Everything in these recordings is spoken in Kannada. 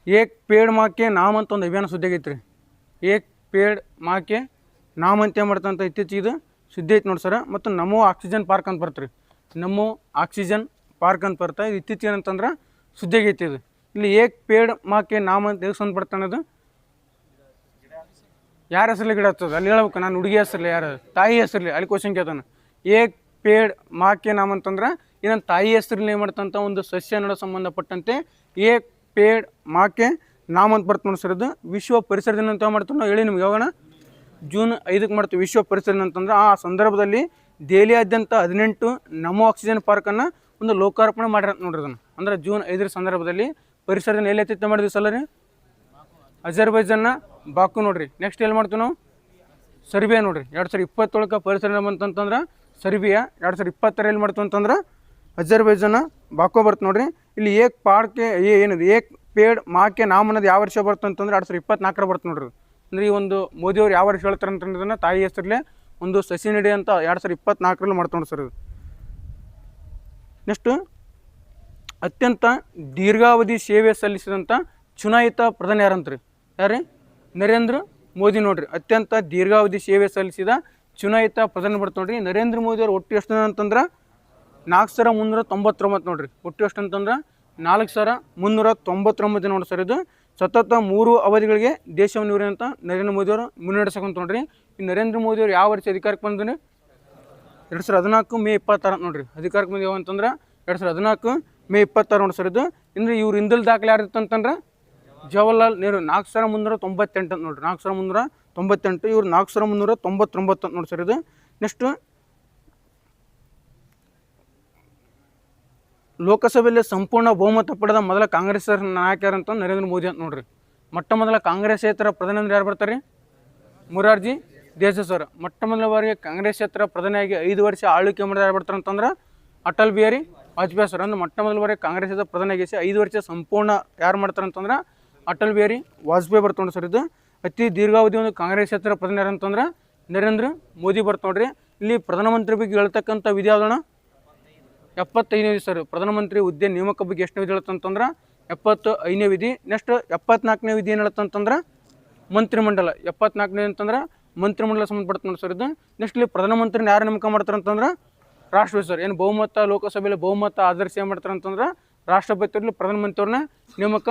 ಏಕ್ ಪೇಡ್ ಮಾಕೆ ನಾಮ್ ಅಂತ ಒಂದು ಅಭಿಯಾನ ಸುದ್ದಿ ಆಗೈತೆ ರೀ. ಏಕ್ ಪೇಡ್ ಮಾಕೆ ನಾಮ್ ಅಂತ ಏನು ಮಾಡ್ತಂತ ಇತ್ತೀಚೆಗೆ ಇದು ಸುದ್ದಿ ಐತೆ ನೋಡಿ ಸರ. ಮತ್ತು ನಮೋ ಆಕ್ಸಿಜನ್ ಪಾರ್ಕ್ ಅಂತ ಬರ್ತೀರಿ. ನಮೋ ಆಕ್ಸಿಜನ್ ಪಾರ್ಕ್ ಅಂತ ಬರ್ತಾ ಇದು ಇತ್ತೀಚೆಗೆ ಏನಂತಂದ್ರೆ ಸುದ್ದಿ ಆಗೈತೆ ಇದು. ಇಲ್ಲಿ ಏಕ್ ಪೇಡ್ ಮಾಕೆ ನಾಮ್ ಅಂತ ಎದಕ್ಕೆ ಸಂಬಂಧಪಡ್ತ ಅನ್ನೋದು ಯಾರ ಹೆಸರಲ್ಲಿ ಗಿಡ ಹತ್ತದ ಅಲ್ಲಿ ಹೇಳ್ಬೇಕು. ನಾನು ಹುಡುಗಿ ಹೆಸರಲ್ಲಿ ಯಾರು ತಾಯಿ ಹೆಸರಲ್ಲಿ ಅಲ್ಲಿ ಕ್ವಶನ್ ಕೇಳ್ತಾನೆ. ಏಕ್ ಪೇಡ್ ಮಾಕೆ ನಾಮ್ ಅಂತಂದ್ರೆ ಇನ್ನೊಂದು ತಾಯಿ ಹೆಸರಲ್ಲಿ ಏನು ಮಾಡ್ತಂತ ಒಂದು ಸಸ್ಯ ನಡ ಸಂಬಂಧಪಟ್ಟಂತೆ ಏಕ್ ಪೇಡ್ ಮಾಕೆ ನಾಮ್ ಅಂತ ಬರ್ತ ನೋಡಿ ಸರ್. ಇದು ವಿಶ್ವ ಪರಿಸರ ದಿನ ಅಂತ ಮಾಡ್ತೀವಿ ನಾವು ಹೇಳಿ ನಿಮ್ಗೆ. ಯಾವಾಗ ಜೂನ್ 5ಕ್ಕೆ ಮಾಡ್ತೀವಿ ವಿಶ್ವ ಪರಿಸರ ದಿನ ಅಂತಂದ್ರೆ ಆ ಸಂದರ್ಭದಲ್ಲಿ ದೆಹಲಿಯಾದ್ಯಂತ 18 ನಮೋ ಆಕ್ಸಿಜನ್ ಪಾರ್ಕನ್ನು ಒಂದು ಲೋಕಾರ್ಪಣೆ ಮಾಡಿರಂತ ನೋಡ್ರಿ. ಅದನ್ನು ಅಂದ್ರೆ ಜೂನ್ 5ರ ಸಂದರ್ಭದಲ್ಲಿ ಪರಿಸರ ದಿನ ಎಲ್ಲಿ ಎತ್ತಿತ್ತ ಮಾಡಿದ್ವಿ ಸಲ ರೀ ಅಜರ್ಬೈಜಾನ್ನ ಬಾಕು ನೋಡ್ರಿ. ನೆಕ್ಸ್ಟ್ ಎಲ್ಲಿ ಮಾಡ್ತೀವಿ ನಾವು ಸರ್ಬಿಯಾ ನೋಡ್ರಿ. 2027 ಪರಿಸರ ದಿನ ಬಂತಂತಂದ್ರೆ ಸರ್ಬಿಯಾ. 2020 ಎಲ್ಲಿ ಮಾಡ್ತೀವಿ ಅಂತಂದ್ರೆ ಅಜರ್ಬೈಜಾನ ಬಾಕೋ ಬರ್ತು ನೋಡ್ರಿ. ಇಲ್ಲಿ ಏಕ್ ಪಾಡ್ಕೆ ಏನಿದೆ ಏಕ್ ಪೇಡ್ ಮಾಕೆ ನಾಮ್ ಅನ್ನೋದು ಯಾವ ವರ್ಷ ಬರ್ತು ಅಂತಂದ್ರೆ 2024 ಬರ್ತು ನೋಡ್ರಿ. ಅಂದರೆ ಈ ಒಂದು ಮೋದಿಯವ್ರು ಯಾವ ವರ್ಷ ಹೇಳ್ತಾರೆ ಅಂತಂದ್ರೆ ತಾಯಿ ಹೆಸರಲ್ಲೇ ಒಂದು ಸಸಿ ನೆಡಿ ಅಂತ 2024 ಮಾಡ್ಕೊಂಡು ಸರ್. ಇದು ನೆಕ್ಸ್ಟು ಅತ್ಯಂತ ದೀರ್ಘಾವಧಿ ಸೇವೆ ಸಲ್ಲಿಸಿದಂಥ ಚುನಾಯಿತ ಪ್ರಧಾನಿ ಯಾರಂತ್ರಿ? ಯಾರೀ? ನರೇಂದ್ರ ಮೋದಿ ನೋಡ್ರಿ. ಅತ್ಯಂತ ದೀರ್ಘಾವಧಿ ಸೇವೆ ಸಲ್ಲಿಸಿದ ಚುನಾಯಿತ ಪ್ರಧಾನಿ ಬರ್ತು ನೋಡ್ರಿ. ನರೇಂದ್ರ ಮೋದಿಯವ್ರು ಒಟ್ಟು ಎಷ್ಟು ಅಂತಂದ್ರೆ 4399 ನೋಡ್ರಿ. ಒಟ್ಟು ಎಷ್ಟು ಅಂತಂದ್ರೆ 4399 ನೋಡಿ ಸರ್. ಇದು ಸತತ 3 ಅವಧಿಗಳಿಗೆ ದೇಶವನ್ನು ಇವ್ರಂತ ನರೇಂದ್ರ ಮೋದಿಯವರು ಮುನ್ನಡೆಸಕಂತ ನೋಡ್ರಿ. ಈ ನರೇಂದ್ರ ಮೋದಿಯವರು ಯಾವ ವರ್ಷ ಅಧಿಕಾರಕ್ಕೆ ಬಂದ್ರೆ 2014 ಮೇ 26 ನೋಡ್ರಿ. ಅಧಿಕಾರಕ್ಕೆ ಬಂದು ಯಾವ ಅಂತಂದ್ರೆ 2014 ಮೇ 26 ನೋಡಿ ಸರ್. ಇದು ಅಂದರೆ ಇವ್ರು ಹಿಂದಲ್ ದಾಖಲೆ ಯಾರಿತ್ತು ಅಂತಂದ್ರೆ ಜವಾಹರ್ಲಾಲ್ ನೆಹರು 4398 ಅಂತ ನೋಡ್ರಿ. 4398 ಇವ್ರು 4399 ಅಂತ ನೋಡಿ ಸರ್. ಇದು ನೆಕ್ಸ್ಟು ಲೋಕಸಭೆಯಲ್ಲಿ ಸಂಪೂರ್ಣ ಬಹುಮತ ಪಡೆದ ಮೊದಲ ಕಾಂಗ್ರೆಸ್ ನಾಯಕರಂತ ನರೇಂದ್ರ ಮೋದಿ ಅಂತ ನೋಡ್ರಿ. ಮೊಟ್ಟ ಮೊದಲ ಕಾಂಗ್ರೆಸ್ಸೇತರ ಪ್ರಧಾನಿ ಅಂದ್ರೆ ಯಾರು ಬರ್ತಾರೆ? ಮೊರಾರ್ಜಿ ದೇಸಾಯಿ ಸರ್. ಮೊಟ್ಟ ಮೊದಲ ಬಾರಿಗೆ ಕಾಂಗ್ರೆಸ್ಸೇತರ ಪ್ರಧಾನಿಯಾಗಿ 5 ವರ್ಷ ಆಳ್ವಿಕೆ ಮಾಡಿದ ಯಾರು ಬರ್ತಾರೆ ಅಂತಂದ್ರೆ ಅಟಲ್ ಬಿಹಾರಿ ವಾಜಪೇಯಿ ಸರ್. ಅಂದ್ರೆ ಮೊಟ್ಟ ಮೊದಲ ಬಾರಿಗೆ ಕಾಂಗ್ರೆಸ್ಸೇತರ ಪ್ರಧಾನಿಯಾಗಿ 5 ವರ್ಷ ಸಂಪೂರ್ಣ ಯಾರು ಮಾಡ್ತಾರೆ ಅಂತಂದ್ರೆ ಅಟಲ್ ಬಿಹಾರಿ ವಾಜಪೇಯಿ ಬರ್ತಾರೆ ಸರ್. ಇದು ಅತಿ ದೀರ್ಘಾವಧಿ ಒಂದು ಕಾಂಗ್ರೆಸ್ಸೇತರ ಪ್ರಧಾನಿ ಯಾರು ಅಂತಂದ್ರೆ ನರೇಂದ್ರ ಮೋದಿ ಬರ್ತ ನೋಡ್ರಿ. ಇಲ್ಲಿ ಪ್ರಧಾನಮಂತ್ರಿ ಬಗ್ಗೆ ಹೇಳ್ತಕ್ಕಂಥ ವಿಧಿ ಯಾವ್ದಣ 75ನೇ ವಿಧಿ ಸರ್. ಪ್ರಧಾನಮಂತ್ರಿ ಹುದ್ದೆ ನೇಮಕ ಬಗ್ಗೆ ಎಷ್ಟು ವಿಧಿ ಹೇಳುತ್ತಂತಂದ್ರೆ 75ನೇ ವಿಧಿ. ನೆಕ್ಸ್ಟ್ 74ನೇ ವಿಧಿ ಏನು ಹೇಳುತ್ತಂತಂದ್ರೆ ಮಂತ್ರಿಮಂಡಲ. 74ನೇ ಅಂತಂದ್ರೆ ಮಂತ್ರಿಮಂಡಲ ಸಂಬಂಧಪಡ್ತ ನೋಡಿ ಸರ್. ಇದು ನೆಕ್ಸ್ಟ್ ಇಲ್ಲಿ ಪ್ರಧಾನಮಂತ್ರಿನ ಯಾರು ನೇಮಕ ಮಾಡ್ತಾರೆ ಅಂತಂದ್ರೆ ರಾಷ್ಟ್ರಪತಿ ಸರ್. ಏನು ಬಹುಮತ ಲೋಕಸಭೆಯಲ್ಲಿ ಬಹುಮತ ಆಧರಿಸಿ ಏನು ಮಾಡ್ತಾರೆ ಅಂತಂದ್ರೆ ರಾಷ್ಟ್ರಪತಿಯಲ್ಲಿ ಪ್ರಧಾನಮಂತ್ರಿಯವ್ರನ್ನ ನೇಮಕ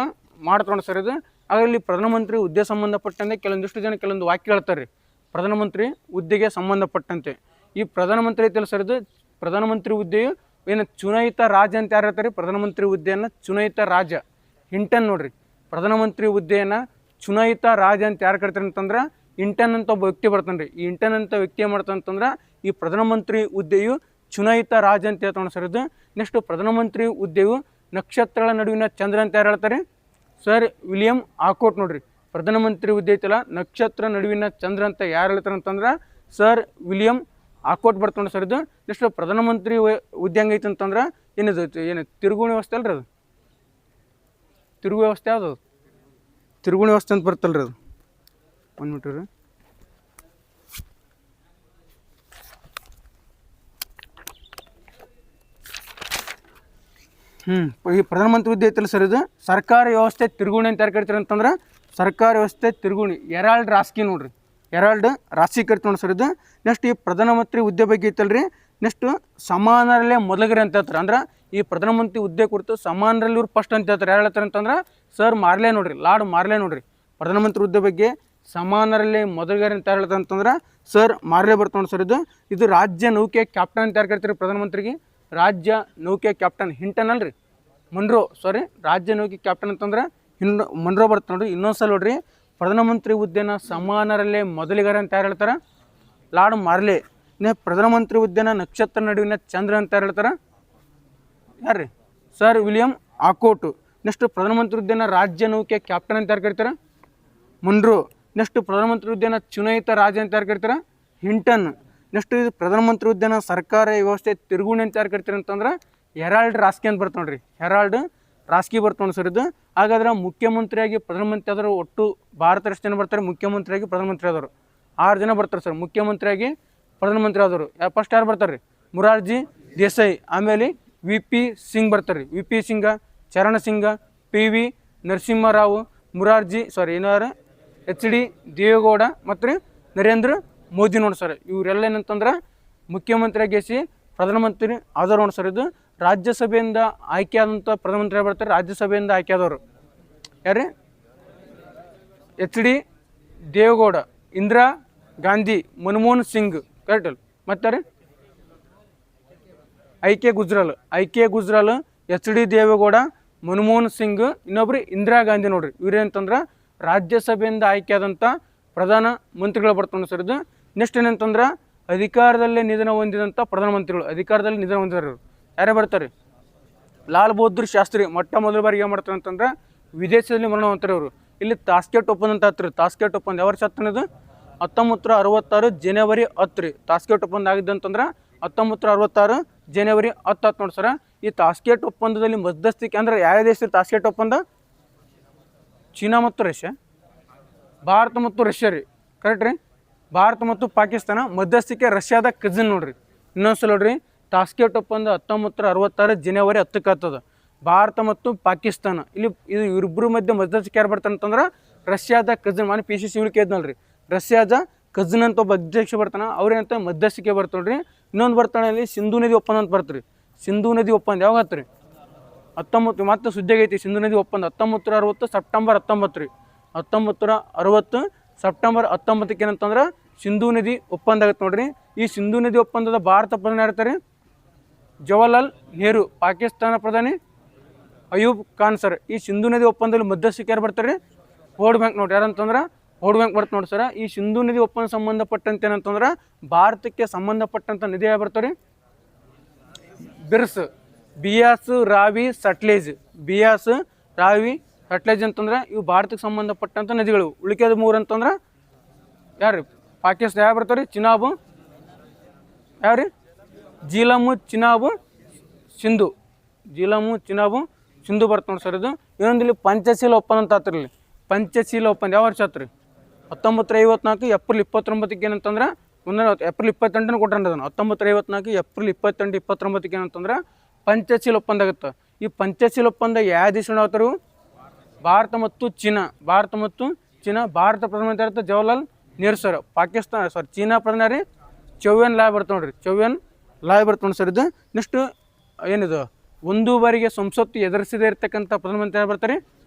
ಮಾಡ್ತಾರೆ ಸರ್. ಇದು ಅದರಲ್ಲಿ ಪ್ರಧಾನಮಂತ್ರಿ ಹುದ್ದೆ ಸಂಬಂಧಪಟ್ಟಂತೆ ಕೆಲವೊಂದಿಷ್ಟು ಜನ ಕೆಲವೊಂದು ವಾಕ್ಯ ಹೇಳ್ತಾರೆ ರೀ ಪ್ರಧಾನಮಂತ್ರಿ ಹುದ್ದೆಗೆ ಸಂಬಂಧಪಟ್ಟಂತೆ. ಈ ಪ್ರಧಾನಮಂತ್ರಿ ಐತಲ್ಲ ಸರ್, ಇದು ಪ್ರಧಾನಮಂತ್ರಿ ಹುದ್ದೆಯು ಏನು ಚುನಾಯಿತ ರಾಜ ಅಂತ ಯಾರು ಹೇಳ್ತಾರೆ? ಪ್ರಧಾನಮಂತ್ರಿ ಹುದ್ದೆಯನ್ನು ಚುನಾಯಿತ ರಾಜ ಹಿಂಟನ್ ನೋಡ್ರಿ. ಪ್ರಧಾನಮಂತ್ರಿ ಹುದ್ದೆಯನ್ನು ಚುನಾಯಿತ ರಾಜ ಅಂತ ಯಾರು ಕರಿತಾರೆ ಅಂತಂದ್ರೆ ಇಂಟನ್ ಅಂತ ಒಬ್ಬ ವ್ಯಕ್ತಿ ಬರ್ತಾನೆ ರೀ. ಈ ಇಂಟನ್ ಅಂತ ವ್ಯಕ್ತಿ ಏನು ಮಾಡ್ತಾನೆ ಅಂತಂದ್ರೆ ಈ ಪ್ರಧಾನಮಂತ್ರಿ ಹುದ್ದೆಯು ಚುನಾಯಿತ ರಾಜ ಅಂತ ಹೇಳ್ತಾನೆ ಸರ್. ಇದು ನೆಕ್ಸ್ಟ್ ಪ್ರಧಾನಮಂತ್ರಿ ಹುದ್ದೆಯು ನಕ್ಷತ್ರಗಳ ನಡುವಿನ ಚಂದ್ರ ಅಂತ ಯಾರು ಹೇಳ್ತಾರೆ? ಸರ್ ವಿಲಿಯಂ ಆಕೋಟ್ ನೋಡ್ರಿ. ಪ್ರಧಾನಮಂತ್ರಿ ಹುದ್ದೆ ಐತಲ್ಲ ನಕ್ಷತ್ರ ನಡುವಿನ ಚಂದ್ರ ಅಂತ ಯಾರು ಹೇಳ್ತಾರೆ ಅಂತಂದ್ರೆ ಸರ್ ವಿಲಿಯಂ ಆಕೋಟ್ ಬರ್ತಾನೆ ಸರ್. ಇದು ನೆಕ್ಸ್ಟ್ ಪ್ರಧಾನಮಂತ್ರಿ ಹುದ್ದೆ ಹೆಂಗೈತೆ ಅಂತಂದ್ರೆ ಏನಿದು ಏನು ತಿರುಗುಣಿ ವ್ಯವಸ್ಥೆ ಅಲ್ರಿ? ಅದು ತಿರುಗು ವ್ಯವಸ್ಥೆ ಯಾವುದು? ತಿರುಗುಣಿ ವ್ಯವಸ್ಥೆ ಅಂತ ಬರ್ತಲ್ರಿ. ಅದು 1 ಮಿನಿಟ್ ರೀ. ಈ ಪ್ರಧಾನಮಂತ್ರಿ ಹುದ್ದೆ ಐತಲ್ಲ ಸರ್, ಇದು ಸರ್ಕಾರಿ ವ್ಯವಸ್ಥೆ ತಿರುಗುಣಿ ಅಂತ ಯಾರು ಕರಿತಾರೆ ಅಂತಂದ್ರೆ ಸರ್ಕಾರಿ ವ್ಯವಸ್ಥೆ ತಿರುಗುಣಿ ಎರಾಲ್ಡ್ ರಾಸ್ಕಿ ನೋಡ್ರಿ. ಎರಾಲ್ಡ್ ರಾಶಿ ಕರಿತು ನೋಡಿ ಸರ್. ಇದು ನೆಕ್ಸ್ಟ್ ಈ ಪ್ರಧಾನಮಂತ್ರಿ ಹುದ್ದೆ ಬಗ್ಗೆ ಐತಲ್ರಿ. ನೆಕ್ಸ್ಟು ಸಮಾನರಲ್ಲೇ ಮೊದಲಿಗರೆ ಅಂತ ಹೇಳ್ತಾರೆ. ಅಂದ್ರೆ ಈ ಪ್ರಧಾನಮಂತ್ರಿ ಹುದ್ದೆ ಕುರಿತು ಸಮಾನರಲ್ಲಿ ಇವ್ರು ಫಸ್ಟ್ ಅಂತ ಹೇಳ್ತಾರೆ. ಯಾರು ಹೇಳ್ತಾರೆ ಅಂತಂದ್ರೆ ಸರ್ ಮಾರ್ಲೆ ನೋಡ್ರಿ, ಲಾರ್ಡ್ ಮಾರ್ಲೆ ನೋಡ್ರಿ. ಪ್ರಧಾನಮಂತ್ರಿ ಹುದ್ದೆ ಬಗ್ಗೆ ಸಮಾನರಲ್ಲಿ ಮೊದಲಿಗರೆ ಅಂತ ಯಾರು ಹೇಳ್ತಾರೆ ಅಂತಂದ್ರೆ ಸರ್ ಮಾರ್ಲೆ ಬರ್ತಾ ನೋಡಿ ಸರ್. ಇದು ರಾಜ್ಯ ನೌಕೆ ಕ್ಯಾಪ್ಟನ್ ಅಂತ ಯಾರು ಕರಿತಾರೆ ಪ್ರಧಾನಮಂತ್ರಿಗೆ? ರಾಜ್ಯ ನೌಕೆ ಕ್ಯಾಪ್ಟನ್ ಹಿಂಟನ್ ಅಲ್ರಿ, ಮನ್ರೋ. ಸಾರಿ, ರಾಜ್ಯ ನೌಕೆ ಕ್ಯಾಪ್ಟನ್ ಅಂತಂದ್ರೆ ಮನ್ರೋ ಬರ್ತಾ ನೋಡ್ರಿ. ಇನ್ನೊಂದು ಸಲ ನೋಡ್ರಿ, ಪ್ರಧಾನಮಂತ್ರಿ ಹುದ್ದೆನ ಸಮಾನರಲ್ಲೇ ಮೊದಲಿಗರ ಅಂತ ಯಾರು ಹೇಳ್ತಾರೆ? ಲಾರ್ಡ್ ಮಾರ್ಲೆ. ಪ್ರಧಾನಮಂತ್ರಿ ಹುದ್ದೆನ ನಕ್ಷತ್ರ ನಡುವಿನ ಚಂದ್ರ ಅಂತ ಯಾರು ಹೇಳ್ತಾರೆ? ಯಾರು ರೀ? Sir William ಆಕೋಟು. ನೆಕ್ಸ್ಟ್ ಪ್ರಧಾನಮಂತ್ರಿ ಹುದ್ದೆನ ರಾಜ್ಯ ನೌಕೆ ಕ್ಯಾಪ್ಟನ್ ಅಂತ ಯಾರು ಕರಿತಾರೆ? ಮನ್ರೋ. ನೆಕ್ಸ್ಟ್ ಪ್ರಧಾನಮಂತ್ರಿ ಹುದ್ದೆನ ಚುನಾಯಿತ ರಾಜ ಅಂತ ಯಾರು ಕರಿತಾರೆ? ಹಿಂಟನ್. ನೆಕ್ಸ್ಟ್ ಇದು ಪ್ರಧಾನಮಂತ್ರಿ ಹುದ್ದೆನ ಸರ್ಕಾರಿ ವ್ಯವಸ್ಥೆ ತಿರುಗುಣಿ ಅಂತ ಯಾರು ಕರಿತಾರೆ ಅಂತಂದ್ರೆ ಹೆರಾಲ್ಡ್ ರಾಸ್ಕಿ ಅಂತ ಬರ್ತಾ ನೋಡ್ರಿ. ಹೆರಾಲ್ಡ್ ರಾಸ್ಕಿ ಬರ್ತಾ ನೋಡಿ ಸರ್. ಇದು ಹಾಗಾದ್ರೆ ಮುಖ್ಯಮಂತ್ರಿಯಾಗಿ ಪ್ರಧಾನಮಂತ್ರಿ ಆದರು ಒಟ್ಟು ಭಾರತ ಎಷ್ಟು ಜನ ಬರ್ತಾರೆ? ಮುಖ್ಯಮಂತ್ರಿಯಾಗಿ ಪ್ರಧಾನಮಂತ್ರಿ ಆದವರು 6 ಜನ ಬರ್ತಾರೆ ಸರ್. ಮುಖ್ಯಮಂತ್ರಿಯಾಗಿ ಪ್ರಧಾನಮಂತ್ರಿ ಆದವರು ಫಸ್ಟ್ ಯಾರು ಬರ್ತಾರೆ ರೀ? ಮೊರಾರ್ಜಿ ದೇಸಾಯಿ. ಆಮೇಲೆ ವಿ ಪಿ ಸಿಂಗ್ ಬರ್ತಾರೆ ರೀ. ವಿ ಪಿ ಸಿಂಗ, ಚರಣ ಸಿಂಗ, ಪಿ ವಿ ನರಸಿಂಹರಾವ್, ಏನಾರು ಎಚ್ ಡಿ ದೇವೇಗೌಡ ಮತ್ತು ರೀ ನರೇಂದ್ರ ಮೋದಿ ನೋಡಿ ಸರ್. ಇವರೆಲ್ಲ ಏನಂತಂದ್ರೆ ಮುಖ್ಯಮಂತ್ರಿಯಾಗಿಸಿ ಪ್ರಧಾನಮಂತ್ರಿ ಆದವ್ರು ನೋಡಿ ಸರ್. ಇದು ರಾಜ್ಯಸಭೆಯಿಂದ ಆಯ್ಕೆಯಾದಂಥ ಪ್ರಧಾನಮಂತ್ರಿ ಬರ್ತಾರೆ. ರಾಜ್ಯಸಭೆಯಿಂದ ಆಯ್ಕೆಯಾದವರು ಯಾರು? H D Deve Gowda, Indira Gandhi, Manmohan Singh, correct ಅಲ್ಲ? ಮತ್ತೆ ರೀ I K Gujral, H D Deve Gowda, Manmohan Singh, ಇನ್ನೊಬ್ರು ಇಂದಿರಾ ಗಾಂಧಿ ನೋಡ್ರಿ. ಇವ್ರೇನಂತಂದ್ರೆ ರಾಜ್ಯಸಭೆಯಿಂದ ಆಯ್ಕೆಯಾದಂಥ ಪ್ರಧಾನ ಮಂತ್ರಿಗಳು ಬರ್ತಾವೆ ಸರ್. ಇದು ನೆಕ್ಸ್ಟ್ ಏನಂತಂದ್ರೆ ಅಧಿಕಾರದಲ್ಲೇ ನಿಧನ ಹೊಂದಿದಂಥ ಪ್ರಧಾನಮಂತ್ರಿಗಳು. ಅಧಿಕಾರದಲ್ಲಿ ನಿಧನ ಹೊಂದಿದ್ದಾರೆ ಇವರು ಯಾರೇ ಬರ್ತಾರೆ? ಲಾಲ್ ಬಹದ್ದೂರ್ ಶಾಸ್ತ್ರಿ ಮೊಟ್ಟ ಮೊದಲ ಬಾರಿಗೆ ಏನು ಮಾಡ್ತಾರೆ ಅಂತಂದ್ರೆ ವಿದೇಶದಲ್ಲಿ ಮರಣ ಹೊಂತಾರೆ ಅವರು. ಇಲ್ಲಿ ತಾಸ್ಕೆಟ್ ಒಪ್ಪಂದ ಅಂತ ಹತ್ತಿರ. ತಾಸ್ಕೆಟ್ ಒಪ್ಪಂದ ಯಾವ ವರ್ಷ ಹತ್ತನದು? 1966 ಜನವರಿ 10 ರೀ. ತಾಸ್ಕೆಟ್ ಒಪ್ಪಂದ ಆಗಿದ್ದಂತಂದ್ರೆ 1966 ಜನವರಿ 10 ನೋಡಿ ಸರ. ಈ ತಾಸ್ಕೆಟ್ ಒಪ್ಪಂದದಲ್ಲಿ ಮಧ್ಯಸ್ಥಿಕೆ ಅಂದ್ರೆ ಯಾವ ದೇಶದ ತಾಸ್ಕೆಟ್ ಒಪ್ಪಂದ? ಚೀನಾ ಮತ್ತು ರಷ್ಯಾ, ಭಾರತ ಮತ್ತು ರಷ್ಯಾ ರೀ, ಕರೆಕ್ಟ್ ರೀ. ಭಾರತ ಮತ್ತು ಪಾಕಿಸ್ತಾನ, ಮಧ್ಯಸ್ಥಿಕೆ ರಷ್ಯಾದ ಕಜಿನ್ ನೋಡ್ರಿ. ಇನ್ನೊಂದ್ಸಲ ನೋಡ್ರಿ, ತಾಸ್ಕೆಟ್ ಒಪ್ಪಂದ 1966 ಜನವರಿ 10ಕ್ಕೆ ಆಗ್ತದೆ. ಭಾರತ ಮತ್ತು ಪಾಕಿಸ್ತಾನ ಇಲ್ಲಿ ಇದು ಇಬ್ಬರು ಮಧ್ಯೆ ಮಧ್ಯಸ್ಥಿಕೆ ಯಾರು ಬರ್ತಾನೆ ಅಂತಂದ್ರೆ ರಷ್ಯಾದ ಕಜಿನ್. ನಾನು ಪಿ ಸಿ ಸಿ ಕೇಳಿದ್ನಲ್ರಿ, ರಷ್ಯಾದ ಕಜಿನ್ ಅಂತ ಒಬ್ಬ ಅಧ್ಯಕ್ಷ ಬರ್ತಾನೆ, ಅವ್ರೇನಂತ ಮಧ್ಯಸ್ಥಿಕೆ ಬರ್ತಾನೆ ನೋಡ್ರಿ. ಇನ್ನೊಂದು ಬರ್ತಾನೆ ಇಲ್ಲಿ ಸಿಂಧು ನದಿ ಒಪ್ಪಂದ ಅಂತ ಬರ್ತೀರಿ. ಸಿಂಧು ನದಿ ಒಪ್ಪಂದ ಯಾವಾಗ ಆತ್ರಿ? 19 ಮತ್ತೆ ಸುದ್ದಿಯಾಗೈತಿ. ಸಿಂಧು ನದಿ ಒಪ್ಪಂದ 1960 ಸೆಪ್ಟೆಂಬರ್ 19 ರೀ. 1960 ಸೆಪ್ಟೆಂಬರ್ 19ಕ್ಕೆ ಏನಂತಂದ್ರೆ ಸಿಂಧು ನದಿ ಒಪ್ಪಂದ ಆಗುತ್ತೆ ನೋಡ್ರಿ. ಈ ಸಿಂಧು ನದಿ ಒಪ್ಪಂದದ ಭಾರತ ಪ್ರಧಾನಿ ಯಾರ್ತಾರೆ? ಜವಾಹರ್ಲಾಲ್ ನೆಹರು. ಪಾಕಿಸ್ತಾನ ಪ್ರಧಾನಿ ಅಯೂಬ್ ಖಾನ್ ಸರ್. ಈ ಸಿಂಧು ನದಿ ಒಪ್ಪಂದದಲ್ಲಿ ಮಧ್ಯಸ್ಥಿಕೆ ಯಾರು ಬರ್ತಾರೆ? ವರ್ಲ್ಡ್ ಬ್ಯಾಂಕ್ ನೋಡ್ರಿ. ಯಾರಂತಂದ್ರೆ ವರ್ಲ್ಡ್ ಬ್ಯಾಂಕ್ ಬರ್ತ ನೋಡಿ ಸರ್. ಈ ಸಿಂಧು ನದಿ ಒಪ್ಪಂದ ಸಂಬಂಧಪಟ್ಟಂತೆ ಏನಂತಂದ್ರೆ ಭಾರತಕ್ಕೆ ಸಂಬಂಧಪಟ್ಟಂಥ ನದಿ ಯಾವ ಬರ್ತಾರೆ? ಬಿಯಾಸ್, ರಾವಿ, ಸಟ್ಲೇಜ್. ಬಿಯಾಸ್, ರಾವಿ, ಸಟ್ಲೇಜ್ ಅಂತಂದ್ರೆ ಇವು ಭಾರತಕ್ಕೆ ಸಂಬಂಧಪಟ್ಟಂಥ ನದಿಗಳು. ಉಳಿಕೆದ 3 ಅಂತಂದ್ರೆ ಯಾರು? ಪಾಕಿಸ್ತಾನ ಯಾವ ಬರ್ತಾರೆ? ಚಿನಾಬ್, ಯಾವ್ರಿ? ಜೀಲಮು, ಚಿನಾಬು, ಸಿಂಧು. ಜೀಲಮು, ಚಿನಾಬು, ಸಿಂಧು ಬರ್ತ ನೋಡಿ ಸರ್. ಇದು ಇನ್ನೊಂದು ಇಲ್ಲಿ ಪಂಚಶೀಲ ಒಪ್ಪಂದ ಅಂತ ಆತ್ರಿ. ಪಂಚಶೀಲ ಒಪ್ಪಂದ ಯಾವ ವರ್ಷ ಆತ್ರಿ? 1954 ಏಪ್ರಿಲ್ 29ಕ್ಕೆ ಏನಂತಂದ್ರೆ ಏಪ್ರಿಲ್ 28 ಕೊಟ್ಟಾರೆ ಅದನ್ನು. 1954 ಏಪ್ರಿಲ್ 28, 29ಕ್ಕೆ ಏನಂತಂದ್ರೆ ಪಂಚಶೀಲ ಒಪ್ಪಂದ ಆಗುತ್ತೆ. ಈ ಪಂಚಶೀಲ ಒಪ್ಪಂದ ಯಾವ ದೇಶ ಆಗ್ತಾರೆ? ಭಾರತ ಮತ್ತು ಚೀನಾ. ಭಾರತ ಮತ್ತು ಚೀನಾ. ಭಾರತ ಪ್ರಧಾನಮಂತ್ರಿ ಆಗುತ್ತೆ ಜವಾಹರ್ಲಾಲ್ ನೆಹರು ಸರ್. ಪಾಕಿಸ್ತಾನ ಚೀನಾ ಪ್ರಧಾನಿ ಚೌವ್ಯನ್ ಲಾಯ್ ಬರ್ತಾವೆ ನೋಡ್ರಿ. ಚೌವ್ಯನ್ ಲಾಯ್ ಬರ್ತಾವೆ ನೋಡಿ ಸರ್. ಇದು ನೆಕ್ಸ್ಟ್ ಏನಿದು? ಒಂದು ಬಾರಿಗೆ ಸಂಸತ್ತು ಎದುರಿಸದೇ ಇರ್ತಕ್ಕಂಥ ಪ್ರಧಾನಮಂತ್ರಿ ಯಾರು ಬರ್ತಾರೆ?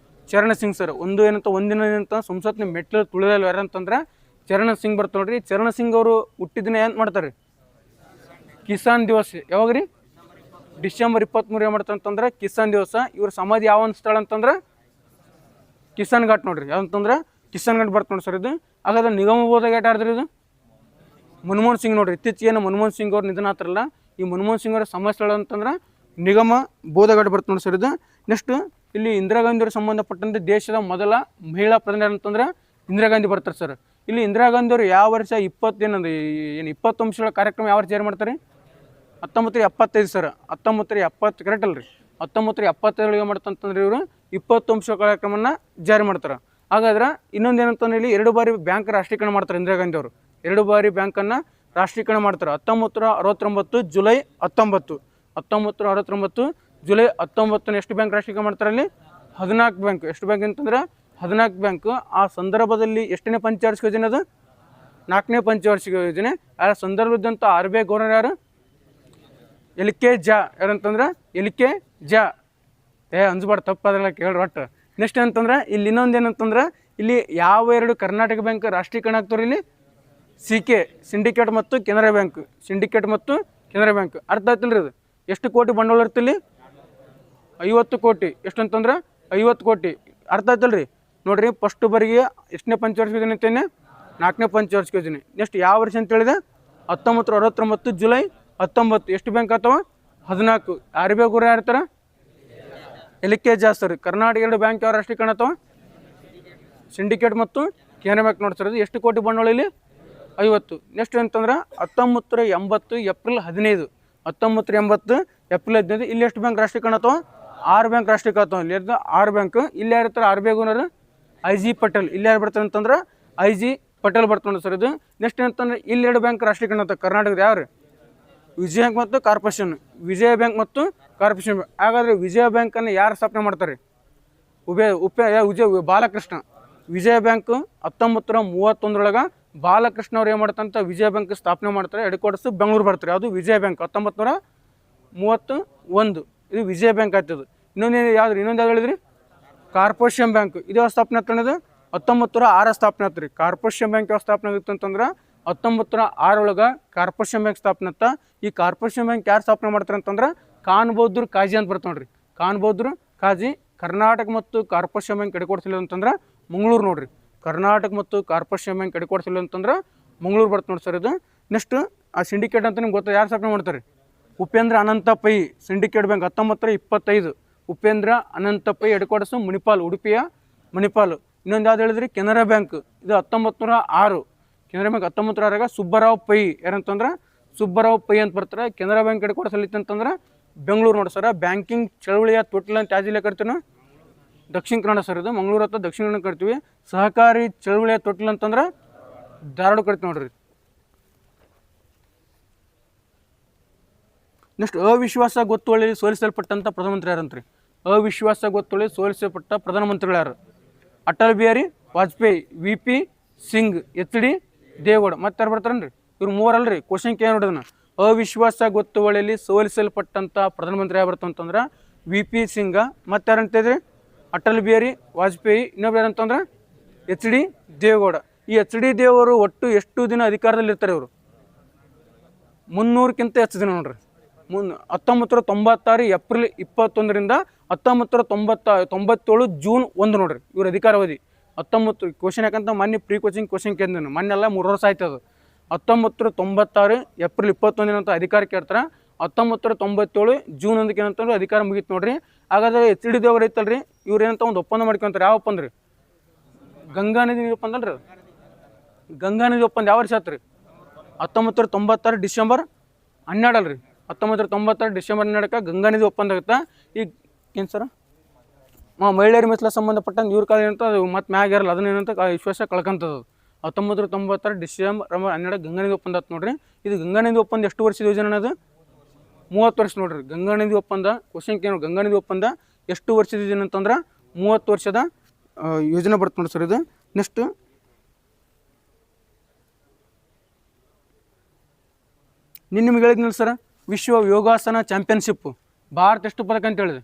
ಚರಣ್ ಸಿಂಗ್ ಸರ್. ಒಂದಿನ ಸಂಸತ್ನ ಮೆಟ್ಲು ತುಳಿದಲ್ಲ ಯಾರಂತಂದ್ರೆ ಚರಣ್ ಸಿಂಗ್ ಬರ್ತಾ ನೋಡ್ರಿ. ಚರಣ್ ಸಿಂಗ್ ಅವರು ಹುಟ್ಟಿದಿನ ಏನು ಮಾಡ್ತಾರೆ? ಕಿಸಾನ್ ದಿವಸ್. ಯಾವಾಗ ರೀ? ಡಿಸೆಂಬರ್ 23 ಏನು ಮಾಡ್ತಾರೆ ಅಂತಂದ್ರೆ ಕಿಸಾನ್ ದಿವಸ. ಇವ್ರ ಸಮಾಧಿ ಯಾವ ಒಂದು ಸ್ಥಳ ಅಂತಂದ್ರೆ ಕಿಸಾನ್ ಘಾಟ್ ನೋಡ್ರಿ. ಯಾವಂತಂದ್ರೆ ಕಿಸಾನ್ ಘಾಟ್ ಬರ್ತ ನೋಡಿ ಸರ್. ಇದು ಹಾಗಾದ್ರೆ ನಿಗಮಬೋಧ ಘಾಟ್ ಯಾರ್ದ್ರಿ? ಇದು ಮನಮೋಹನ್ ಸಿಂಗ್ ನೋಡ್ರಿ. ಇತ್ತೀಚೆಗೆ ಮನಮೋಹನ್ ಸಿಂಗ್ ಅವ್ರು ನಿಧನ ಆತ್ರಲ್ಲ, ಈ ಮನಮೋಹನ್ ಸಿಂಗ್ ಅವರ ಸಮಾಧಿ ಸ್ಥಳ ಅಂತಂದ್ರೆ ನಿಗಮ ಬೋಧಘಾಟ್ ಬರ್ತ ನೋಡಿ ಸರ್. ಇದು ನೆಕ್ಸ್ಟ್ ಇಲ್ಲಿ ಇಂದಿರಾ ಗಾಂಧಿ ಅವ್ರಿಗೆ ಸಂಬಂಧಪಟ್ಟಂತೆ ದೇಶದ ಮೊದಲ ಮಹಿಳಾ ಪ್ರಧಾನಿ ಅಂತಂದ್ರೆ ಇಂದಿರಾ ಗಾಂಧಿ ಬರ್ತಾರೆ ಸರ್. ಇಲ್ಲಿ ಇಂದಿರಾ ಗಾಂಧಿ ಅವರು ಯಾವ ವರ್ಷ 20 ಅಂಶಗಳ ಕಾರ್ಯಕ್ರಮ ಯಾವ ವರ್ಷ ಜಾರಿ ಮಾಡ್ತಾರೆ? 1975 ಸರ್. 1970 ಕರೆಕ್ಟ್ ಅಲ್ರಿ? 1975 ಏನು ಮಾಡ್ತಂತಂದ್ರೆ ಇವರು 20 ಅಂಶಗಳ ಕಾರ್ಯಕ್ರಮನ ಜಾರಿ ಮಾಡ್ತಾರೆ. ಹಾಗಾದ್ರೆ ಇನ್ನೊಂದು ಏನಂತಂದ್ರೆ ಇಲ್ಲಿ 2 ಬಾರಿ ಬ್ಯಾಂಕ್ ರಾಷ್ಟ್ರೀಕರಣ ಮಾಡ್ತಾರೆ ಇಂದಿರಾ ಗಾಂಧಿ ಅವರು. 2 ಬಾರಿ ಬ್ಯಾಂಕನ್ನು ರಾಷ್ಟ್ರೀಕರಣ ಮಾಡ್ತಾರೆ. 1969 ಜುಲೈ 19. 1969 ಜುಲೈ 19 ಎಷ್ಟು ಬ್ಯಾಂಕ್ ರಾಷ್ಟ್ರೀಕರಣ ಮಾಡ್ತಾರೆ? ಅಲ್ಲಿ 14 ಬ್ಯಾಂಕ್. ಎಷ್ಟು ಬ್ಯಾಂಕ್ ಅಂತಂದ್ರೆ 14 ಬ್ಯಾಂಕ್. ಆ ಸಂದರ್ಭದಲ್ಲಿ ಎಷ್ಟನೇ ಪಂಚವಾರ್ಷಿಕ ಯೋಜನೆ? ಅದು 4ನೇ ಪಂಚವಾರ್ಷಿಕ ಯೋಜನೆ. ಆ ಸಂದರ್ಭದಂತ RBI ಗವರ್ನರ್ ಯಾರು? LK ಜಾ. ಯಾರಂತಂದ್ರೆ LK ಜಾ. ಅಂಜಬಾರ್ದು, ತಪ್ಪಾದ್ರಲ್ಲ ಕೇಳ್ರಿ ಒಟ್ಟು. ನೆಕ್ಸ್ಟ್ ಏನಂತಂದ್ರೆ ಇಲ್ಲಿ ಇನ್ನೊಂದು ಏನಂತಂದ್ರೆ ಇಲ್ಲಿ ಯಾವ 2 ಕರ್ನಾಟಕ ಬ್ಯಾಂಕ್ ರಾಷ್ಟ್ರೀಕರಣ ಆಗ್ತಾರೆ? ಇಲ್ಲಿ CK ಸಿಂಡಿಕೇಟ್ ಮತ್ತು ಕೆನರಾ ಬ್ಯಾಂಕ್. ಸಿಂಡಿಕೇಟ್ ಮತ್ತು ಕೆನರಾ ಬ್ಯಾಂಕ್. ಅರ್ಥ ಆಯ್ತಿಲ್ರಿ? ಇದು ಎಷ್ಟು ಕೋಟಿ ಬಂಡವಾಳ ಇರ್ತಿಲ್ಲಿ? 50 ಕೋಟಿ. ಎಷ್ಟು ಅಂತಂದ್ರೆ 50 ಕೋಟಿ. ಅರ್ಥ ಆಯ್ತಲ್ರಿ? ನೋಡ್ರಿ, ಫಸ್ಟ್ ಬಾರಿಗೆ ಎಷ್ಟನೇ ಪಂಚವಾರ್ಷಿಕ ಯೋಜನೆ ಅಂತೇನೆ? 4ನೇ ಪಂಚವಾರ್ಷಿಕ ಯೋಜನೆ. ನೆಕ್ಸ್ಟ್ ಯಾವ ವರ್ಷ ಅಂತ ಹೇಳಿದೆ? 1969 ಜುಲೈ 19. ಎಷ್ಟು ಬ್ಯಾಂಕ್ ಆಗ್ತಾವ? 14. RBI ಗುರು ಯಾರ್ತಾರ? LK ಜಾ ಸರ್. ಕರ್ನಾಟಕ 2 ಬ್ಯಾಂಕ್ ಯಾವ ರಾಷ್ಟ್ರೀಕರಣ ಆಗ್ತಾವ? ಸಿಂಡಿಕೇಟ್ ಮತ್ತು ಕೆನರಾ ಬ್ಯಾಂಕ್ ನೋಡಿ ಸರ್. ಎಷ್ಟು ಕೋಟಿ ಬಂಡವಾಳ ಇಲ್ಲಿ? 50. ನೆಕ್ಸ್ಟ್ ಅಂತಂದ್ರೆ 1980 ಏಪ್ರಿಲ್ 15. 1980 ಏಪ್ರಿಲ್ 15. ಇಲ್ಲಿ ಎಷ್ಟು ಬ್ಯಾಂಕ್ ರಾಷ್ಟ್ರೀಕರಣ ಆಗ್ತಾವ? 6 ಬ್ಯಾಂಕ್ ರಾಷ್ಟ್ರೀಕರಣ ಆಗ್ತಾವ. ಇಲ್ಲಿ 6 ಬ್ಯಾಂಕ್. ಇಲ್ಲಿ ಯಾರಿರ್ತಾರೆ? RBI governor IG Patel. ಇಲ್ಲಿ ಯಾರು ಬರ್ತಾರೆ ಅಂತಂದ್ರೆ IG ಪಟೇಲ್ ಬರ್ತಾನೆ ಸರ್. ಇದು ನೆಕ್ಸ್ಟ್ ಏನಂತಂದ್ರೆ ಇಲ್ಲಿ 2 ಬ್ಯಾಂಕ್ ರಾಷ್ಟ್ರೀಕರಣ ಆಗ್ತಾವೆ ಕರ್ನಾಟಕದ. ಯಾರು? ವಿಜಯ ಬ್ಯಾಂಕ್ ಮತ್ತು ಕಾರ್ಪೊರೇಷನ್. ವಿಜಯ ಬ್ಯಾಂಕ್ ಮತ್ತು ಕಾರ್ಪೊರೇಷನ್. ಹಾಗಾದ್ರೆ ವಿಜಯ ಬ್ಯಾಂಕನ್ನು ಯಾರು ಸ್ಥಾಪನೆ ಮಾಡ್ತಾರೆ? ಬಾಲಕೃಷ್ಣ. ವಿಜಯ ಬ್ಯಾಂಕ್ 1931 ಬಾಲಕೃಷ್ಣ ಅವ್ರು ಏನು ಮಾಡ್ತಂತ ವಿಜಯ ಬ್ಯಾಂಕ್ ಸ್ಥಾಪನೆ ಮಾಡ್ತಾರೆ. ಹೆಡ್ ಕ್ವಾರ್ಟರ್ಸ್ ಬೆಂಗಳೂರು ಬರ್ತಾರೆ. ಅದು ವಿಜಯ ಬ್ಯಾಂಕ್ 1931. ಇದು ವಿಜಯ ಬ್ಯಾಂಕ್ ಆಗ್ತದೆ. ಇನ್ನೊಂದು ಯಾವ್ದು ಹೇಳಿದ್ರಿ? Corporation bank. ಇದು ಸ್ಥಾಪನೆ ಆಗ್ತದೆ 1906 ಸ್ಥಾಪನೆ ಆಗ್ತದೆ. ಕಾರ್ಪೊರೇಷನ್ ಬ್ಯಾಂಕ್ ಯಾವ ಸ್ಥಾಪನೆ ಆಗುತ್ತೆ ಅಂತಂದ್ರೆ 1906 ಕಾರ್ಪೊರೇಷನ್ ಬ್ಯಾಂಕ್ ಸ್ಥಾಪನೆ ಆಗ್ತಾ. ಈ ಕಾರ್ಪೊರೇಷನ್ ಬ್ಯಾಂಕ್ ಯಾರು ಸ್ಥಾಪನೆ ಮಾಡ್ತಾರೆ ಅಂತಂದ್ರೆ ಖಾನ್ ಬಹದ್ದೂರ್ ಕಾಜಿ ಅಂತ ಬರ್ತಾವೆ ನೋಡ್ರಿ. ಖಾನ್ ಬಹದ್ದೂರ್ ಕಾಜಿ. ಕರ್ನಾಟಕ ಮತ್ತು ಕಾರ್ಪೊರೇಷನ್ ಬ್ಯಾಂಕ್ ಹೆಡ್ ಕ್ವಾರ್ಟರ್ಸ್ ಅಂತಂದ್ರೆ ಮಂಗಳೂರು ನೋಡ್ರಿ. ಕರ್ನಾಟಕ ಮತ್ತು ಕಾರ್ಪೊರೇಷನ್ ಬ್ಯಾಂಕ್ ಹೆಡ್ ಕ್ವಾರ್ಟರ್ಸ್ ಅಂತಂದ್ರೆ ಮಂಗಳೂರು ಬರ್ತದೆ ನೋಡಿ ಸರ್. ಇದು ನೆಕ್ಸ್ಟ್ ಆ ಸಿಂಡಿಕೇಟ್ ಅಂತ ನಿಮ್ಗೆ ಗೊತ್ತಾ? ಯಾರು ಸ್ಥಾಪನೆ ಮಾಡ್ತಾರೆ? Upendra Ananth Pai. Syndicate Bank 1925. Upendra Ananth Pai. Headquarters Manipal, ಉಡುಪಿಯ ಮಣಿಪಾಲ್. ಇನ್ನೊಂದು ಯಾವ್ದು ಹೇಳಿದ್ರಿ? ಕೆನರಾ ಬ್ಯಾಂಕ್. ಇದು 1906. ಕೆನರಾ ಬ್ಯಾಂಕ್ 1906 ಸುಬ್ಬರಾವ್ ಪೈ. ಯಾರಂತಂದ್ರೆ ಸುಬ್ಬರಾವ್ ಪೈ ಅಂತ ಬರ್ತಾರೆ. ಕೆನರಾ ಬ್ಯಾಂಕ್ ಹೆಡ್ ಕ್ವಾರ್ಟರ್ಸ್ ಅಂತಂದ್ರೆ ಬೆಂಗಳೂರು ನೋಡಿ ಸರ್. ಬ್ಯಾಂಕಿಂಗ್ ಚಳವಳಿಯ ತೊಟ್ಟಿಲ ಅಂತ ಯಾವ ಜಿಲ್ಲೆ ಕರಿತೀವಿ ನಾವು? ದಕ್ಷಿಣ ಕನ್ನಡ ಸರ್. ಇದು ಮಂಗಳೂರು ಅಥವಾ ದಕ್ಷಿಣ ಕನ್ನಡ ಕರಿತೀವಿ. ಸಹಕಾರಿ ಚಳವಳಿಯ ತೊಟ್ಟಿಲ ಅಂತಂದ್ರೆ ಧಾರವಾಡ ಕರಿತೀವಿ ನೋಡ್ರಿ. ನೆಕ್ಸ್ಟ್ ಅವಿಶ್ವಾಸ ಗೊತ್ತುವಳಿಯಲ್ಲಿ ಸೋಲಿಸಲ್ಪಟ್ಟಂಥ ಪ್ರಧಾನಮಂತ್ರಿ ಯಾರಂತ್ರಿ? ಅವಿಶ್ವಾಸ ಗೊತ್ತುವಳಿಯಲ್ಲಿ ಸೋಲಿಸಲ್ಪಟ್ಟ ಪ್ರಧಾನಮಂತ್ರಿಗಳು ಯಾರು? Atal Bihari Vajpayee, VP Singh, HD Deve Gowda. ಮತ್ತೆ ಯಾರು ಬರ್ತಾರನ್ರಿ? ಇವ್ರು ಮೂವರಲ್ರಿ. ಕ್ವಶನ್ ಕೇಳಿ ನೋಡಿದನ. ಅವಿಶ್ವಾಸ ಗೊತ್ತುವಳಿಯಲ್ಲಿ ಸೋಲಿಸಲ್ಪಟ್ಟಂಥ ಪ್ರಧಾನಮಂತ್ರಿ ಯಾವ ಬರ್ತಂತಂದ್ರೆ VP ಸಿಂಗ. ಮತ್ತೆ ಯಾರಂತಿದ್ರಿ? ಅಟಲ್ ಬಿಹಾರಿ ವಾಜಪೇಯಿ. ಇನ್ನೊಬ್ರು ಯಾರಂತಂದ್ರೆ HD ದೇವೇಗೌಡ. ಈ HD ದೇವರು ಒಟ್ಟು ಎಷ್ಟು ದಿನ ಅಧಿಕಾರದಲ್ಲಿ ಇರ್ತಾರೆ ಇವರು? 300ಕ್ಕಿಂತ ಹೆಚ್ಚು ದಿನ ನೋಡ್ರಿ. 1996 ಏಪ್ರಿಲ್ 21ರಿಂದ 1997 ಜೂನ್ 1 ನೋಡ್ರಿ ಇವ್ರ ಅಧಿಕಾರಾವಧಿ. 19 ಕ್ವಶನ್ ಯಾಕಂತ ಮೊನ್ನೆ ಪ್ರೀ ಕೋಚಿಂಗ್ ಕ್ವಶನ್ ಕೇಳಿದ್ರು. ಮೊನ್ನೆಲ್ಲ 3 ವರ್ಷ ಆಯ್ತದು. 1996 ಏಪ್ರಿಲ್ 21 ಅಂತ ಅಧಿಕಾರ ಕೇಳ್ತಾರೆ. 1997 ಜೂನ್ 1 ಏನಂತಂದ್ರೆ ಅಧಿಕಾರ ಮುಗೀತು ನೋಡ್ರಿ. ಹಾಗಾದ್ರೆ HD ದೇವರು ಐತಲ್ರಿ, ಇವ್ರು ಏನಂತ ಒಂದು ಒಪ್ಪಂದ ಮಾಡ್ಕೊಂತಾರೆ. ಯಾವ ಒಪ್ಪಂದ ರೀ? ಗಂಗಾ ನದಿ ಒಪ್ಪಂದ ಅಲ್ರಿ. ಗಂಗಾ ನದಿ ಒಪ್ಪಂದ ಯಾವ ವರ್ಷ ಆತ್ರಿ? 1996 ಡಿಸೆಂಬರ್ 12 ಅಲ್ರಿ. 1996 ಡಿಸೆಂಬರ್ 12 ಗಂಗಾ ನದಿ ಒಪ್ಪಂದ ಆಗುತ್ತೆ. ಈಗ ಏನು ಸರ ಮಹಿಳೆಯರ ಮೀಸಲ ಸಂಬಂಧಪಟ್ಟಂಗೆ ಇವ್ರ ಕಾಲ ಏನಂತ ಅದು ಮತ್ತೆ ಮ್ಯಾಗ ಇರಲ್ಲ, ಅದನ್ನೇನಂತ ವಿಶ್ವಾಸ ಕಳ್ಕೊಂತದ. 1996 ಡಿಸೆಂಬರ್ 12 ಗಂಗಾ ನದಿ ಒಪ್ಪಂದ ಆಯ್ತು ನೋಡ್ರಿ. ಇದು ಗಂಗಾ ನದಿ ಒಪ್ಪಂದ ಎಷ್ಟು ವರ್ಷದ ಯೋಜನೆ ಅದು? 30 ವರ್ಷ ನೋಡ್ರಿ. ಗಂಗಾ ನದಿ ಒಪ್ಪಂದ ಕ್ವಶನ್ ಕೇಳಿ. ಗಂಗಾ ನದಿ ಒಪ್ಪಂದ ಎಷ್ಟು ವರ್ಷದ ಯೋಜನೆ ಅಂತಂದ್ರೆ 30 ವರ್ಷದ ಯೋಜನೆ ಬರುತ್ತೆ ನೋಡಿ ಸರ್ ಇದು. ನೆಕ್ಸ್ಟ್ ನಿಮ್ಗೆ ಹೇಳಿದ್ನಲ್ಲ ಸರ್, ವಿಶ್ವ ಯೋಗಾಸನ ಚಾಂಪಿಯನ್ಶಿಪ್ ಭಾರತ ಎಷ್ಟು ಪದಕ ಅಂತ ಹೇಳಿದೆ?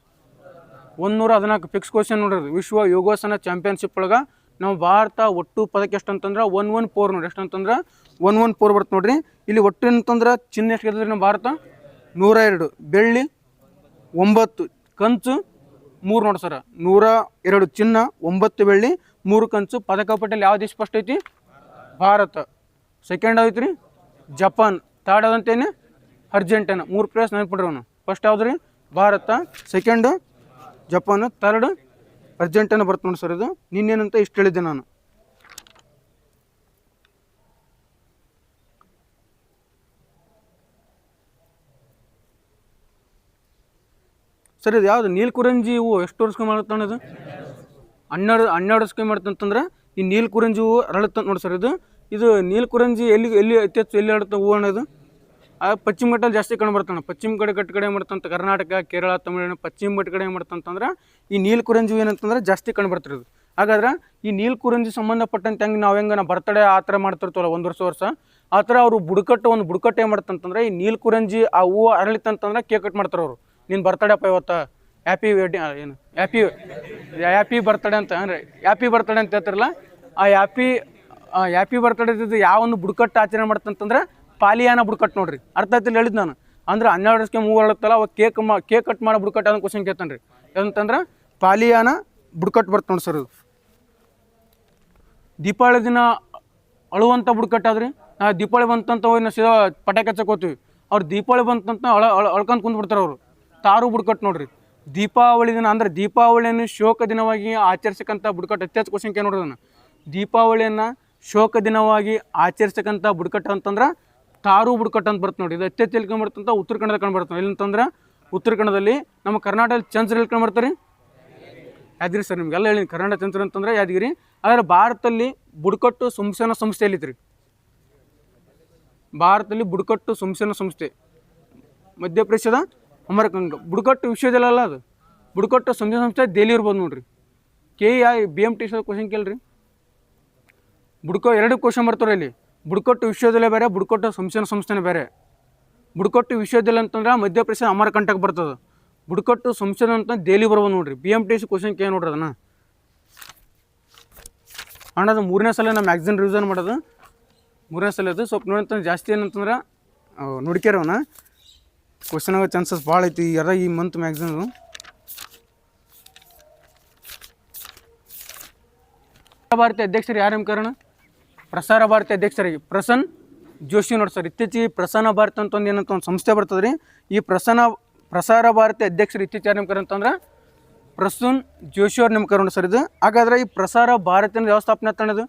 114 ಫಿಕ್ಸ್ ಕ್ವಶನ್ ನೋಡ್ರಿ. ವಿಶ್ವ ಯೋಗಾಸನ ಚಾಂಪಿಯನ್ಶಿಪ್ ಒಳಗೆ ನಾವು ಭಾರತ ಒಟ್ಟು ಪದಕ ಎಷ್ಟು ಅಂತಂದ್ರೆ 114 ನೋಡ್ರಿ. ಎಷ್ಟು ಅಂತಂದ್ರೆ 114 ಬರುತ್ತೆ ನೋಡ್ರಿ. ಇಲ್ಲಿ ಒಟ್ಟು ಏನಂತಂದ್ರೆ ಚಿನ್ನ ಎಷ್ಟು ಗೆದ್ದಿದ್ರಿ ನಮ್ಮ ಭಾರತ? 102. ಬೆಳ್ಳಿ 9, ಕಂಚು 3 ನೋಡಿ ಸರ. 102 ಚಿನ್ನ, 9 ಬೆಳ್ಳಿ, 3 ಕಂಚು. ಪದಕ ಪಟ್ಟಿಯಲ್ಲಿ ಯಾವ ದೇಶ ಫಸ್ಟ್ ಐತಿ? ಭಾರತ. ಸೆಕೆಂಡ್ ಐತ್ರಿ ಜಪಾನ್. ಥರ್ಡ್ ಅದಂತೇನೆ ಅರ್ಜೆಂಟೈನಾ. 3 ಪ್ಲೇಸ್ ನೆನಪಿಡ್ರಿ ಅವನು. ಫಸ್ಟ್ ಯಾವ್ದು ರೀ? Bharat. Second Japan. Third Argentina ಬರುತ್ತೆ ನೋಡಿ ಸರ್ ಇದು. ನಿನ್ನೇನಂತ ಇಷ್ಟು ಹೇಳಿದ್ದೆ ನಾನು. ಸರ್ ಇದು ಯಾವುದು? ನೀಲಕುರಂಜಿ ಹೂವು ಎಷ್ಟು ವರ್ಷಕ್ಕೆ ಮಾಡ್ತಾನೆ ಇದು? 12 ವರ್ಷಕ್ಕೆ ಮಾಡ್ತಂತಂದ್ರೆ ಈ ನೀಲಕುರಂಜಿ ಹೂವು ಅರಳುತ್ತಂತ ನೋಡಿ ಸರ್ ಇದು. ಇದು ನೀಲಕುರಂಜಿ ಎಲ್ಲಿ ಅತಿ ಹೆಚ್ಚು ಎಲ್ಲಿ ಅರಳುತ್ತೆ ಹೂವು ಅನ್ನೋದು? ಪಶ್ಚಿಮ ಘಟ್ಟಲ್ಲಿ ಜಾಸ್ತಿ ಕಂಡು ಬರ್ತಾನೆ. ಪಶ್ಚಿಮ ಘಟ್ಟ ಕಡೆ ಮಾಡ್ತಂತ ಕರ್ನಾಟಕ, ಕೇರಳ, ತಮಿಳುನಾಡು ಪಶ್ಚಿಮ ಘಟ್ಟ ಕಡೆ ಮಾಡ್ತಂತಂದ್ರೆ ಈ ನೀಲಕುರಂಜಿ ಏನಂತಂದ್ರೆ ಜಾಸ್ತಿ ಕಂಡು ಬರ್ತಿರೋದು. ಹಾಗಾದ್ರೆ ಈ ನೀಲಕುರಂಜಿ ಸಂಬಂಧಪಟ್ಟಂತೆ ಹೆಂಗೆ ನಾವು ನಾವು ಬರ್ತಡೇ ಆ ಥರ ಮಾಡ್ತಿರ್ತೀವಲ್ಲ ಒಂದು ವರ್ಷ ಆ ಥರ ಅವರು ಒಂದು ಬುಡಕಟ್ಟು ಏನು ಮಾಡ್ತಂತಂದ್ರೆ ಈ ನೀಲಕುರಂಜಿ ಆ ಹೂವು ಅರಳಿತಂತಂದ್ರೆ ಕೇಕ್ ಕಟ್ ಮಾಡ್ತಾರೆ ಅವರು. ನಿನ್ನ ಬರ್ತಡೇ ಅಪ್ಪ ಇವತ್ತು, ಹ್ಯಾಪಿ ವೆಡ್ಡಿಂಗ್ ಏನು ಹ್ಯಾಪಿ ಬರ್ತಡೇ ಅಂತ ಅಂದರೆ ಹ್ಯಾಪಿ ಬರ್ತಡೇ ಅಂತ ಹೇಳ್ತಾರಲ್ಲ, ಆ ಹ್ಯಾಪಿ ಬರ್ತಡೇ ಯಾವ ಒಂದು ಬುಡಕಟ್ಟು ಆಚರಣೆ ಮಾಡ್ತಂತಂದ್ರೆ ಪಾಲಿಯಾನ ಬುಡಕಟ್ಟು ನೋಡ್ರಿ. ಅರ್ಥ ಆಯ್ತಿಲ್ಲ ಹೇಳಿದ್ ನಾನು. ಅಂದ್ರೆ 12 ವರ್ಷಕ್ಕೆ ಮೂವು ಅರಳುತ್ತಲ್ಲ ಅವಾಗ ಕೇಕ್ ಕಟ್ ಮಾಡೋ ಬುಡಕಟ್ಟು ಅದನ್ನು ಕ್ವಶನ್ ಕೇಳ್ತಾನೆ ರೀ. ಏನಂತಂದ್ರೆ ಪಾಲಿಯಾನ ಬುಡಕಟ್ಟು ಬರ್ತ ನೋಡಿ ಸರ್. ದೀಪಾವಳಿ ದಿನ ಅಳುವಂಥ ಬುಡಕಟ್ಟು ಆದ್ರಿ. ನಾವು ದೀಪಾವಳಿ ಬಂತಂತ ಹೋಗಿ ಸೀದಾ ಪಟಾಕಿ ಹಚ್ಚಕ್ಕೆ ಹೋಗ್ತೀವಿ. ಅವ್ರು ದೀಪಾವಳಿ ಬಂತಂತ ಅಳ್ಕೊಂತ ಕುಂದ್ಬಿಡ್ತಾರೆ ಅವರು. ತಾರು ಬುಡಕಟ್ಟು ನೋಡ್ರಿ. ದೀಪಾವಳಿ ದಿನ ಅಂದ್ರೆ ದೀಪಾವಳಿಯನ್ನು ಶೋಕ ದಿನವಾಗಿ ಆಚರಿಸಕ್ಕಂಥ ಬುಡಕಟ್ಟು ಹೆಚ್ಚು ಕ್ವಶನ್ ಕೇಳಿ ನೋಡ್ರಿ. ಅದನ್ನು ದೀಪಾವಳಿಯನ್ನು ಶೋಕ ದಿನವಾಗಿ ಆಚರಿಸಕ್ಕಂಥ ಬುಡಕಟ್ಟು ಅಂತಂದ್ರೆ ತಾರು ಬುಡಕಟ್ಟು ಅಂತ ಬರುತ್ತೆ ನೋಡಿ. ಇದು ಹೆಚ್ಚು ಎಲ್ಲಿ ಬರ್ತಂತ ಉತ್ತರ ಕನ್ನಡ ಕಂಡು ಬರ್ತದೆ. ಎಲ್ಲಿಂತಂದ್ರೆ ಉತ್ತರ ಕನ್ನಡದಲ್ಲಿ ನಮ್ಮ ಕರ್ನಾಟಕದಲ್ಲಿ ಚಂದ್ರ ಎಲ್ಲಿ ಕಂಡು ಬರ್ತಾರೆ? ಯಾದಗಿರಿ ಸರ್. ನಿಮಗೆಲ್ಲ ಹೇಳಿ ಕರ್ನಾಟಕ ಚಂದ್ರ ಅಂತಂದ್ರೆ ಯಾದಗಿರಿ. ಆದರೆ ಭಾರತದಲ್ಲಿ ಬುಡಕಟ್ಟು ಸಂಶೋಧನಾ ಸಂಸ್ಥೆ ಎಲ್ಲಿತ್ತು ರೀ? ಭಾರತದಲ್ಲಿ ಬುಡಕಟ್ಟು ಸಂಶೋಧನಾ ಸಂಸ್ಥೆ ಮಧ್ಯಪ್ರದೇಶದ ಅಮರಕಂಗ. ಬುಡಕಟ್ಟು ವಿಶ್ವದಲ್ಲ ಅದು. ಬುಡಕಟ್ಟು ಸಂಶೋಧನಾ ಸಂಸ್ಥೆ ದೆಹಲಿ ಇರ್ಬೋದು ನೋಡ್ರಿ. BMTC ಕ್ವಶನ್ ಕೇಳ್ರಿ. ಎರಡು ಕ್ವಶನ್ ಬರ್ತಾರೆ ಇಲ್ಲಿ. ಬುಡಕಟ್ಟು ವಿಶ್ವವಿದ್ಯಾಲಯ ಬೇರೆ, ಬುಡಕಟ್ಟು ಸಂಶೋಧನಾ ಸಂಸ್ಥೆನೇ ಬೇರೆ. ಬುಡಕಟ್ಟು ವಿಶ್ವವಿದ್ಯಾಲಯ ಅಂತಂದ್ರೆ ಮಧ್ಯಪ್ರದೇಶ ಅಮರಕಂಟಕ್ ಬರ್ತದೆ. ಬುಡಕಟ್ಟು ಸಂಶೋಧನೆ ಅಂತ ದೆಹಲಿ ಬರ್ಬೋದು ನೋಡ್ರಿ. BMTC ಕ್ವಶನ್ ಕೇಳಿ ನೋಡ್ರಿ ಅದನ್ನು. ಅದು 3ನೇ ಸಲ ನಾನು ಮ್ಯಾಗ್ಝಿನ್ ರಿವಿಷನ್ ಮಾಡೋದು, 3ನೇ ಸಲ ಅದು. ಸ್ವಲ್ಪ ನೋಡಂತ ಜಾಸ್ತಿ ಏನಂತಂದ್ರೆ ನೋಡ್ಕ್ಯಾರವನ ಕ್ವಶನ್ ಆಗೋ ಚಾನ್ಸಸ್ ಭಾಳ ಐತಿ ಈ ಮಂತ್ ಮ್ಯಾಗ್ಝಿನ್. ಭಾರತಿ ಅಧ್ಯಕ್ಷರು ಯಾರು ನೇಮಕರಣ? ಪ್ರಸಾರ ಭಾರತಿ ಅಧ್ಯಕ್ಷರಿಗೆ ಪ್ರಸನ್ನ ಜೋಶಿ ನೋಡಿ ಸರ್. ಇತ್ತೀಚೆಗೆ ಪ್ರಸಾರ ಭಾರತಿ ಅಂತ ಏನಂತ ಒಂದು ಸಂಸ್ಥೆ ಬರ್ತದೆ ರೀ. ಈ ಪ್ರಸಾರ ಭಾರತಿ ಅಧ್ಯಕ್ಷರು ಇತ್ತೀಚೆಗೆ ಯಾರು ನೇಮಕರ ಅಂತಂದ್ರೆ ಪ್ರಸನ್ನ ಜೋಶಿ ಅವ್ರು ನೇಮಕರ ನೋಡಿ ಸರ್ ಇದು. ಹಾಗಾದ್ರೆ ಈ ಪ್ರಸಾರ ಭಾರತಿನ ಯಾವ ಸ್ಥಾಪನೆ ಆತಣದು?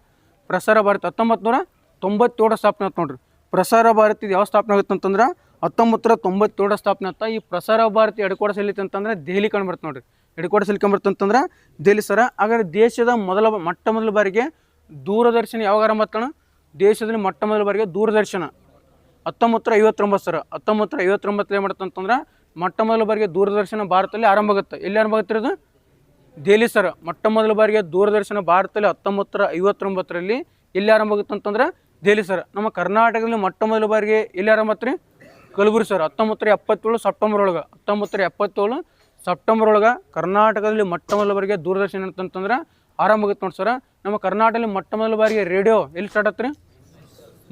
ಪ್ರಸಾರ ಭಾರತಿ 1997 ಸ್ಥಾಪನೆ ಆಯ್ತು ನೋಡ್ರಿ. ಪ್ರಸಾರ ಭಾರತಿ ಯಾವ ಸ್ಥಾಪನೆ ಆಗುತ್ತೆ ಅಂತಂದ್ರೆ 1997 ಸ್ಥಾಪನೆ ಆಯ್ತಾ. ಈ ಪ್ರಸಾರ ಭಾರತಿ ಹೆಡ್ಕ್ವಾರ್ಟರ್ಸ್ ಎಲ್ಲಿತ್ತು ಅಂತಂದ್ರೆ ದೆಹಲಿ ಕಂಡು ನೋಡ್ರಿ. ಹೆಡ್ಕ್ವಾರ್ಟರ್ಸ್ ಎಲ್ಲಿ ಕಂಡು ಅಂತಂದ್ರೆ ದೆಹಲಿ ಸರ. ಹಾಗಾದ್ರೆ ದೇಶದ ಮೊಟ್ಟ ಮೊದಲ ಬಾರಿಗೆ ದೂರದರ್ಶನ ಯಾವಾಗ ಆರಂಭ ಆಗ್ತಾನ? ದೇಶದಲ್ಲಿ ಮೊಟ್ಟ ಮೊದಲ ಬಾರಿಗೆ ದೂರದರ್ಶನ 1959 ಸರ. 1959 ಏನು ಮಾಡುತ್ತೆ ಅಂತಂದ್ರೆ ಮೊಟ್ಟ ಮೊದಲ ಬಾರಿಗೆ ದೂರದರ್ಶನ ಭಾರತದಲ್ಲಿ ಆರಂಭ ಆಗುತ್ತೆ. ಎಲ್ಲಿ ಆರಂಭ ಆಗುತ್ತೆ ಇದು? ದೆಹಲಿ ಸರ. ಮೊಟ್ಟ ಮೊದಲ ಬಾರಿಗೆ ದೂರದರ್ಶನ ಭಾರತದಲ್ಲಿ 1959ರಲ್ಲಿ ಎಲ್ಲಿ ಆರಂಭ ಆಗುತ್ತೆ ಅಂತಂದ್ರೆ ದೆಹಲಿ ಸರ್. ನಮ್ಮ ಕರ್ನಾಟಕದಲ್ಲಿ ಮೊಟ್ಟ ಮೊದಲ ಬಾರಿಗೆ ಎಲ್ಲಿ ಆರಂಭ ಆತ್ರಿ? ಕಲಬುರಗಿ ಸರ್. 1977 ಸೆಪ್ಟೆಂಬರ್ ಒಳಗೆ 1977 ಸೆಪ್ಟೆಂಬರ್ ಒಳಗೆ ಕರ್ನಾಟಕದಲ್ಲಿ ಮೊಟ್ಟ ಮೊದಲ ಬಾರಿಗೆ ದೂರದರ್ಶನ ಅಂತಂತಂದ್ರೆ ಆರಂಭ ಆಗುತ್ತೆ ನೋಡಿ ಸರ್. ನಮ್ಮ ಕರ್ನಾಟಕದಲ್ಲಿ ಮೊಟ್ಟ ಮೊದಲ ಬಾರಿಗೆ ರೇಡಿಯೋ ಎಲ್ಲಿ ಸ್ಟಾರ್ಟ್ ಆತ್ರಿ?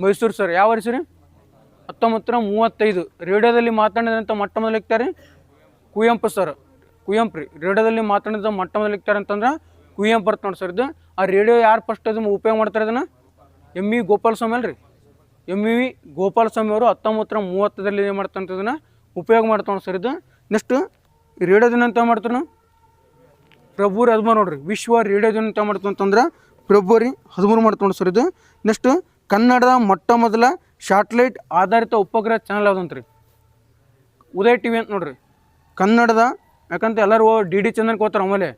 ಮೈಸೂರು ಸರ್. ಯಾವ ವರ್ಷ ರೀ? 1935. ರೇಡಿಯೋದಲ್ಲಿ ಮಾತಾಡಿದಂಥ ಮೊಟ್ಟ ಮೊದಲು ಲಿಕ್ತಾರೆ ಕುವೆಂಪು ಸರ್. ಕುವೆಂಪು ರೀ. ರೇಡಿಯೋದಲ್ಲಿ ಮಾತಾಡಿದ ಮೊಟ್ಟ ಮೊದಲು ಲಿಕ್ತಾರೆ ಅಂತಂದ್ರೆ ಕುವೆಂಪು ಬರ್ತ ನೋಡಿ ಸರ್ ಇದು. ಆ ರೇಡಿಯೋ ಯಾರು ಫಸ್ಟ್ ಅದನ್ನು ಉಪಯೋಗ ಮಾಡ್ತಾರೆ? ಅದನ್ನು MV ಗೋಪಾಲಸ್ವಾಮಿ ಅಲ್ರಿ. MV ಗೋಪಾಲಸ್ವಾಮಿ ಅವರು 1930ರಲ್ಲಿ ಏನು ಮಾಡ್ತಾರೆ ಇದನ್ನು ಉಪಯೋಗ ಮಾಡ್ತಾವೆ ಸರ್ ಇದು. ನೆಕ್ಸ್ಟು ರೇಡಿಯೋ ದಿನ ಅಂತ ಮಾಡ್ತಾರೆ ಫೆಬ್ರವರಿ 13 ನೋಡ್ರಿ. ವಿಶ್ವ ರೇಡಿಯೋ ದಿನ ಅಂತ ಮಾಡ್ತೀವಿ ಅಂತಂದ್ರೆ ಫೆಬ್ರವರಿ 13 ಮಾಡ್ಕೊಂಡು ಸರ್ ಇದು. ನೆಕ್ಸ್ಟು ಕನ್ನಡದ ಮೊಟ್ಟ ಮೊದಲ ಶಾಟ್ಲೈಟ್ ಆಧಾರಿತ ಉಪಗ್ರಹ ಚಾನಲ್ ಯಾವುದಂತ್ರಿ? ಉದಯ್ TV ಅಂತ ನೋಡ್ರಿ. ಕನ್ನಡದ ಯಾಕಂತ ಎಲ್ಲರೂ DD ಚಾನಲ್ಗೆ ಹೋಗ್ತಾರೆ ಆಮೇಲೆ.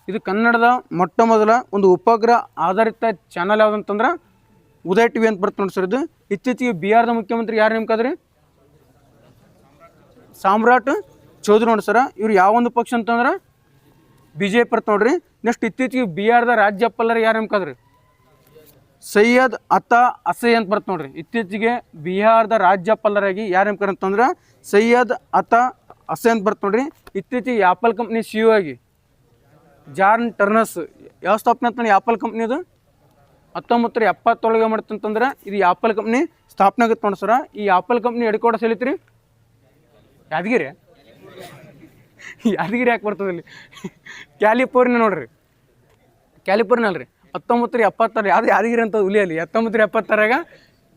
ಇದು ಕನ್ನಡದ ಮೊಟ್ಟ ಮೊದಲ ಒಂದು ಉಪಗ್ರಹ ಆಧಾರಿತ ಚಾನಲ್ ಯಾವುದಂತಂದ್ರೆ ಉದಯ್ TV ಅಂತ ಬರ್ತದೆ ನೋಡಿ ಸರ್ ಇದು. ಇತ್ತೀಚೆಗೆ ಬಿಹಾರದ ಮುಖ್ಯಮಂತ್ರಿ ಯಾರು ನೇಮಕಾದ್ರಿ? ಸಾಮ್ರಾಟ್ ಚೌಧರಿ ನೋಡಿ ಸರ. ಇವ್ರು ಯಾವೊಂದು ಪಕ್ಷ ಅಂತಂದ್ರೆ BJP ಬರ್ತ ನೋಡ್ರಿ. ನೆಕ್ಸ್ಟ್ ಇತ್ತೀಚೆಗೆ ಬಿಹಾರದ ರಾಜ್ಯಪಾಲರು ಯಾರು ನೇಮಕಾದ್ರಿ? ಸೈಯದ್ ಅತಾ ಹಸೈನ್ ಅಂತ ಬರ್ತ ನೋಡ್ರಿ. ಇತ್ತೀಚೆಗೆ ಬಿಹಾರದ ರಾಜ್ಯಪಾಲರಾಗಿ ಯಾರು ನೇಮಕಾರ ಅಂತಂದ್ರೆ ಸೈಯದ್ ಅತಾ ಹಸೈನ್ ಅಂತ ಬರ್ತ ನೋಡ್ರಿ. ಇತ್ತೀಚೆಗೆ ಆಪಲ್ ಕಂಪ್ನಿ CEO ಆಗಿ ಜಾನ್ ಟರ್ನಸ್ ಯಾವ ಸ್ಥಾಪನೆ ಅಂತ ಆಪಲ್ ಕಂಪ್ನಿದು 1977 ಮಾಡ್ತಂತಂದ್ರೆ ಇದು ಆಪಲ್ ಕಂಪ್ನಿ ಸ್ಥಾಪನೆ ಆಗುತ್ತೆ ನೋಡಿ ಸರ. ಈ apple company headquarters ಎಲ್ಲಿತ್ರಿ? Yadgir. Yadgir ಯಾಕೆ ಬರ್ತದೆ ಇಲ್ಲಿ? ಕ್ಯಾಲಿಫೋರ್ನಿಯಾ ನೋಡ್ರಿ. ಕ್ಯಾಲಿಫೋರ್ನಿಯಾ ಅಲ್ರಿ. 1976 ಯಾವ್ದು ಯಾದಗಿರಿ ಅಂತ ಉಲಿಯಲ್ಲಿ 1976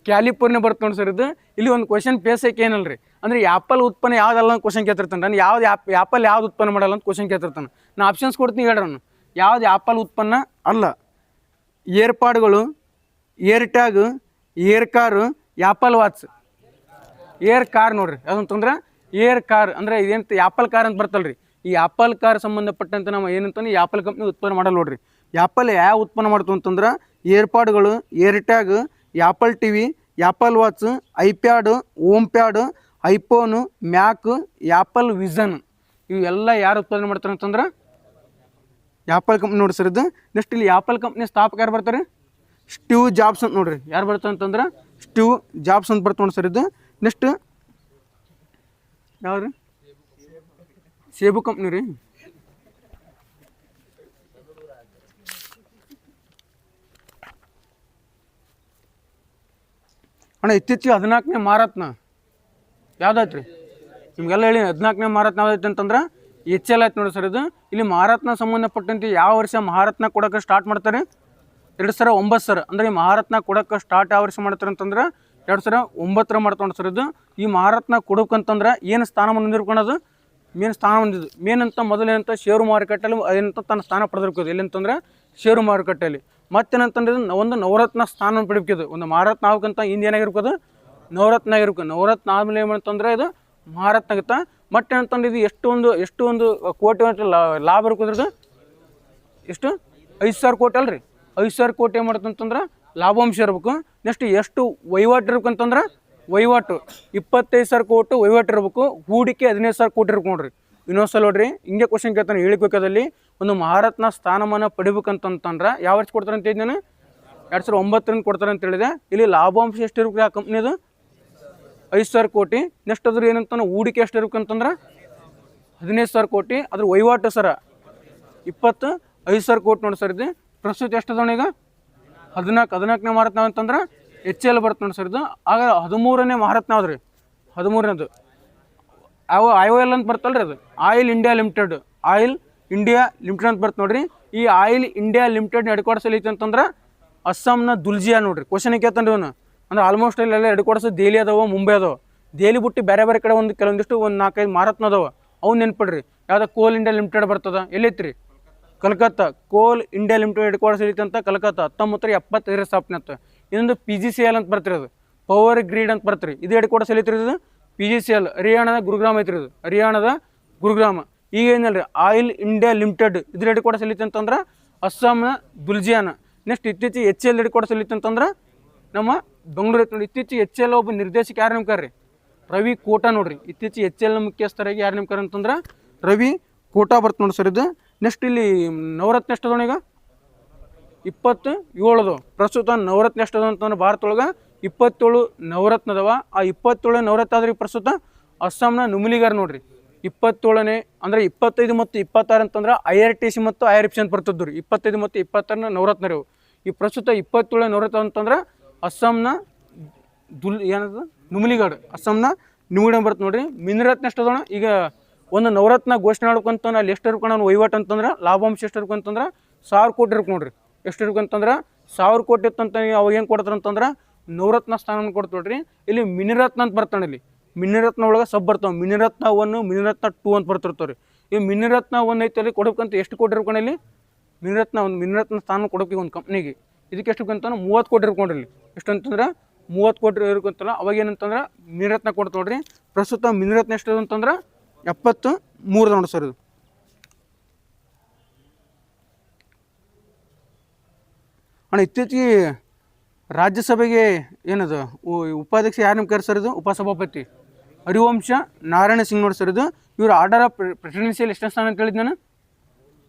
ಕ್ಯಾಲಿಫೋರ್ನಿಯಾ ಬರ್ತದೆ ನೋಡಿ ಸರ್ ಇದು. ಇಲ್ಲಿ ಒಂದು ಕ್ವಶನ್ ಪೇಸಕ್ಕೆ ಏನಲ್ರಿ ಅಂದರೆ ಆ್ಯಪಲ್ ಉತ್ಪನ್ನ ಯಾವುದಲ್ಲ ಅಂತ ಕ್ವಶನ್ ಕೇಳ್ತಿರ್ತಾನೆ. ನಾನು ಯಾವ್ದು ಆ್ಯಪಲ್ ಯಾವ್ದು ಉತ್ಪನ್ನ ಮಾಡಲ್ಲ ಅಂತ ಕ್ವಶನ್ ಕೇಳ್ತಿರ್ತಾನೆ. ನಾನು ಆಪ್ಷನ್ಸ್ ಕೊಡ್ತೀನಿ ಹೇಳ್ರಿ. ನಾನು ಯಾವ್ದು ಆ್ಯಪಲ್ ಉತ್ಪನ್ನ ಅಲ್ಲ? ಏರ್ಪಾಡ್ಗಳು, air tag, air car, Apple watch. Air car ನೋಡ್ರಿ. ಯಾವ್ದಂತಂದ್ರೆ ಏರ್ ಕಾರ್ ಅಂದರೆ ಇದೇಂತ ಆ್ಯಪಲ್ ಕಾರ್ ಅಂತ ಬರ್ತಲ್ರಿ. ಈ ಆ್ಯಪಲ್ ಕಾರ್ ಸಂಬಂಧಪಟ್ಟಂತೆ ನಾವು ಏನಂತಾನೆ ಈ ಆ್ಯಪಲ್ ಕಂಪ್ನಿ ಉತ್ಪನ್ನ ಮಾಡಲ್ಲ ನೋಡ್ರಿ. ಆ್ಯಪಲ್ ಯಾವ ಉತ್ಪನ್ನ ಮಾಡ್ತು ಅಂತಂದ್ರೆ ಏರ್ಪಾಡ್ಗಳು, air tag, Apple TV, Apple watch, iPad, HomePod, iPhone, Mac, Apple Vision ಇವೆಲ್ಲ ಯಾರು ಉತ್ಪಾದನೆ ಮಾಡ್ತಾರೆ ಅಂತಂದ್ರೆ ಆ್ಯಪಲ್ ಕಂಪ್ನಿ ನೋಡಿ ಸರ್ ಇದು. ನೆಕ್ಸ್ಟ್ ಇಲ್ಲಿ ಆ್ಯಪಲ್ ಕಂಪ್ನಿ ಸ್ಥಾಪಕ ಯಾರು ಬರ್ತಾರೆ? ಸ್ಟೀವ್ ಜಾಬ್ಸ್ ಅಂತ ನೋಡ್ರಿ. ಯಾರು ಬರ್ತಾರೆ ಅಂತಂದ್ರೆ ಸ್ಟೀವ್ ಜಾಬ್ಸ್ ಅಂತ ಬರ್ತಾರೆ ನೋಡಿ ಸರ್ ಇದು. ನೆಕ್ಸ್ಟ್ ಯಾವ್ರಿ? ಸೇಬು ಕಂಪ್ನಿ ರೀ. ಅಣ್ಣ ಇತ್ತೀಚೆಗೆ 14ನೇ ಮಾರಾತ್ನ ಯಾವ್ದಾಯ್ತು ರೀ? ನಿಮಗೆಲ್ಲ ಹೇಳಿ 14ನೇ ಮಾರಾತ್ನ ಯಾವ್ದೈತೆ ಅಂತಂದ್ರೆ HL ಆಯ್ತು ನೋಡಿ ಸರ್ ಇದು. ಇಲ್ಲಿ ಮಹಾರತ್ನ ಸಂಬಂಧಪಟ್ಟಂತೆ ಯಾವ ವರ್ಷ ಮಹಾರತ್ನ ಕೊಡೋಕೆ ಸ್ಟಾರ್ಟ್ ಮಾಡ್ತಾರೆ? 2009 ಸರ್. ಅಂದರೆ ಈ ಮಹಾರತ್ನ ಕೊಡೋಕೆ ಸ್ಟಾರ್ಟ್ ಯಾವ ವರ್ಷ ಮಾಡ್ತಾರೆ ಅಂತಂದ್ರೆ 2009 ಮಾಡ್ಕೊಂಡು ಸರ್ ಇದು. ಈ ಮಹಾರತ್ನ ಕೊಡೋಕಂತಂದ್ರೆ ಏನು ಸ್ಥಾನ ಹೊಂದಿರ್ಕೊಳ್ಳೋದು? ಮೇನ್ ಸ್ಥಾನ ಹೊಂದಿದ್ದು. ಮೇನ್ ಅಂತ ಮೊದಲೇನಂತ ಷೇರು ಮಾರುಕಟ್ಟೆಯಲ್ಲಿ ಏನಂತ ತನ್ನ ಸ್ಥಾನ ಪಡೆದಿರ್ಬೋದು. ಎಲ್ಲಿಂತಂದ್ರೆ ಷೇರು ಮಾರುಕಟ್ಟೆಯಲ್ಲಿ. ಮತ್ತೇನಂತಂದ್ರೆ ಒಂದು ನವರತ್ನ ಸ್ಥಾನ ಪಡಿಬೇಕಿದು. ಒಂದು ಮಹಾರತ್ನ ಆಗ್ಬೇಕಂತ ಹಿಂದೇನಾಗಿರ್ಬೋದು? ನವರತ್ನ ಆಗಿರ್ಬೇಕು. ನವರತ್ನ ಆದಮೇಲೆ ಏನಂತಂದ್ರೆ ಇದು ಮಹಾರತ್ನ ಆಗುತ್ತಾ. ಮತ್ತೆ ಏನಂತಂದ್ರೆ ಇದು ಎಷ್ಟು ಒಂದು ಕೋಟಿ ಲಾಭ ಇರ್ಕೋದ್ರದ್ದು ಎಷ್ಟು? 5,000 ಕೋಟಿ ಅಲ್ರಿ. 5,000 ಕೋಟಿ ಏನು ಮಾಡ್ತಂತಂದ್ರೆ ಲಾಭಾಂಶ ಇರ್ಬೇಕು. ನೆಕ್ಸ್ಟ್ ಎಷ್ಟು ವಹಿವಾಟು ಇರ್ಬೇಕಂತಂದ್ರೆ ವಹಿವಾಟು 25,000 ಕೋಟಿ ವಹಿವಾಟು ಇರಬೇಕು. ಹೂಡಿಕೆ 15,000 ಕೋಟಿ ಇರ್ಬೇಕು ನೋಡ್ರಿ. ಇನ್ನೊಂದ್ಸಲ ನೋಡ್ರಿ, ಹಿಂಗೆ ಕ್ವಶನ್ ಕೇಳ್ತಾನೆ. ಹೇಳಿಕೆದಲ್ಲಿ ಒಂದು ಮಹಾರತ್ನ ಸ್ಥಾನಮಾನ ಪಡಿಬೇಕಂತಂದ್ರೆ ಯಾವ ವರ್ಷ ಕೊಡ್ತಾರೆ ಅಂತ ಹೇಳಿದ್ ನಾನು 2009 ಕೊಡ್ತಾರೆ ಅಂತ ಹೇಳಿದೆ. ಇಲ್ಲಿ ಲಾಭಾಂಶ ಎಷ್ಟು ಇರ್ಬೇಕು ಆ ಕಂಪ್ನಿದು? 5,000 ಕೋಟಿ. ನೆಕ್ಸ್ಟ್ ಅದ್ರ ಏನಂತ ಹೂಡಿಕೆ ಎಷ್ಟು ಇರ್ಬೇಕಂತಂದ್ರೆ 15,000 ಕೋಟಿ. ಅದ್ರ ವಹಿವಾಟು ಸರ 25,000 ಕೋಟಿ ನೋಡಿ ಸರ್. ಇದು ಪ್ರಸ್ತುತ ಎಷ್ಟು ಅದ ಈಗ? 14ನೇ ಮಹಾರತ್ನ ಅಂತಂದ್ರೆ HCL ಬರುತ್ತೆ ನೋಡಿ ಸರ್. ಇದು ಆಗ 13ನೇ ಮಹಾರತ್ನ ಯಾವ್ದು? 13ನೇದು IOL ಅಂತ ಬರ್ತಲ್ರಿ, ಅದು oil India limited. Oil India limited ಅಂತ ಬರ್ತ ನೋಡ್ರಿ. ಈ oil India limited head quarters ಐತಿ ಅಂತಂದ್ರೆ ಅಸ್ಸಾಂನ ದುಲ್ಜಿಯಾ ನೋಡ್ರಿ. ಕ್ವಶನ್ ಕೇಳ್ತಾನೆ ಇವನು. ಅಂದ್ರೆ ಆಲ್ಮೋಸ್ಟ್ ಎಲ್ಲ ಹೆಡ್ ಕ್ವಾರ್ಟರ್ಸ್ ದೆಹಲಿ ಅದಾವ, ಮುಂಬೈ ಅದಾವ. ದೆಹಲಿ ಬಿಟ್ಟು ಬೇರೆ ಬೇರೆ ಕಡೆ ಕೆಲವೊಂದಿಷ್ಟು 4-5 ಮಹಾರತ್ನ ಅದಾವ. ಅವ್ನು ನೆನ್ಪಿಡ್ರಿ. ಯಾವ್ದು ಕೋಲ್ ಇಂಡಿಯಾ ಲಿಮಿಟೆಡ್ ಬರ್ತದ, ಎಲ್ಲೈತ್ರಿ? ಕಲ್ಕತ್ತಾ. ಕೋಲ್ ಇಂಡಿಯಾ ಲಿಮಿಟೆಡ್ ಹೆಡ್ ಕ್ವಾರ್ಟರ್ಸ್ ಐತಿ ಅಂತ ಕಲ್ಕತ್ತಾ. 1975 ಸ್ಥಾಪನೆ ಆಯ್ತು. ಇನ್ನೊಂದು PGCL ಅಂತ ಬರ್ತಿರಿ, ಅದು ಪವರ್ ಗ್ರಿಡ್ ಅಂತ ಬರ್ತೀರಿ. ಇದು ಹೆಡ್ ಕ್ವಾರ್ಟರ್ಸ್ ಐತ್ರಿ. ಇದು PGCL ಹರಿಯಾಣದ ಗುರುಗ್ರಾಮ್ ಐತ್ರಿ. ಇದು ಹರಿಯಾಣದ ಗುರುಗ್ರಾಮ. ಈಗ ಏನಲ್ರಿ, ಆಯಿಲ್ ಇಂಡಿಯಾ ಲಿಮಿಟೆಡ್ ಇದ್ರ ಹೆಡ್ ಕ್ವಾರ್ಟರ್ಸ್ ಐತಿ ಅಂತಂದ್ರೆ ಅಸ್ಸಾಂನ ದುಲ್ಜಿಯಾನ. ನೆಕ್ಸ್ಟ್ ಇತ್ತೀಚೆಗೆ HCL ಹೆಡ್ ಕ್ವಾರ್ಟರ್ಸ್ ಐತಿ ಅಂತಂದ್ರೆ ನಮ್ಮ ಬೆಂಗಳೂರು ಐತಿ ನೋಡಿ. ಇತ್ತೀಚೆಗೆ HCL ಒಬ್ಬ ನಿರ್ದೇಶಕ ಯಾರು ನೇಮಕಾರ್ರಿ? ರವಿ ಕೋಟಾ ನೋಡ್ರಿ. ಇತ್ತೀಚೆಗೆ HCL ಮುಖ್ಯಸ್ಥರಾಗಿ ಯಾರು ನೇಮಕಾರ ಅಂತಂದ್ರೆ ರವಿ ಕೋಟಾ ಬರ್ತ ನೋಡಿ ಸರ್. ಇದು ನೆಕ್ಸ್ಟ್ ಇಲ್ಲಿ ನವರತ್ನ ಎಷ್ಟು ಅದ ಈಗ? 27 ಪ್ರಸ್ತುತ ನವರತ್ನ ಎಷ್ಟು ಅದ ಅಂತಂದ್ರೆ ಭಾರತದೊಳಗೆ 27 ನವರತ್ನ ಅದಾವ. ಆ 27 ನವರತ್ನ ಆದ್ರಿ ಪ್ರಸ್ತುತ ಅಸ್ಸಾಂನ ನುಮಲಿಗರ್ ನೋಡ್ರಿ. 27ನೇ ಅಂದ್ರೆ 25 ಮತ್ತು 26 ಅಂತಂದ್ರೆ IRTC ಮತ್ತು IRFC ಅಂತ ಬರ್ತದ್ರಿ. 25 ಮತ್ತು 26 ನವರತ್ನ ರೀ. ಈ ಪ್ರಸ್ತುತ 27 ನವರತ್ನ ಅಂತಂದ್ರೆ ಅಸ್ಸಾಂನ ಏನದ ನುಮಲಿಗಡ್, ಅಸ್ಸಾಂನ ನುಮಲಿಗಡ್ ಬರ್ತ ನೋಡ್ರಿ. ಮಿನಿರತ್ನ ಎಷ್ಟು ಅದಾವ? ಈಗ ಒಂದು ನವರತ್ನ ಘೋಷಣೆ ಮಾಡ್ಕೊಂತ ಅಲ್ಲಿ ಎಷ್ಟು ಇರ್ಕೊಂಡು ನಾವು ವಹಿವಾಟು ಅಂತಂದ್ರೆ ಲಾಭಾಂಶ ಎಷ್ಟು ಇರ್ಕೊಂತಂದ್ರೆ 1000 ಕೋಟಿ ಇರ್ಬೇಕು ನೋಡ್ರಿ. ಎಷ್ಟು ಇರ್ಕೊಂತಂದ್ರೆ 1000 ಕೋಟಿ ಇತ್ತಂತ ಅವಾಗ ಏನು ಕೊಡ್ತಾರೆ ಅಂತಂದ್ರೆ ನವರತ್ನ ಸ್ಥಾನ ಕೊಡ್ತೋಡ್ರಿ. ಇಲ್ಲಿ ಮಿನಿರತ್ನ ಅಂತ ಬರ್ತಾನೆ. ಇಲ್ಲಿ ಮಿನಿರತ್ನ ಒಳಗೆ ಸಬ್ ಬರ್ತಾವೆ. ಮಿನಿರತ್ನ 1, ಮಿನಿರತ್ನ 2 ಅಂತ ಬರ್ತಿರ್ತಾವೆ ರೀ. ಈ ಮಿನಿರತ್ನ 1 ಐತೆ ಅಲ್ಲಿ ಕೊಡ್ಬೇಕಂತ ಎಷ್ಟು ಕೋಟಿ ಇರ್ಕೊಂಡು ಇಲ್ಲಿ ಮಿನಿರತ್ನ ಸ್ಥಾನ ಕೊಡೋಕೆ ಒಂದು ಕಂಪ್ನಿಗೆ. ಇದಕ್ಕೆ ಎಷ್ಟು ಅಂತ 30 ಕೋಟಿ ಇರ್ಕೊಂಡ್ರಿ. ಇಲ್ಲಿ ಎಷ್ಟು ಅಂತಂದ್ರೆ 30 ಕೋಟಿ ಇರ್ಕೊಂತಲ್ಲ. ಅವಾಗ ಏನಂತಂದ್ರೆ ಮಿನಿರತ್ನ ಕೊಡ್ತು ನೋಡ್ರಿ. ಪ್ರಸ್ತುತ ಮಿನಿರತ್ನ ಎಷ್ಟು ಅಂತಂದ್ರೆ 73 ನೋಡಿ ಸರ್. ಇದು ಅಣ್ಣ ಇತ್ತೀಚೆಗೆ ರಾಜ್ಯಸಭೆಗೆ ಏನದು ಉಪಾಧ್ಯಕ್ಷ ಯಾರು ನೇಮಕಾರ ಸರ್? ಇದು ಉಪಸಭಾಪತಿ ಹರಿವಂಶ ನಾರಾಯಣ ಸಿಂಗ್ ನೋಡಿ ಸರ್. ಇದು ಇವರು ಆರ್ಡರ್ ಆಫ್ ಪ್ರೆಸಿಡೆನ್ಸಿಯಲ್ ಎಷ್ಟನೇ ಸ್ಥಾನ ಅಂತ ಹೇಳಿದ್ ನಾನು?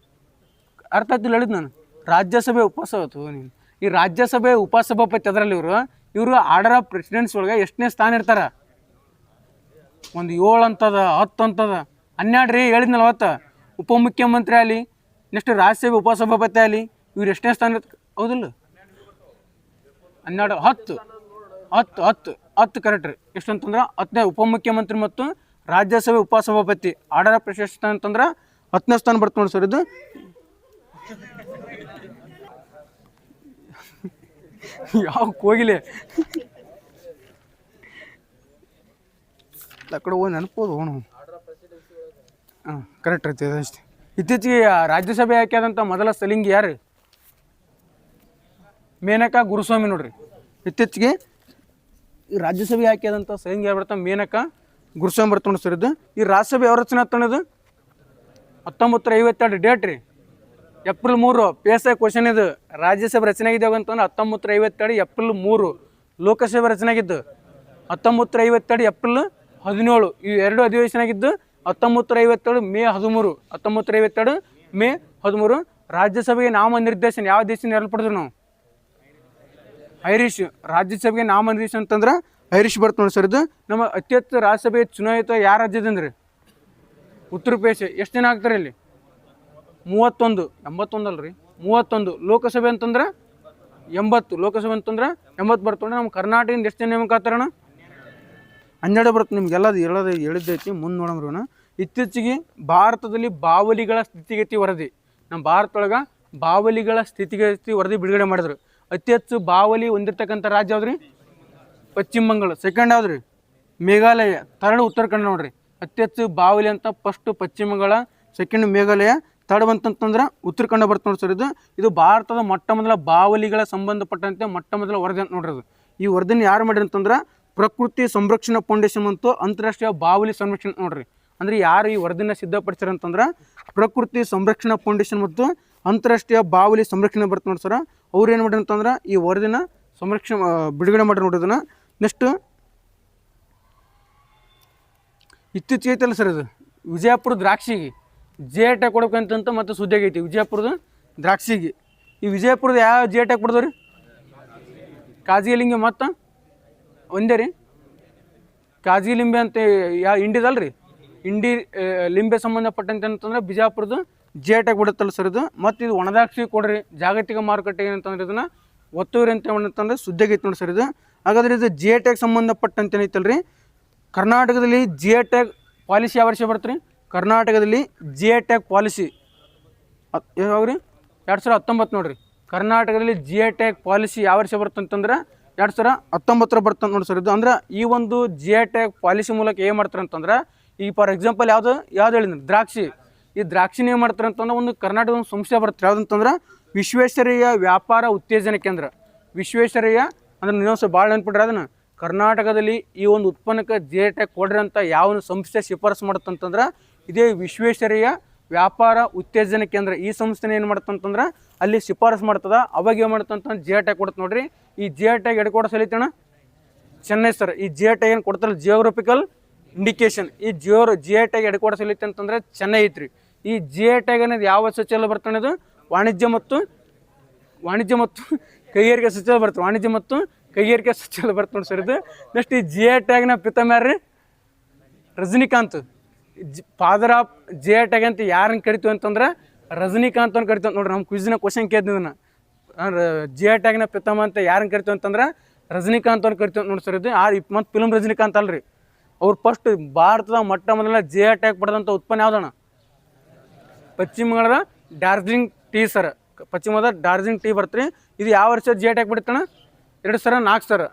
ಅರ್ಥ ಆಗ್ತಿಲ್ಲ ಹೇಳಿದ್ ನಾನು. ರಾಜ್ಯಸಭೆ ನೀನು ಈ ರಾಜ್ಯಸಭೆ ಉಪಸಭಾಪತಿ ಅದರಲ್ಲಿ ಇವರು ಆರ್ಡರ್ ಆಫ್ ಪ್ರೆಸಿಡೆನ್ಸಿ ಒಳಗೆ ಎಷ್ಟನೇ ಸ್ಥಾನ ಇರ್ತಾರ? ಒಂದು 7 ಅಂತದ, 10 ಅಂತದ, 12 ರೀ ಹೇಳಿದ್ನಲ್ಲ. ಅವತ್ತು ಉಪಮುಖ್ಯಮಂತ್ರಿ ಆಗಲಿ, ನೆಕ್ಸ್ಟ್ ರಾಜ್ಯಸಭೆ ಉಪಸಭಾಪತಿ ಆಗಲಿ, ಇವ್ರು ಎಷ್ಟನೇ ಸ್ಥಾನ ಇರ್ತಾರೆ? ಹೌದಿಲ್ಲ? 12, 10 ಕರೆಕ್ಟ್ ರೀ. ಎಷ್ಟು ಅಂತಂದ್ರೆ 10ನೇ ಉಪಮುಖ್ಯಮಂತ್ರಿ ಮತ್ತು ರಾಜ್ಯಸಭೆ ಉಪಸಭಾಪತಿ ಆರ್ಡರ್ ಆಫ್ ಪ್ರೆಸಿಡೆನ್ಸಿ ಸ್ಥಾನ ಅಂತಂದ್ರೆ 10ನೇ ಸ್ಥಾನ ಬರ್ತದೆ ನೋಡಿ ಸರ್. ಇದು ಯಾವ ಹೋಗಿಲೆ ಆ ಕಡೆ ಹೋಗಿ ನೆನಪೋದು ಹೋಣ. ಹಾಂ ಕರೆಕ್ಟ್ ಐತಿ ಅದಷ್ಟೇ. ಇತ್ತೀಚೆಗೆ ರಾಜ್ಯಸಭೆ ಆಯ್ಕೆಯಾದಂಥ ಮೊದಲ ಸಲಿಂಗಿ ಯಾರು? ಮೇನಕಾ ಗುರುಸ್ವಾಮಿ ನೋಡ್ರಿ. ಇತ್ತೀಚೆಗೆ ರಾಜ್ಯಸಭೆ ಆಯ್ಕೆಯಾದಂಥ ಸಲಿಂಗಿ ಯಾರು ಬರ್ತಾವೆ? ಮೇನಕಾ ಗುರುಸ್ವಾಮಿ ಬರ್ತಾ ನೋಡಿ ಸರ್. ಇದು ಈ ರಾಜ್ಯಸಭೆ ಯಾವ ರಚನೆ ಆಗ್ತಾನದು? 1952 ಡೇಟ್ ರೀ. April 3 PSI question. ಇದು ರಾಜ್ಯಸಭೆ ರಚನೆ ಆಗಿದ್ದಾವ ಅಂತಂದ್ರೆ 1952 ಏಪ್ರಿಲ್ 3. ಲೋಕಸಭೆ ರಚನೆ ಆಗಿದ್ದು 1952 ಏಪ್ರಿಲ್ 17. ಈ 2 ಅಧಿವೇಶನ ಆಗಿದ್ದು 1952 ಮೇ 13. 1952 ಮೇ 13. ರಾಜ್ಯಸಭೆಗೆ ನಾಮನಿರ್ದೇಶನ ಯಾವ ದೇಶದಿಂದ ಎರಲ್ಪಡಿದ್ರು ನಾವು? ಐರಿಷ್. ರಾಜ್ಯಸಭೆಗೆ ನಾಮನಿರ್ದೇಶನ ಅಂತಂದ್ರೆ ಐರಿಷ್ ಬರ್ತ ನೋಡಿ ಸರ್. ಇದು ನಮ್ಮ ಅತಿ ಹೆಚ್ಚು ರಾಜ್ಯಸಭೆ ಚುನಾಯಿತ ಯಾವ ರಾಜ್ಯದಂದ್ರಿ? ಉತ್ತರ ಪ್ರದೇಶ. ಎಷ್ಟು ಜನ ಆಗ್ತಾರೆ ಇಲ್ಲಿ? 31. 81 ಅಲ್ರಿ, 31. ಲೋಕಸಭೆ ಅಂತಂದ್ರೆ 80. ಲೋಕಸಭೆ ಅಂತಂದ್ರೆ 80 ಬರ್ತವೆ. ನಮ್ಮ ಕರ್ನಾಟಕದಿಂದ ಎಷ್ಟು ಜನ ನೇಮಕ ಆಗ್ತಾರಣ? 12 ಬರುತ್ತೆ. ನಿಮ್ಗೆಲ್ಲ ಹೇಳಿದ್ದೈತಿ. ಮುಂದೆ ನೋಡೋಣ. ಇತ್ತೀಚೆಗೆ ಭಾರತದಲ್ಲಿ ಬಾವಲಿಗಳ ಸ್ಥಿತಿಗತಿ ವರದಿ, ನಮ್ಮ ಭಾರತದೊಳಗೆ ಬಾವಲಿಗಳ ಸ್ಥಿತಿಗತಿ ವರದಿ ಬಿಡುಗಡೆ ಮಾಡಿದ್ರು. ಅತಿ ಹೆಚ್ಚು ಬಾವಲಿ ಹೊಂದಿರ್ತಕ್ಕಂಥ ರಾಜ್ಯ ಯಾವ್ದು ರೀ? ಪಶ್ಚಿಮ ಬಂಗಾಳ. ಸೆಕೆಂಡ್ ಯಾವ್ದು ರೀ? ಮೇಘಾಲಯ. ಥರ್ಡ್ ಉತ್ತರಾಖಂಡ ನೋಡ್ರಿ. ಅತಿ ಹೆಚ್ಚು ಬಾವಲಿ ಅಂತ ಫಸ್ಟ್ ಪಶ್ಚಿಮ ಬಂಗಾಳ, ಸೆಕೆಂಡ್ ಮೇಘಾಲಯ, ಥರ್ಡ್ ಬಂತಂತಂದ್ರೆ ಉತ್ತರಾಖಂಡ ಬರ್ತ ನೋಡಿ ಸರ್. ಇದು ಭಾರತದ ಮೊಟ್ಟ ಮೊದಲ ಬಾವಲಿಗಳ ಸಂಬಂಧಪಟ್ಟಂತೆ ಮೊಟ್ಟ ಮೊದಲ ವರದಿ ಅಂತ ನೋಡ್ರಿ. ಈ ವರದಿನ ಯಾರು ಮಾಡ್ರಿ ಅಂತಂದ್ರೆ ಪ್ರಕೃತಿ ಸಂರಕ್ಷಣಾ ಫೌಂಡೇಶನ್ ಮತ್ತು ಅಂತಾರಾಷ್ಟ್ರೀಯ ಬಾವಲಿ ಸಂರಕ್ಷಣೆ ನೋಡ್ರಿ. ಅಂದ್ರೆ ಯಾರು ಈ ವರದಿನ ಸಿದ್ಧಪಡಿಸ್ಯಾರ ಅಂತಂದ್ರೆ ಪ್ರಕೃತಿ ಸಂರಕ್ಷಣಾ ಫೌಂಡೇಶನ್ ಮತ್ತು ಅಂತಾರಾಷ್ಟ್ರೀಯ ಬಾವಲಿ ಸಂರಕ್ಷಣೆ ಬರ್ತ ನೋಡಿ ಸರ್. ಅವ್ರು ಏನು ಮಾಡ್ರಿ ಅಂತಂದ್ರೆ ಈ ವರದಿನ ಬಿಡುಗಡೆ ಮಾಡಿ ನೋಡೋದನ್ನ. ನೆಕ್ಸ್ಟ್ ಇತ್ತೀಚೆಗೆ ಐತಲ್ಲ ಸರ್, ಇದು ವಿಜಯಪುರ ದ್ರಾಕ್ಷಿಗೆ ಜೆ ಟ್ಯಾಗ್ ಕೊಡ್ಬೇಕಂತ ಮತ್ತು ಸುದ್ದಿ ಆಗೈತಿ. ವಿಜಯಪುರದ ದ್ರಾಕ್ಷಿಗೆ ಈ ವಿಜಯಪುರದ ಯಾವ ಜೆ ಟ್ಯಾಗ್ ಕೊಡ್ದವ್ರಿ? ಕಾಜಿಲಿಂಬೆ ಮತ್ತು ಒಂದೇ ರೀ ಕಾಜಿ ಲಿಂಬೆ ಅಂತ ಯಾವ ಇಂಡಿದಲ್ರಿ, ಇಂಡಿ ಲಿಂಬೆ ಸಂಬಂಧಪಟ್ಟಂತೆ ಅಂತಂದ್ರೆ ಬಿಜಾಪುರದ ಜೆ ಟ್ಯಾಗ್ ಬಿಡುತ್ತಲ್ಲ ಸರ್ ಇದು. ಮತ್ತು ಇದು ಒಣದ್ರಾಕ್ಷಿ ಕೊಡ್ರಿ ಜಾಗತಿಕ ಮಾರುಕಟ್ಟೆಗೆ ಅಂತಂದ್ರೆ ಇದನ್ನು ಒತ್ತುವರಿ ಅಂತಂದ್ರೆ ಸುದ್ದಿ ಆಗೈತೆ ನೋಡಿ ಸರ್ ಇದು. ಹಾಗಾದ್ರೆ ಇದು ಜೆ ಟ್ಯಾಗ್ ಸಂಬಂಧಪಟ್ಟಂತೆ ಏನೈತಲ್ರಿ, ಕರ್ನಾಟಕದಲ್ಲಿ ಜೆ ಟ್ಯಾಗ್ ಪಾಲಿಸಿ ಯಾವ ವರ್ಷ ಬರುತ್ತೆ ರೀ? ಕರ್ನಾಟಕದಲ್ಲಿ ಜೆ ಟ್ಯಾಗ್ ಪಾಲಿಸಿ ಯಾವಾಗ ರೀ? 2019 ನೋಡಿರಿ. ಕರ್ನಾಟಕದಲ್ಲಿ ಜೆ ಟ್ಯಾಗ್ ಪಾಲಿಸಿ ಯಾವ ವರ್ಷ ಬರ್ತಂತಂದ್ರೆ 2019 ಬರ್ತಂತ ನೋಡಿ ಸರ್ ಇದು. ಅಂದ್ರೆ ಈ ಒಂದು ಜೆ ಟ್ಯಾಗ್ ಪಾಲಿಸಿ ಮೂಲಕ ಏನು ಮಾಡ್ತಾರೆ ಅಂತಂದ್ರೆ, ಈಗ ಫಾರ್ ಎಕ್ಸಾಂಪಲ್ ಯಾವುದು ಹೇಳಿದ್ರು ದ್ರಾಕ್ಷಿ, ಈ ದ್ರಾಕ್ಷಿನ ಏನು ಮಾಡ್ತಾರೆ ಅಂತಂದ್ರೆ ಒಂದು ಕರ್ನಾಟಕದ ಒಂದು ಸಂಸ್ಥೆ ಬರುತ್ತೆ ಯಾವುದಂತಂದ್ರೆ ವಿಶ್ವೇಶ್ವರಯ್ಯ ವ್ಯಾಪಾರ ಉತ್ತೇಜನ ಕೇಂದ್ರ. ವಿಶ್ವೇಶ್ವರಯ್ಯ ಅಂದ್ರೆ ನೀವು ಭಾಳ ನೆನ್ಪಿಟ್ರೆ ಅದನ್ನು ಕರ್ನಾಟಕದಲ್ಲಿ ಈ ಒಂದು ಉತ್ಪನ್ನಕ್ಕೆ ಜೆ ಟ್ಯಾಗ್ ಕೊಡ್ರಿ ಅಂತ ಯಾವ ಸಂಸ್ಥೆ ಶಿಫಾರಸು ಮಾಡುತ್ತಂತಂದ್ರೆ ಇದೇ ವಿಶ್ವೇಶ್ವರಯ್ಯ ವ್ಯಾಪಾರ ಉತ್ತೇಜನ ಕೇಂದ್ರ. ಈ ಸಂಸ್ಥೆನ ಏನು ಮಾಡುತ್ತಂತಂದ್ರೆ ಅಲ್ಲಿ ಶಿಫಾರಸು ಮಾಡ್ತದ. ಅವಾಗ ಏನು ಮಾಡುತ್ತಂತಂದ್ರೆ ಜೆ ಟ್ಯಾಗ್ ಕೊಡುತ್ತೆ ನೋಡ್ರಿ. ಈ ಜೆ ಟ್ಯಾಗ್ ಎಡ್ ಕೊಡೋ ಸಲಿತಣ ಚೆನ್ನೈ ಸರ್. ಈ ಜೆ ಟ್ಯಾಗ್ ಏನು ಕೊಡ್ತಾರಲ್ಲ ಜಿಯೋಗ್ರಫಿಕಲ್ ಇಂಡಿಕೇಶನ್, ಈ ಜೆ ಟ್ಯಾಗ್ ಎಡ್ ಕೊಡೋ ಸಲಿತೆ ಅಂತಂದ್ರೆ ಚೆನ್ನೈ ಐತ್ರಿ. ಈ ಜೆ ಟ್ಯಾಗ್ ಅನ್ನೋದು ಯಾವ ಸಚಿವಾಲಯ ಬರ್ತಾನೆ? ಅದು ವಾಣಿಜ್ಯ ಮತ್ತು ಕೈಗಾರಿಕೆ ಸಚಿವಾಲಯ ಬರ್ತದೆ. ವಾಣಿಜ್ಯ ಮತ್ತು ಕೈಗಾರಿಕೆ ಸಚಿವಾಲಯ ಬರ್ತದೆ ನೋಡಿ ಸರ್ ಇದು. ನೆಕ್ಸ್ಟ್ ಈ ಜೆ ಟ್ಯಾಗ್ನ ಪಿತಾಮಹರು Rajinikanth. Father of J tag ಅಂತ ಯಾರನ್ನು ಕರಿತೀವಿ ಅಂತಂದ್ರೆ ರಜನಿಕಾಂತ್ ಅಂತ ಕರಿತೀವಿ ನೋಡ್ರಿ. ನಮ್ಮ ಕ್ವಿಜ್ನ ಕ್ವಶನ್ ಕೇಳಿದ್ನ ಜೆ ಟ್ಯಾಗ್ನ ಪಿತಾಮಹ ಅಂತ ಯಾರನ್ನು ಕರಿತೀವಿ ಅಂತಂದ್ರೆ ರಜನಿಕಾಂತ್ ಅಂತ ಕರಿತೀವಿ ನೋಡಿ ಸರ್ ಇದು. ಮತ್ತು ಫಿಲ್ಮ್ ರಜನಿಕಾಂತ್ ಅಲ್ರಿ, ಅವ್ರು ಫಸ್ಟ್ ಭಾರತದ ಮೊದಲ ಜೆ ಟ್ಯಾಗ್ ಪಡೆದಂಥ ಉತ್ಪನ್ನ ಯಾವುದಣ್ಣ? ಪಶ್ಚಿಮ ಬಂಗಾಳದ ಡಾರ್ಜಿಲಿಂಗ್ ಟೀ ಸರ್. ಪಶ್ಚಿಮದ ಡಾರ್ಜಿಲಿಂಗ್ ಟೀ ಬರ್ತೀರಿ. ಇದು ಯಾವ ವರ್ಷ ಜೆ ಟ್ಯಾಗ್ ಬಿಡ್ತಾನೆ? 2004 ಸರ್.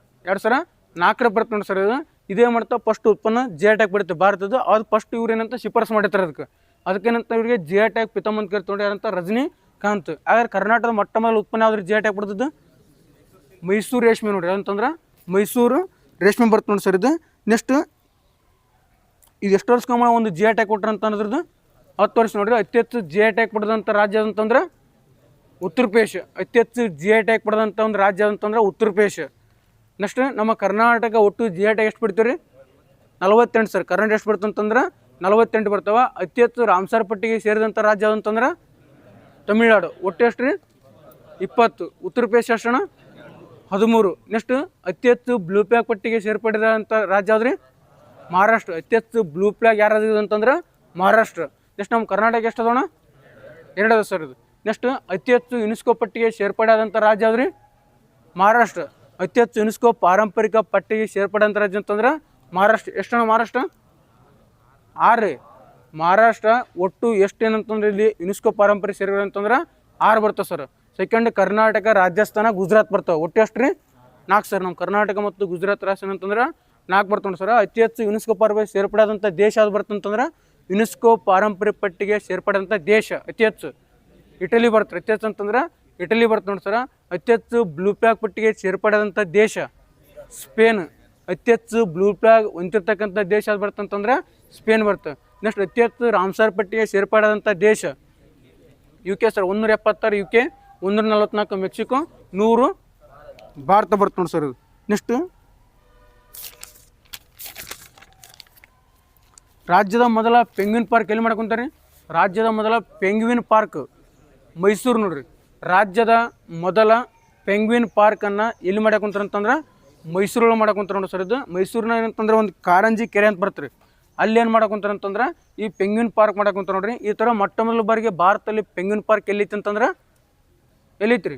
2004 ಬರುತ್ತೆ ನೋಡಿ ಸರ್ ಇದು. ಇದೇ ಮಾಡ್ತಾ ಫಸ್ಟ್ ಉತ್ಪನ್ನ ಜೆ ಟ್ಯಾಗ್ ಬಿಡುತ್ತೆ ಭಾರತದ. ಅದು ಫಸ್ಟ್ ಇವ್ರು ಏನಂತ ಶಿಫಾರಸು ಮಾಡಿರ್ತಾರೆ ಅದಕ್ಕೇನಂತ ಇವರಿಗೆ ಜೆ ಟ್ಯಾಗ್ ಪಿತಾಮಹ ಅಂತ ಕರಿತಾರೆ ಯಾರಂತ? ರಜನಿಕಾಂತ್. ಹಾಗಾದ್ರೆ ಕರ್ನಾಟಕದ ಮೊದಲ ಉತ್ಪನ್ನ ಯಾವ್ದು ಜೆ ಟ್ಯಾಗ್ ಬಿಡ್ತದ್ದು? ಮೈಸೂರು ರೇಷ್ಮೆ ನೋಡ್ರಿ. ಅಂತಂದ್ರೆ ಮೈಸೂರು ರೇಷ್ಮೆ ಬರುತ್ತೆ ನೋಡಿ ಸರ್ ಇದು. ನೆಕ್ಸ್ಟ್ ಇದು ಎಷ್ಟು ವರ್ಷಕ್ಕೊಮ್ಮೆ ಒಂದು ಜೆ ಟ್ಯಾಗ್ ಕೊಟ್ರ ಅಂತ ಅನ್ನೋದ್ರದ್ದು 10 ವರ್ಷ ನೋಡ್ರಿ. ಅತಿ ಹೆಚ್ಚು ಜೆ ಟ್ಯಾಗ್ ಪಡೆದಂಥ ರಾಜ್ಯ ಅಂತಂದ್ರೆ ಉತ್ತರ ಪ್ರದೇಶ. ಅತಿ ಹೆಚ್ಚು ಜೆ ಟ್ಯಾಗ್ ಪಡೆದಂಥ ಒಂದು ರಾಜ್ಯ ಅಂತಂದ್ರೆ ಉತ್ತರ ಪ್ರದೇಶ. ನೆಕ್ಸ್ಟ್ ನಮ್ಮ ಕರ್ನಾಟಕ ಒಟ್ಟು ಜೆ ಟ್ಯಾಗ್ ಎಷ್ಟು ಬಿಡ್ತೀವಿ ರೀ? 48 ಸರ್. ಕರ್ನಾಟಕ ಎಷ್ಟು ಬರ್ತಂತಂದ್ರೆ 48 ಬರ್ತಾವೆ. ಅತಿ ಹೆಚ್ಚು ರಾಮಸರ್ ಪಟ್ಟಿಗೆ ಸೇರಿದಂಥ ರಾಜ್ಯ ಅಂತಂದ್ರೆ ತಮಿಳ್ನಾಡು. ಒಟ್ಟು ಎಷ್ಟು ರೀ? 20. ಉತ್ತರ ಪ್ರದೇಶ ಎಷ್ಟಣ್ಣ? 13. ನೆಕ್ಸ್ಟ್ ಅತಿ ಹೆಚ್ಚು ಬ್ಲೂ ಫ್ಲಾಗ್ ಪಟ್ಟಿಗೆ ಸೇರ್ಪಡಿದಂಥ ರಾಜ್ಯ ಯಾವ್ದು ರೀ? ಮಹಾರಾಷ್ಟ್ರ. ಅತಿ ಹೆಚ್ಚು ಬ್ಲೂ ಫ್ಲಾಗ್ ಯಾರು ಅಂತಂದ್ರೆ ಮಹಾರಾಷ್ಟ್ರ. ನೆಕ್ಸ್ಟ್ ನಮ್ಮ ಕರ್ನಾಟಕ ಎಷ್ಟು ಅದೋಣ? 2 ಅದ ಸರ್ ಇದು. ನೆಕ್ಸ್ಟ್ ಅತಿ ಹೆಚ್ಚು ಯುನೆಸ್ಕೋ ಪಟ್ಟಿಗೆ ಸೇರ್ಪಡೆ ಆದಂಥ ರಾಜ್ಯ ಯಾವ್ದು ರೀ? ಮಹಾರಾಷ್ಟ್ರ. ಅತಿ ಹೆಚ್ಚು ಯುನೆಸ್ಕೋ ಪಾರಂಪರಿಕ ಪಟ್ಟಿಗೆ ಸೇರ್ಪಡೆಂಥ ರಾಜ್ಯ ಅಂತಂದ್ರೆ ಮಹಾರಾಷ್ಟ್ರ. ಎಷ್ಟಣ್ಣ ಮಹಾರಾಷ್ಟ್ರ? 6 ರೀ. ಮಹಾರಾಷ್ಟ್ರ ಒಟ್ಟು ಎಷ್ಟು ಏನಂತಂದ್ರೆ ಇಲ್ಲಿ ಯುನೆಸ್ಕೋ ಪಾರಂಪರಿಕ ಸೇರ್ಪಡೆ ಅಂತಂದ್ರೆ 6 ಬರ್ತವೆ ಸರ್. ಸೆಕೆಂಡ್ ಕರ್ನಾಟಕ, ರಾಜಸ್ಥಾನ, ಗುಜರಾತ್ ಬರ್ತಾವೆ. ಒಟ್ಟು ಎಷ್ಟು ರೀ? 4 ಸರ್. ನಮ್ಮ ಕರ್ನಾಟಕ ಮತ್ತು ಗುಜರಾತ್ ರಾಷ್ಟ್ರ ಅಂತಂದ್ರೆ 4 ಬರ್ತಾವೆ ಸರ್. ಅತಿ ಹೆಚ್ಚು ಯುನೆಸ್ಕೋ ಪಾರಂಪರಿಕ ಸೇರ್ಪಡೆ ಆದಂಥ ದೇಶ ಯಾವ್ದು ಬರ್ತಂತಂದ್ರೆ ಯುನೆಸ್ಕೋ ಪಾರಂಪರಿಕ ಪಟ್ಟಿಗೆ ಸೇರ್ಪಡೆಂಥ ದೇಶ ಅತಿ ಹೆಚ್ಚು ಇಟಲಿ ಬರ್ತದೆ. ಅತಿ ಹೆಚ್ಚು ಅಂತಂದ್ರೆ ಇಟಲಿ ಬರ್ತದೆ ನೋಡಿ ಸರ್. ಅತಿ ಹೆಚ್ಚು ಬ್ಲೂ ಫ್ಲಾಗ್ ಪಟ್ಟಿಗೆ ಸೇರ್ಪಡೆದಂಥ ದೇಶ ಸ್ಪೇನ್. ಅತಿ ಹೆಚ್ಚು ಬ್ಲೂ ಫ್ಲಾಗ್ ಹೊಂದಿರ್ತಕ್ಕಂಥ ದೇಶ ಯಾವ್ದು ಬರ್ತಂತಂದ್ರೆ ಸ್ಪೇನ್ ಬರ್ತದೆ. ನೆಕ್ಸ್ಟ್ ಅತಿ ಹೆಚ್ಚು ರಾಮಸರ್ ಪಟ್ಟಿಗೆ ಸೇರ್ಪಡೆದಂಥ ದೇಶ UK sir. 176 UK, 144 Mexico, 100 Bharat ಬರ್ತದೆ ನೋಡಿ ಸರ್ ಇದು. ನೆಕ್ಸ್ಟ್ ರಾಜ್ಯದ ಮೊದಲ ಪೆಂಗ್ವಿನ್ ಪಾರ್ಕ್ ಎಲ್ಲಿ ಮಾಡ್ಕೊಂತಾರೆ? ರಾಜ್ಯದ ಮೊದಲ ಪೆಂಗ್ವಿನ್ ಪಾರ್ಕ್ ಮೈಸೂರು ನೋಡ್ರಿ. ರಾಜ್ಯದ ಮೊದಲ ಪೆಂಗ್ವಿನ್ ಪಾರ್ಕನ್ನು ಎಲ್ಲಿ ಮಾಡ್ಕೊಂತಾರೆ ಅಂತಂದ್ರೆ ಮೈಸೂರಲ್ಲಿ ಮಾಡ್ಕೊಂತಾರೆ ನೋಡಿ ಸರ್ ಇದು. ಮೈಸೂರಿನ ಏನಂತಂದ್ರೆ ಒಂದು ಕಾರಂಜಿ ಕೆರೆ ಅಂತ ಬರ್ತಾರೆ. ಅಲ್ಲಿ ಏನು ಮಾಡಕೊಂತಾರೆ ಅಂತಂದ್ರೆ ಈ ಪೆಂಗ್ವಿನ್ ಪಾರ್ಕ್ ಮಾಡಕೊಂತಾರೆ ನೋಡ್ರಿ. ಈ ಥರ ಮೊದಲ ಬಾರಿಗೆ ಭಾರತದಲ್ಲಿ ಪೆಂಗ್ವಿನ್ ಪಾರ್ಕ್ ಎಲ್ಲಿತ್ತು ಅಂತಂದ್ರೆ ಎಲ್ಲಿತ್ತು ರೀ?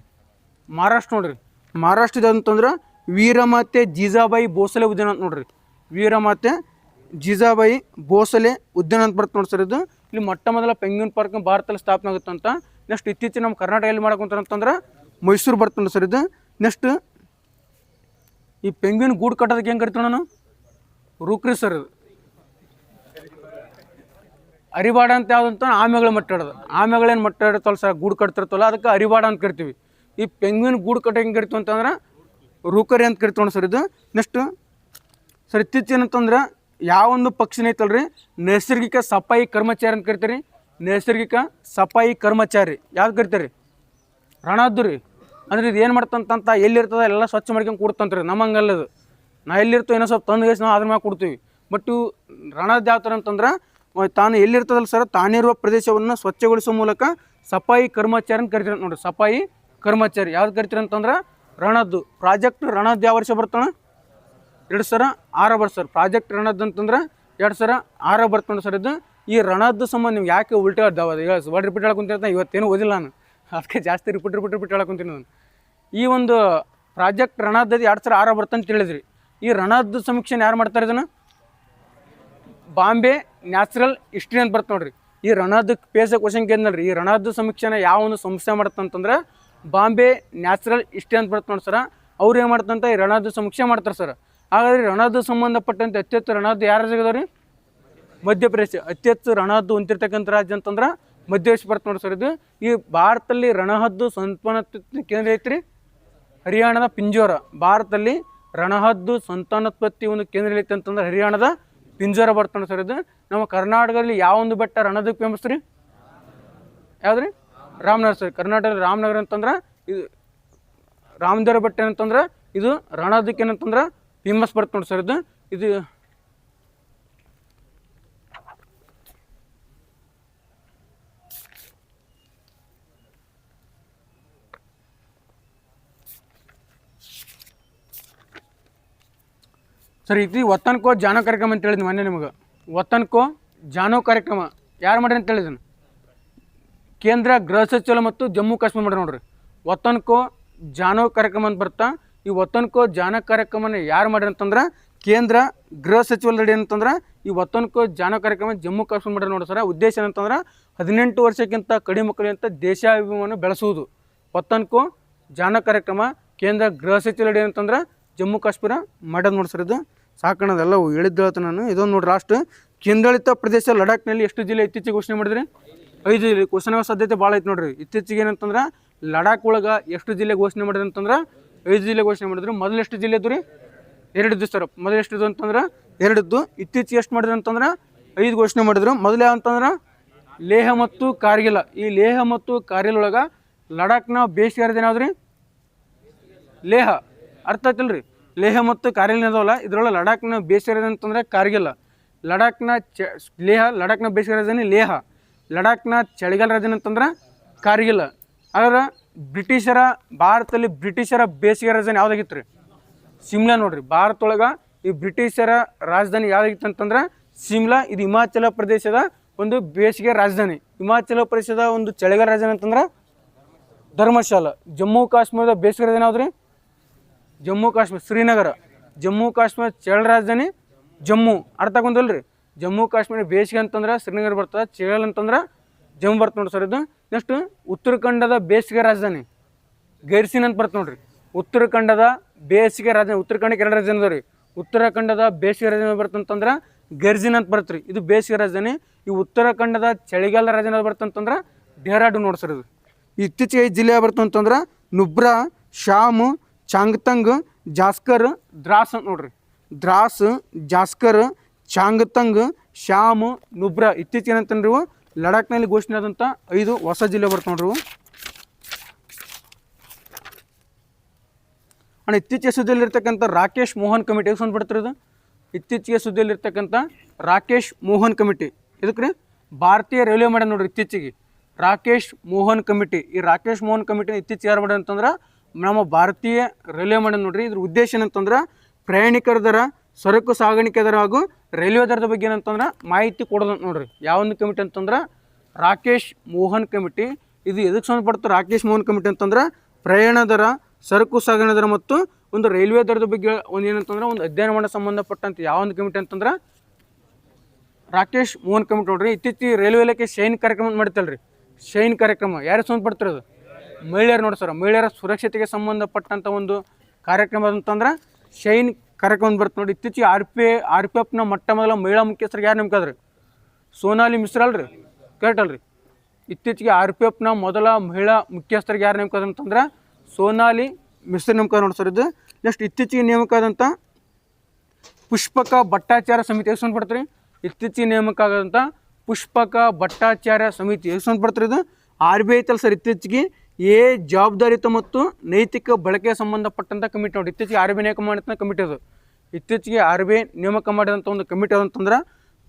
ಮಹಾರಾಷ್ಟ್ರ ನೋಡ್ರಿ. ಮಹಾರಾಷ್ಟ್ರದ ಅಂತಂದ್ರೆ ವೀರಮಾತೆ ಜೀಜಾಬಾಯಿ ಭೋಸಲೆ ಉದ್ಯಾನ ಅಂತ ನೋಡ್ರಿ. ವೀರಮಾತೆ ಜೀಜಾಬಾಯಿ ಭೋಸಲೆ ಉದ್ಯಾನ ಅಂತ ಬರ್ತದೆ ನೋಡಿ ಸರ್ ಇದು. ಇಲ್ಲಿ ಮೊದಲ ಪೆಂಗ್ವಿನ್ ಪಾರ್ಕ್ ಭಾರತದಲ್ಲಿ ಸ್ಥಾಪನೆ ಆಗುತ್ತೆ ಅಂತ. ನೆಕ್ಸ್ಟ್ ಇತ್ತೀಚೆಗೆ ನಮ್ಮ ಕರ್ನಾಟಕದಲ್ಲಿ ಮಾಡಕೊಂತಾರೆ ಅಂತಂದ್ರೆ ಮೈಸೂರು ಬರ್ತದೆ ಸರ್ ಇದು. ನೆಕ್ಸ್ಟ್ ಈ ಪೆಂಗ್ವಿನ್ ಗೂಡು ಕಟ್ಟೋದಕ್ಕೆ ಹೆಂಗೆ ಕರಿತೀವಿ ನಾನು? ರೂಕ್ರಿ ಸರ್ ಇದು. ಅರಿವಾಡ ಅಂತ ಯಾವುದಂತ ಆಮೆಗಳು ಮಟ್ಟಾಡೋದು. ಆಮೆಗಳೇನು ಮಟ್ಟಾಡ್ತಲ್ಲ ಸರ್, ಗೂಡು ಕಟ್ತಿರ್ತಲ್ಲ, ಅದಕ್ಕೆ ಅರಿವಾಡ ಅಂತ ಕರಿತೀವಿ. ಈ ಪೆಂಗ್ವಿನ್ ಗೂಡು ಕಟ್ಟೋ ಹೆಂಗೆ ಕರಿತೀವಿ ಅಂತಂದ್ರೆ ರೂಕರಿ ಅಂತ ಕರಿತೀವಿ ಸರ್ ಇದು. ನೆಕ್ಸ್ಟ್ ಸರ್ ಇತ್ತೀಚೆನಂತಂದ್ರೆ ಯಾವೊಂದು ಪಕ್ಷಿನ ಐತಲ್ರಿ ನೈಸರ್ಗಿಕ ಸಫಾಯಿ ಕರ್ಮಚಾರಿ ಅಂತ ಕರಿತೀರಿ. ನೈಸರ್ಗಿಕ ಸಫಾಯಿ ಕರ್ಮಚಾರಿ ಯಾವ್ದು ಕರಿತೀರಿ? ರಣಹದ್ದು ರೀ. ಅಂದ್ರೆ ಇದು ಏನು ಮಾಡ್ತಂತ ಎಲ್ಲಿರ್ತದೆ ಎಲ್ಲ ಸ್ವಚ್ಛ ಮಾಡ್ಕೊಂಡು ಕೊಡ್ತಂತ್ರಿ. ನಮ್ಮಂಗಲ್ಲದು ನಾ ಎಲ್ಲಿರ್ತೋ ಏನೋ ಸ್ವಲ್ಪ ತಂದು ನಾವು ಅದ್ರ ಮ್ಯಾಗ ಕೊಡ್ತೀವಿ. ಬಟ್ ಇವು ರಣಹದ್ದು ಯಾವ ಥರ ಅಂತಂದ್ರೆ ತಾನು ಎಲ್ಲಿರ್ತದಲ್ಲ ಸರ್ ತಾನಿರುವ ಪ್ರದೇಶವನ್ನು ಸ್ವಚ್ಛಗೊಳಿಸುವ ಮೂಲಕ ಸಫಾಯಿ ಕರ್ಮಚಾರಿ ಅಂತ ಕರಿತಾರೆ ನೋಡಿರಿ. ಸಫಾಯಿ ಕರ್ಮಚಾರಿ ಯಾವ್ದು ಕರಿತಾರೆ ಅಂತಂದ್ರೆ ರಣದ್ದು. ಪ್ರಾಜೆಕ್ಟ್ ರಣದ್ದು ಯಾವ ವರ್ಷ ಬರ್ತಾನೆ? 2006 ಬರ್ತ ಸರ್. ಪ್ರಾಜೆಕ್ಟ್ ರಣದ್ದು ಅಂತಂದ್ರೆ 2006 ಬರ್ತಾನೆ ಸರ್. ಇದು ಈ ರಣದ್ದು ಸಂಬಂಧ ನೀವು ಯಾಕೆ ಉಲ್ಟಾ ವರ್ಡ್ ರಿಪೀಟ್ ಹೇಳಕೊಂತಿರ್ತಾನೆ. ಇವತ್ತೇನು ಓದಿಲ್ಲ ನಾನು, ಅದಕ್ಕೆ ಜಾಸ್ತಿ ರಿಪೀಟ್ ಹೇಳಕೊಂತೀನಿ ನಾನು. ಈ ಒಂದು ಪ್ರಾಜೆಕ್ಟ್ ರಣದ್ದು 2006 ಬರ್ತಂತ ಹೇಳಿದ್ರಿ. ಈ ರಣದ್ದು ಸಮೀಕ್ಷೆನ ಯಾರು ಮಾಡ್ತಾರೆ? ಇದನ್ನು ಬಾಂಬೆ ನ್ಯಾಚುರಲ್ ಹಿಸ್ಟ್ರಿ ಅಂತ ಬರ್ತ ನೋಡ್ರಿ. ಈ ರಣದ್ದು ಪೇಸ ಕ್ವಶನ್ ಕೇಳಿದ್ನಲ್ರಿ, ಈ ರಣದ್ದು ಸಮೀಕ್ಷೆನ ಯಾವ ಒಂದು ಸಂಸ್ಥೆ ಮಾಡ್ತಂತಂದ್ರೆ ಬಾಂಬೆ ನ್ಯಾಚುರಲ್ ಹಿಸ್ಟ್ರಿ ಅಂತ ಬರ್ತ ನೋಡಿ ಸರ. ಅವ್ರು ಏನು ಮಾಡ್ತಂತ ಈ ರಣದ್ದು ಸಮೀಕ್ಷೆ ಮಾಡ್ತಾರೆ ಸರ್. ಹಾಗಾದ್ರೆ ರಣದ್ದು ಸಂಬಂಧಪಟ್ಟಂತೆ ಅತಿ ಹೆಚ್ಚು ರಣದ್ದು ಯಾರ ರಾಜ್ಯದವ್ರಿ? ಮಧ್ಯಪ್ರದೇಶ. ಅತಿ ಹೆಚ್ಚು ರಣಹದ್ದು ಹೊಂದಿರ್ತಕ್ಕಂಥ ರಾಜ್ಯ ಅಂತಂದ್ರೆ ಮಧ್ಯಪ್ರದೇಶ ಬರ್ತ ನೋಡಿ ಸರ್. ಇದು ಈ ಭಾರತದಲ್ಲಿ ರಣಹದ್ದು ಸಂತಾನೋತ್ಪತ್ತಿ ಕೇಂದ್ರ ಐತ್ರಿ ಹರಿಯಾಣದ ಪಿಂಜೋರ. ಭಾರತದಲ್ಲಿ ರಣಹದ್ದು ಸಂತಾನೋತ್ಪತ್ತಿ ಒಂದು ಕೇಂದ್ರ ಐತಿ ಅಂತಂದ್ರೆ ಹರಿಯಾಣದ ಪಿಂಜೋರ ಬರ್ತಾನೆ ಸರ್. ಇದು ನಮ್ಮ ಕರ್ನಾಟಕದಲ್ಲಿ ಯಾವ ಒಂದು ಬೆಟ್ಟ ರಣಹದ್ದಕ್ಕೆ ಫೇಮಸ್ ರೀ? ಯಾವ್ದು? ರಾಮನಗರ ಸರ್. ಕರ್ನಾಟಕದಲ್ಲಿ ರಾಮನಗರ ಅಂತಂದ್ರೆ ಇದು ರಾಮದೇವರ ಬೆಟ್ಟ ಏನಂತಂದ್ರೆ ಇದು ರಣಹದ್ದಕ್ಕೆ ಏನಂತಂದ್ರೆ ಫೇಮಸ್ ಬರ್ತ ನೋಡಿ ಸರ್. ಇದು ಸರ್ ಇದು ವತನ್ಕೋ ಜಾನೋ ಕಾರ್ಯಕ್ರಮ ಅಂತ ಹೇಳಿದ್ವಿ ಮೊನ್ನೆ ನಿಮಗೆ. ವತನ್ಕೋ ಜಾನೋ ಕಾರ್ಯಕ್ರಮ ಯಾರು ಮಾಡ್ರಿ ಅಂತ ಹೇಳಿದನು? ಕೇಂದ್ರ ಗೃಹ ಸಚಿವಾಲಯ ಮತ್ತು ಜಮ್ಮು ಕಾಶ್ಮೀರ ಮಾಡ್ರಿ ನೋಡ್ರಿ. ವತನ್ಕೋ ಜಾನೋ ಕಾರ್ಯಕ್ರಮ ಅಂತ ಬರ್ತಾ. ಈ ವತನ್ಕೋ ಜಾನೋ ಕಾರ್ಯಕ್ರಮನ ಯಾರು ಮಾಡ್ರಿ ಅಂತಂದ್ರೆ ಕೇಂದ್ರ ಗೃಹ ಸಚಿವಾಲಯ ಅಂತಂದ್ರೆ ಈ ವತನ್ಕೋ ಜಾನೋ ಕಾರ್ಯಕ್ರಮ ಜಮ್ಮು ಕಾಶ್ಮೀರ ಮಾಡ್ರಿ ನೋಡ್ರಿ ಸರ್. ಉದ್ದೇಶ ಏನಂತಂದ್ರೆ 18 ವರ್ಷಕ್ಕಿಂತ ಕಡಿಮೆ ಮಕ್ಕಳಿಗಿಂತ ದೇಶಾಭಿಮಾನವನ್ನು ಬೆಳೆಸುವುದು. ವತನ್ಕೋ ಜಾನೋ ಕಾರ್ಯಕ್ರಮ ಕೇಂದ್ರ ಗೃಹ ಸಚಿವಾಲಯ ಅಂತಂದ್ರೆ ಜಮ್ಮು ಕಾಶ್ಮೀರ ಮಾಡೋದು ನೋಡಿ ಸರ್. ಇದು ಸಾಕಣದೆಲ್ಲ ಹೇಳಿದ್ದು ಹೇಳ್ತೀನಿ ನಾನು. ಇದೊಂದು ನೋಡಿ ಲಾಸ್ಟ್. ಕೇಂದ್ರಾಡಳಿತ ಪ್ರದೇಶ ಲಡಾಖ್ನಲ್ಲಿ ಎಷ್ಟು ಜಿಲ್ಲೆ ಇತ್ತೀಚೆಗೆ ಘೋಷಣೆ ಮಾಡಿದ್ರಿ? 5 ಜಿಲ್ಲೆ. ಕ್ವಶನ್ ಸಾಧ್ಯತೆ ಭಾಳ ಐತೆ ನೋಡ್ರಿ. ಇತ್ತೀಚೆಗೆ ಏನಂತಂದ್ರೆ ಲಡಾಖ್ ಒಳಗೆ ಎಷ್ಟು ಜಿಲ್ಲೆ ಘೋಷಣೆ ಮಾಡಿದ್ರಿ ಅಂತಂದ್ರೆ 5 ಜಿಲ್ಲೆ ಘೋಷಣೆ ಮಾಡಿದ್ರು. ಮೊದಲು ಎಷ್ಟು ಜಿಲ್ಲೆ ಇದ್ದು ರೀ? 2 ಇದ್ದು ಸರ್. ಮೊದಲು ಎಷ್ಟು ಇದ್ದು ಅಂತಂದ್ರೆ 2 ಇದ್ದು. ಇತ್ತೀಚೆಗೆ ಎಷ್ಟು ಮಾಡಿದ್ರು ಅಂತಂದ್ರೆ 5 ಘೋಷಣೆ ಮಾಡಿದ್ರು. ಮೊದಲು ಯಾವ ಅಂತಂದ್ರೆ ಲೇಹ ಮತ್ತು ಕಾರ್ಗಿಲ್. ಈ ಲೇಹ ಮತ್ತು ಕಾರ್ಗಿಲ್ ಒಳಗೆ ಲಡಾಖ್ನ ಬೇಸಿಗೆ ರಾಜಧಾನಿ ಯಾವ್ದು ರೀ? ಲೇಹ. ಅರ್ಥ ಆಯ್ತಿಲ್ರಿ? ಲೇಹ ಮತ್ತು ಕಾರ್ಗಿಲ್ ಅದಾವಲ್ಲ, ಇದ್ರೊಳಗೆ ಲಡಾಖ್ನ ಬೇಸಿಗೆ ರಾಜಧಾನಿ ಅಂತಂದ್ರೆ ಕಾರ್ಗಿಲ್. ಲಡಾಖ್ನ ಲೇಹ, ಲಡಾಖ್ನ ಬೇಸಿಗೆ ರಾಜಧಾನಿ ಲೇಹ. ಲಡಾಖ್ನ ಚಳಿಗಾಲ ರಾಜಧಾನಿ ಅಂತಂದ್ರೆ ಕಾರ್ಗಿಲ್. ಹಾಗಾದ್ರೆ ಬ್ರಿಟಿಷರ ಭಾರತದಲ್ಲಿ ಬ್ರಿಟಿಷರ ಬೇಸಿಗೆ ರಾಜಧಾನಿ ಯಾವುದಾಗಿತ್ತು ರೀ? ಶಿಮ್ಲಾ ನೋಡ್ರಿ. ಭಾರತದೊಳಗೆ ಈ ಬ್ರಿಟಿಷರ ರಾಜಧಾನಿ ಯಾವುದಾಗಿತ್ತು ಅಂತಂದ್ರೆ ಶಿಮ್ಲಾ. ಇದು ಹಿಮಾಚಲ ಪ್ರದೇಶದ ಒಂದು ಬೇಸಿಗೆ ರಾಜಧಾನಿ. ಹಿಮಾಚಲ ಪ್ರದೇಶದ ಒಂದು ಚಳಿಗಾಲ ರಾಜಧಾನಿ ಅಂತಂದ್ರೆ ಧರ್ಮಶಾಲ. ಜಮ್ಮು ಕಾಶ್ಮೀರದ ಬೇಸಿಗೆ ರಾಜಧಾನಿ ಯಾವ್ದು ರೀ? ಜಮ್ಮು ಕಾಶ್ಮೀರ ಶ್ರೀನಗರ. ಜಮ್ಮು ಕಾಶ್ಮೀರ ಚಳಿ ರಾಜಧಾನಿ ಜಮ್ಮು. ಅರ್ಥ ಆಗೊಂದಲ್ರಿ? ಜಮ್ಮು ಕಾಶ್ಮೀರ ಬೇಸಿಗೆ ಅಂತಂದ್ರೆ ಶ್ರೀನಗರ ಬರ್ತದೆ, ಚಳಿಗಾಲ ಅಂತಂದ್ರೆ ಜಮ್ಮು ಬರ್ತದೆ ನೋಡಿ ಸರ್. ಇದು ನೆಕ್ಸ್ಟ್ ಉತ್ತರಾಖಂಡದ ಬೇಸಿಗೆ ರಾಜಧಾನಿ ಗೈರ್ಸಿನ್ ಅಂತ ಬರ್ತದೆ ನೋಡ್ರಿ. ಉತ್ತರಾಖಂಡದ ಬೇಸಿಗೆ ರಾಜಧಾನಿ. ಉತ್ತರಾಖಂಡಕ್ಕೆ 2 ರಾಜಧಾನಿ ಅದಾವ ರೀ. ಉತ್ತರಾಖಂಡದ ಬೇಸಿಗೆ ರಾಜಧಾನಿ ಬರ್ತಂತಂದ್ರೆ ಗೈರ್ಸಿನ್ ಅಂತ ಬರುತ್ತೆ ರೀ. ಇದು ಬೇಸಿಗೆ ರಾಜಧಾನಿ. ಈ ಉತ್ತರಾಖಂಡದ ಚಳಿಗಾಲ ರಾಜಧಾನಿ ಬರ್ತಂತಂದ್ರೆ ಡೆಹ್ರಾಡೂನ್ ನೋಡಿ ಸರ್. ಇದು ಇತ್ತೀಚೆಗೆ 5 ಜಿಲ್ಲೆ ಬರ್ತಂತಂದ್ರೆ ನುಬ್ರಾ, ಶಾಮ್, ಚಾಂಗ್ತಂಗ್, ಜಾಸ್ಕರ್, ದ್ರಾಸ್ ಅಂತ ನೋಡ್ರಿ. ದ್ರಾಸ್, ಜಾಸ್ಕರ್, ಚಾಂಗ್ತಂಗ್, ಶಾಮ್, ನುಬ್ರಾ. ಇತ್ತೀಚೆಗೆ ಏನಂತಂದ್ರೆ ಇವು ಲಡಾಖ್ನಲ್ಲಿ ಘೋಷಣೆ ಆದಂಥ 5 ಹೊಸ ಜಿಲ್ಲೆ ಬರ್ತಾವೆ ನೋಡ್ರಿ. ಅಣ್ಣ ಇತ್ತೀಚೆಗೆ ಸುದ್ದಿಯಲ್ಲಿರ್ತಕ್ಕಂಥ ರಾಕೇಶ್ ಮೋಹನ್ ಕಮಿಟಿ ಎಷ್ಟು ಬಿಡ್ತಾರೆ? ಇದು ಇತ್ತೀಚೆಗೆ ಸುದ್ದಿಯಲ್ಲಿರ್ತಕ್ಕಂಥ ರಾಕೇಶ್ ಮೋಹನ್ ಕಮಿಟಿ ಇದಕ್ಕೆ ರೀ ಭಾರತೀಯ ರೈಲ್ವೆ ಮಾಡ್ಯಾನ ನೋಡ್ರಿ. ಇತ್ತೀಚೆಗೆ ರಾಕೇಶ್ ಮೋಹನ್ ಕಮಿಟಿ. ಈ ರಾಕೇಶ್ ಮೋಹನ್ ಕಮಿಟಿನ ಇತ್ತೀಚೆಗೆ ಯಾರು ಮಾಡ್ಯಾರ ಅಂತಂದ್ರೆ ನಮ್ಮ ಭಾರತೀಯ ರೈಲ್ವೆ ಮಾಡ್ಯಾನ ನೋಡ್ರಿ. ಇದ್ರ ಉದ್ದೇಶ ಏನಂತಂದ್ರೆ ಪ್ರಯಾಣಿಕರ ದರ, ಸರಕು ಸಾಗಾಣಿಕೆ ದರ ಹಾಗೂ ರೈಲ್ವೆ ದರದ ಬಗ್ಗೆ ಏನಂತಂದ್ರೆ ಮಾಹಿತಿ ಕೊಡೋದಂತ ನೋಡ್ರಿ. ಯಾವೊಂದು ಕಮಿಟಿ ಅಂತಂದ್ರೆ ರಾಕೇಶ್ ಮೋಹನ್ ಕಮಿಟಿ. ಇದು ಎದಕ್ಕೆ ಸಂಬಂಧಪಡ್ತಾರೆ ರಾಕೇಶ್ ಮೋಹನ್ ಕಮಿಟಿ ಅಂತಂದ್ರೆ ಪ್ರಯಾಣ ದರ, ಸರಕು ಸಾಗಣೆ ದರ ಮತ್ತು ಒಂದು ರೈಲ್ವೆ ದರದ ಬಗ್ಗೆ ಒಂದು ಏನಂತಂದ್ರೆ ಒಂದು ಅಧ್ಯಯನ ಮಾಡೋ ಸಂಬಂಧಪಟ್ಟಂತೆ ಯಾವೊಂದು ಕಮಿಟಿ ಅಂತಂದ್ರೆ ರಾಕೇಶ್ ಮೋಹನ್ ಕಮಿಟಿ ನೋಡ್ರಿ. ಇತ್ತೀಚೆಗೆ ರೈಲ್ವೆ ಇಲಾಖೆ ಶೈನ್ ಕಾರ್ಯಕ್ರಮ ಮಾಡ್ತಲ್ರಿ. ಶೈನ್ ಕಾರ್ಯಕ್ರಮ ಯಾರಿಗೆ ಸಂಬಂಧಪಡ್ತಾರೆ? ಅದು ಮಹಿಳೆಯರು ನೋಡಿ ಸರ್. ಮಹಿಳೆಯರ ಸುರಕ್ಷತೆಗೆ ಸಂಬಂಧಪಟ್ಟಂಥ ಒಂದು ಕಾರ್ಯಕ್ರಮ ಅಂತಂದ್ರೆ ಶೈನ್ ಕಾರ್ಯಕ್ರಮ ಬರುತ್ತೆ ನೋಡಿ. ಇತ್ತೀಚೆಗೆ ಆರ್ ಪಿ ಎಫ್ನ ಮೊಟ್ಟ ಮೊದಲ ಮಹಿಳಾ ಮುಖ್ಯಸ್ಥರಿಗೆ ಯಾರು ನೇಮಕಾದ್ರಿ? ಸೋನಾಲಿ ಮಿಶ್ರಾ ಅಲ್ರಿ. ಕರೆಕ್ಟ್ ಅಲ್ರಿ? ಇತ್ತೀಚೆಗೆ ಆರ್ ಪಿ ಎಫ್ನ ಮೊದಲ ಮಹಿಳಾ ಮುಖ್ಯಸ್ಥರಿಗೆ ಯಾರು ನೇಮಕಾದ ಅಂತಂದ್ರೆ ಸೋನಾಲಿ ಮಿಶ್ರಾ ನೇಮಕ ನೋಡಿ ಸರ್. ಇದು ನೆಕ್ಸ್ಟ್ ಇತ್ತೀಚೆಗೆ ನೇಮಕ ಆದಂಥ ಪುಷ್ಪಕ ಭಟ್ಟಾಚಾರ್ಯ ಸಮಿತಿ ಎಷ್ಟು ಸಂಬಂಧಪಡ್ತಾರೆ? ಇತ್ತೀಚೆಗೆ ನೇಮಕ ಆದಂಥ ಪುಷ್ಪಕ ಭಟ್ಟಾಚಾರ್ಯ ಸಮಿತಿ ಎಷ್ಟು ಸಂಬಂಧಪಡ್ತಾರೆ? ಇದು RBI ಐತಲ್ಲ ಸರ್. ಇತ್ತೀಚೆಗೆ ಜವಾಬ್ದಾರಿಯುತ ಮತ್ತು ನೈತಿಕ ಬಳಕೆಗೆ ಸಂಬಂಧಪಟ್ಟಂಥ ಕಮಿಟಿ ನೋಡಿ. ಇತ್ತೀಚೆಗೆ RBI ನೇಮಕ ಮಾಡಿದಂಥ ಕಮಿಟಿ ಅದು. ಇತ್ತೀಚೆಗೆ RBI ನೇಮಕ ಮಾಡಿದಂಥ ಒಂದು ಕಮಿಟಿ ಅದಂತಂದ್ರೆ